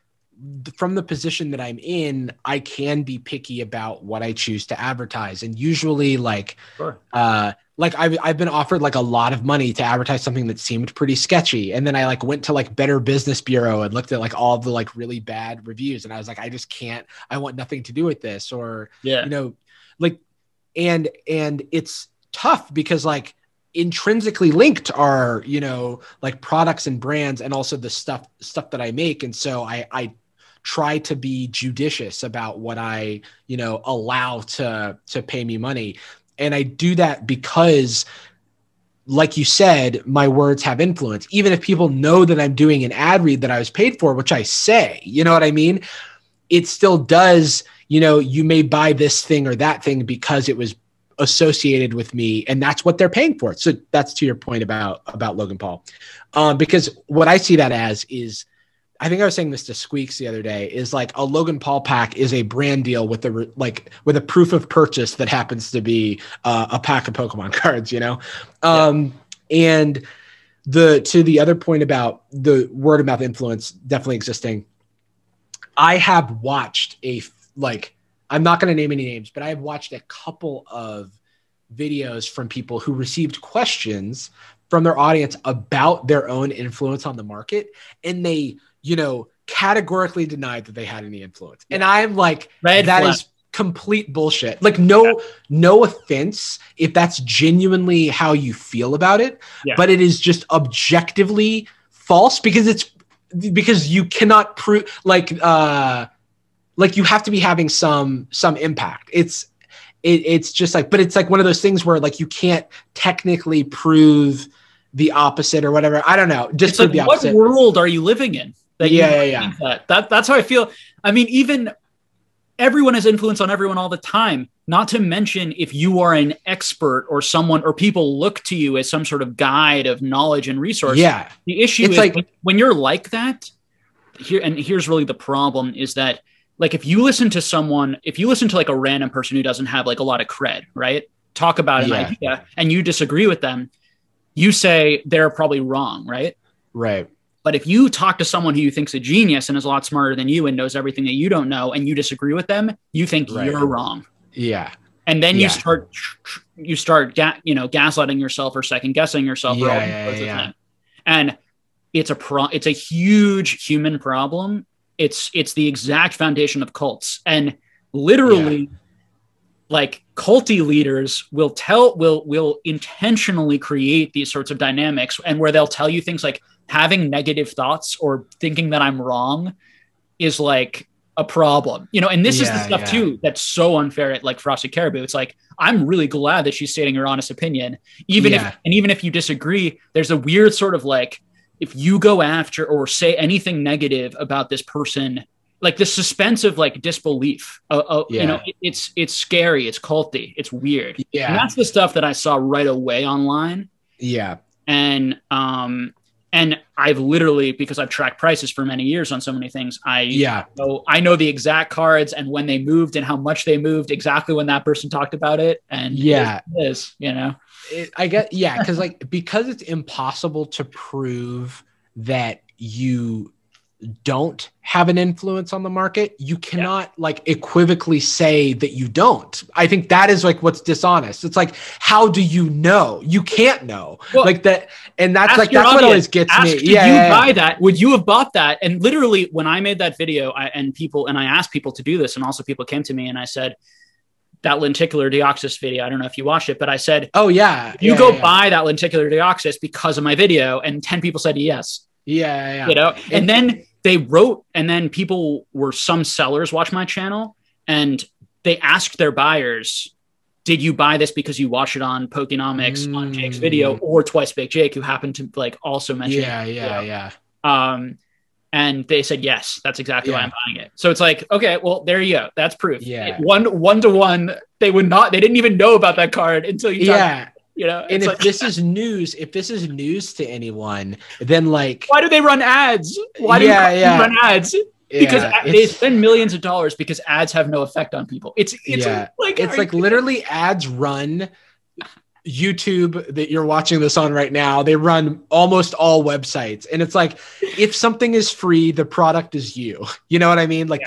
from the position that I'm in, I can be picky about what I choose to advertise. And usually like I've been offered like a lot of money to advertise something that seemed pretty sketchy. And then I like went to like Better Business Bureau and looked at like all the like really bad reviews. And I was like, I just can't, I want nothing to do with this, or, you know, like, and it's tough because like intrinsically linked are, you know, like products and brands and also the stuff that I make. And so I try to be judicious about what I, you know, allow to pay me money. And I do that because, like you said, my words have influence. Even if people know that I'm doing an ad read that I was paid for, which I say, you know what I mean? It still does, you know, you may buy this thing or that thing because it was associated with me, and that's what they're paying for. So that's to your point about Logan Paul. Because what I see that as is, I think I was saying this to Squeaks the other day, is like a Logan Paul pack is a brand deal with a proof of purchase that happens to be a pack of Pokemon cards, you know? And to the other point about the word of mouth influence definitely existing, I have watched I'm not going to name any names, but I've watched a couple of videos from people who received questions from their audience about their own influence on the market. And they, you know, categorically denied that they had any influence. And I'm like, that is complete bullshit. Like no offense if that's genuinely how you feel about it, but it is just objectively false because you cannot prove like you have to be having some impact. It's just like, but it's like one of those things where like you can't technically prove the opposite or whatever. I don't know. Just it's like, what world are you living in? That's how I feel. I mean, even everyone has influence on everyone all the time. Not to mention if you are an expert or someone, or people look to you as some sort of guide of knowledge and resource. Yeah. The issue is like when you're like that here's really the problem is that like, if you listen to like a random person who doesn't have like a lot of cred, right? Talk about an idea and you disagree with them, you say they're probably wrong, right? Right. But if you talk to someone who you think's a genius and is a lot smarter than you and knows everything that you don't know, and you disagree with them, you think you're wrong. Yeah. And then you start gaslighting yourself or second guessing yourself. And it's a huge human problem. It's the exact foundation of cults, and literally like culty leaders will intentionally create these sorts of dynamics, and where they'll tell you things like having negative thoughts or thinking that I'm wrong is like a problem, you know? And this is the stuff too, that's so unfair at like Frosted Caribou. It's like, I'm really glad that she's stating her honest opinion, even if you disagree, there's a weird sort of like, if you go after or say anything negative about this person, like the suspense of like disbelief, you know, it's scary. It's culty. It's weird. Yeah. And that's the stuff that I saw right away online. Yeah. And I've literally, because I've tracked prices for many years on so many things, I know the exact cards and when they moved and how much they moved, exactly when that person talked about it. And it is, you know. I get, because it's impossible to prove that you don't have an influence on the market, you cannot like equivocally say that you don't. I think that is like what's dishonest. It's like, how do you know? You can't know. Well, like that. And that's like, that's what always gets me. Did you buy that? Would you have bought that? And literally when I made that video I asked people to do this, and also people came to me and I said, that lenticular Deoxys video, I don't know if you watched it, but I said, oh yeah, you go buy that lenticular Deoxys because of my video. And 10 people said yes. Yeah. You know, and then they wrote, and then some sellers watch my channel and they asked their buyers, did you buy this because you watched it on Pokenomics on Jake's video, or Twice Baked Jake, who happened to like also mention and they said, yes, that's exactly why I'm buying it. So it's like, okay, well, there you go. That's proof. Yeah. One to one, they didn't even know about that card until you you know, and if this is news to anyone, then like, why do they run ads? Why do they run ads? Because they spend millions of dollars because ads have no effect on people. It's like literally ads run YouTube that you're watching this on right now. They run almost all websites, and it's like, if something is free, the product is you. You know what I mean? Like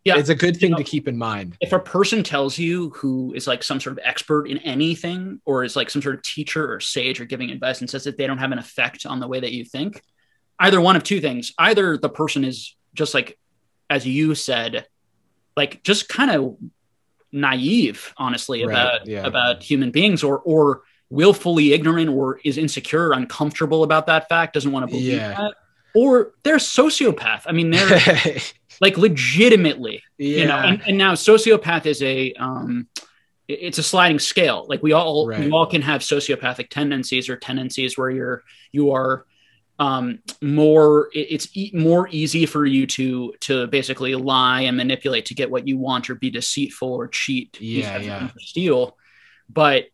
it's a good thing to keep in mind. If a person tells you, who is like some sort of expert in anything, or is like some sort of teacher or sage or giving advice, and says that they don't have an effect on the way that you think, either one of two things. Either the person is just like, as you said, like just kind of naive, honestly, about human beings, or willfully ignorant, or is insecure, uncomfortable about that fact, doesn't want to believe that, or they're a sociopath. I mean, they're like legitimately, you know, and now sociopath is it's a sliding scale. Like we all can have sociopathic tendencies, or tendencies where you are it's more easy for you to basically lie and manipulate to get what you want, or be deceitful or cheat, steal. But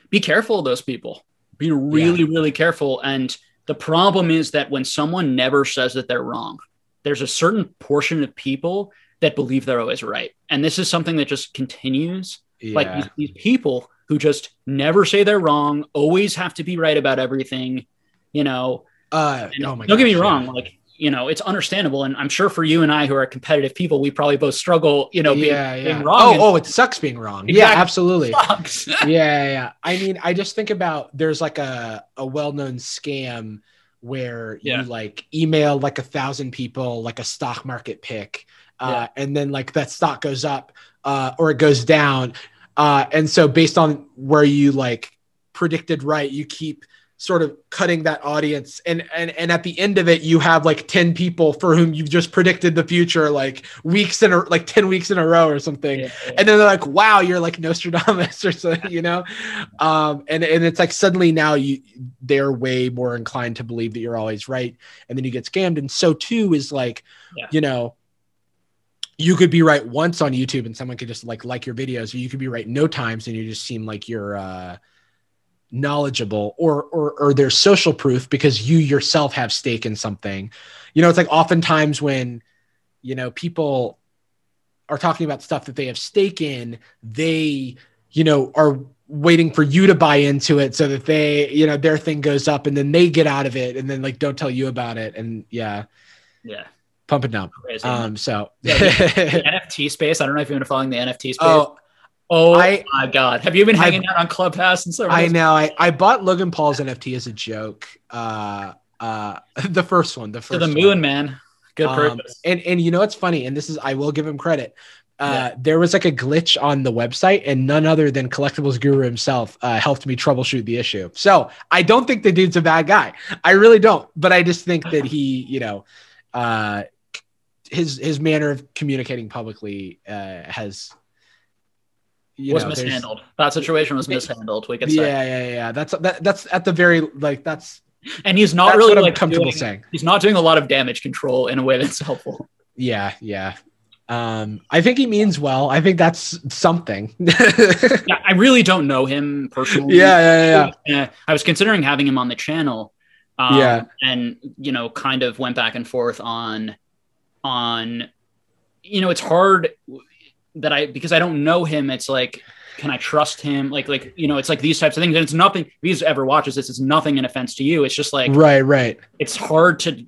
be careful of those people. Be really careful. And the problem is that when someone never says that they're wrong, there's a certain portion of people that believe they're always right. And this is something that just continues. Like these people who just never say they're wrong, always have to be right about everything, you know. Don't get me wrong. Like, you know, it's understandable. And I'm sure for you and I, who are competitive people, we probably both struggle, you know, being wrong. It sucks being wrong. Exactly. Yeah, absolutely. It sucks. I mean, I just think about, there's like a well-known scam where you like email like 1,000 people, like a stock market pick, and then like that stock goes up, or it goes down. And so based on where you like predicted right, you keep sort of cutting that audience, and at the end of it, you have like 10 people for whom you've just predicted the future, like 10 weeks in a row or something. And then they're like, wow, you're like Nostradamus or something, you know? And it's like, suddenly now they're way more inclined to believe that you're always right. And then you get scammed. And so too is like, you know, you could be right once on YouTube and someone could just like your videos, or you could be right no times and you just seem like you're, knowledgeable, or there's social proof because you yourself have stake in something. You know, it's like oftentimes when, you know, people are talking about stuff that they have stake in, they, you know, are waiting for you to buy into it so that they, you know, their thing goes up and then they get out of it and then like don't tell you about it. And pump it down. Crazy. So the NFT space, I don't know if you've been following the NFT space. Oh my God. Have you been hanging out on Clubhouse and stuff? I know. I bought Logan Paul's NFT as a joke. The first one. To the moon, man. Good purpose. And you know what's funny? And this is, I will give him credit. There was like a glitch on the website, and none other than Collectibles Guru himself helped me troubleshoot the issue. So I don't think the dude's a bad guy. I really don't. But I just think that he, you know, his manner of communicating publicly has... was mishandled. That situation was mishandled. We could say. Yeah. That's at the very, like, that's, and he's not really like comfortable saying. He's not doing a lot of damage control in a way that's helpful. Yeah. I think he means well. I think that's something. I really don't know him personally. Yeah. I was considering having him on the channel. And you know, kind of went back and forth on, you know, it's hard. Because I don't know him, it's like can I trust him? Like, you know, it's like these types of things. And it's nothing, if he's ever watches this, it's nothing in offense to you. It's just like, right. It's hard to,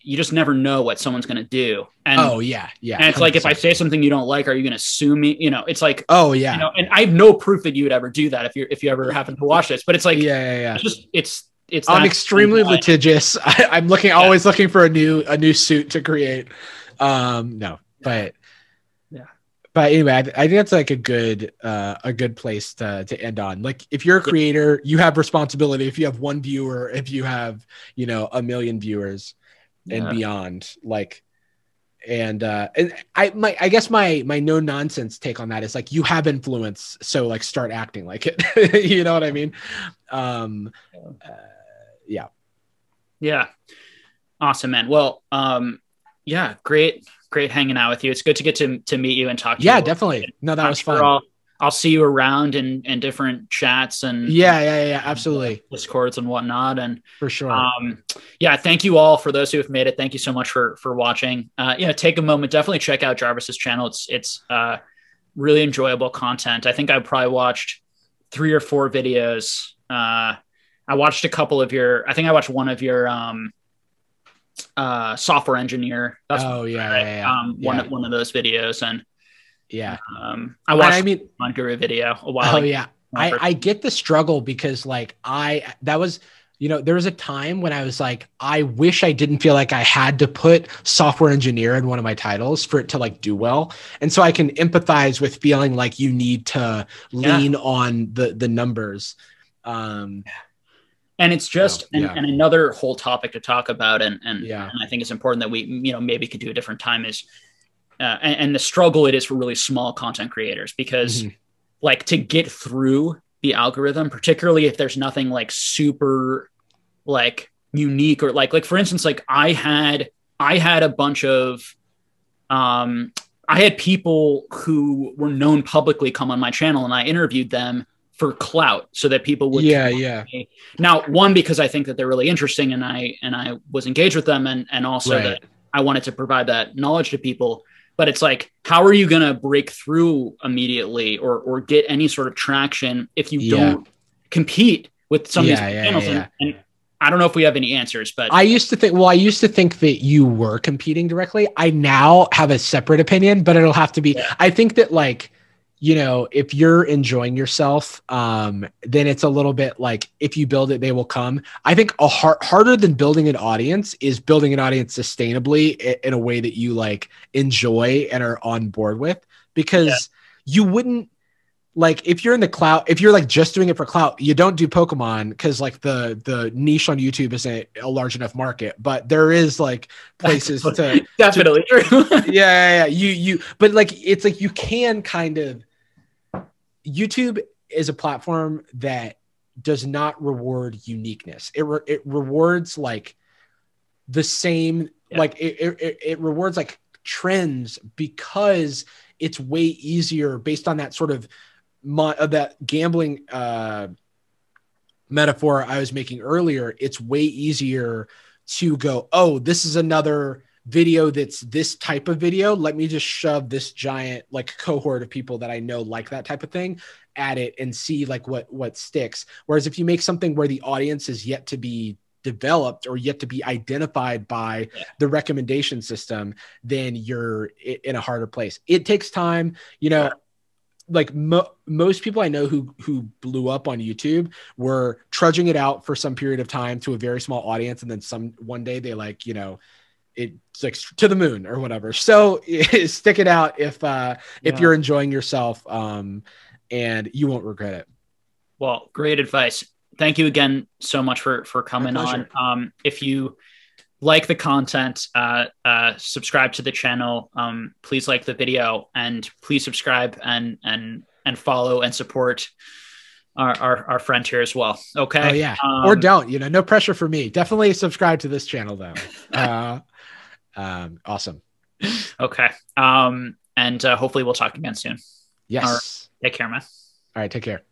you just never know what someone's going to do. And, oh yeah. And it's 100%. Like, if I say something you don't like, are you going to sue me? You know, it's like, oh yeah. You know, and I have no proof that you would ever do that if you ever happen to watch this, but it's like, yeah. It's I'm extremely litigious. I'm always looking for a new suit to create. No, but anyway, I think that's like a good place to end on. Like, if you're a creator, you have responsibility. If you have one viewer, if you have, you know, 1 million viewers and beyond, like, and I guess my no nonsense take on that is like, you have influence, so like start acting like it. You know what I mean? Yeah. Awesome, man. Well, great hanging out with you. It's good to get to meet you and talk to you. Yeah, definitely. No, that was fun. I'll see you around in different chats and absolutely, Discords and whatnot. And for sure. Thank you all for those who have made it. Thank you so much for watching. Take a moment, definitely check out Jarvis's channel. It's really enjoyable content. I think I probably watched 3 or 4 videos. I watched a couple of I think I watched one of your software engineer. That's one of those videos. And I watched my Guru video a while ago. I get the struggle because like there was a time when I was like, I wish I didn't feel like I had to put software engineer in one of my titles for it to like do well. And so I can empathize with feeling like you need to lean on the numbers. And it's just and another whole topic to talk about, and I think it's important that we maybe could do a different time is and the struggle it is for really small content creators, because like to get through the algorithm, particularly if there's nothing like super like unique or like for instance, like I had a bunch of I had people who were known publicly come on my channel, and I interviewed them for clout so that people would now, one, because I think that they're really interesting and I was engaged with them, and also that I wanted to provide that knowledge to people. But it's like, how are you going to break through immediately or get any sort of traction if you don't compete with some of these channels? And I don't know if we have any answers, but I used to think that you were competing directly. I now have a separate opinion, but it'll have to be, I think that like, you know, if you're enjoying yourself, then it's a little bit like, if you build it, they will come. I think harder than building an audience is building an audience sustainably in a way that you like enjoy and are on board with, because you wouldn't like, if you're in the clout, if you're like just doing it for clout, you don't do Pokemon because like the niche on YouTube isn't a large enough market, but there is like places to definitely true. You but like, it's like, you can kind of, YouTube is a platform that does not reward uniqueness. It rewards like the same, like it rewards like trends, because it's way easier based on that sort of that gambling metaphor I was making earlier. It's way easier to go, oh, this is another video that's this type of video. Let me just shove this giant like cohort of people that I know like that type of thing at it and see like what sticks. Whereas if you make something where the audience is yet to be developed or yet to be identified by the recommendation system, then you're in a harder place. It takes time, you know. Like most people I know who blew up on YouTube were trudging it out for some period of time to a very small audience, and then one day they like, you know, it's like to the moon or whatever. So stick it out if you're enjoying yourself, and you won't regret it. Well, great advice. Thank you again so much for coming on. If you like the content, subscribe to the channel. Please like the video, and please subscribe and follow and support our friend here as well. Okay. Oh yeah. Or don't, you know, no pressure for me. Definitely subscribe to this channel though. Awesome. Okay. And hopefully we'll talk again soon. Yes. Take care, man. All right. Take care.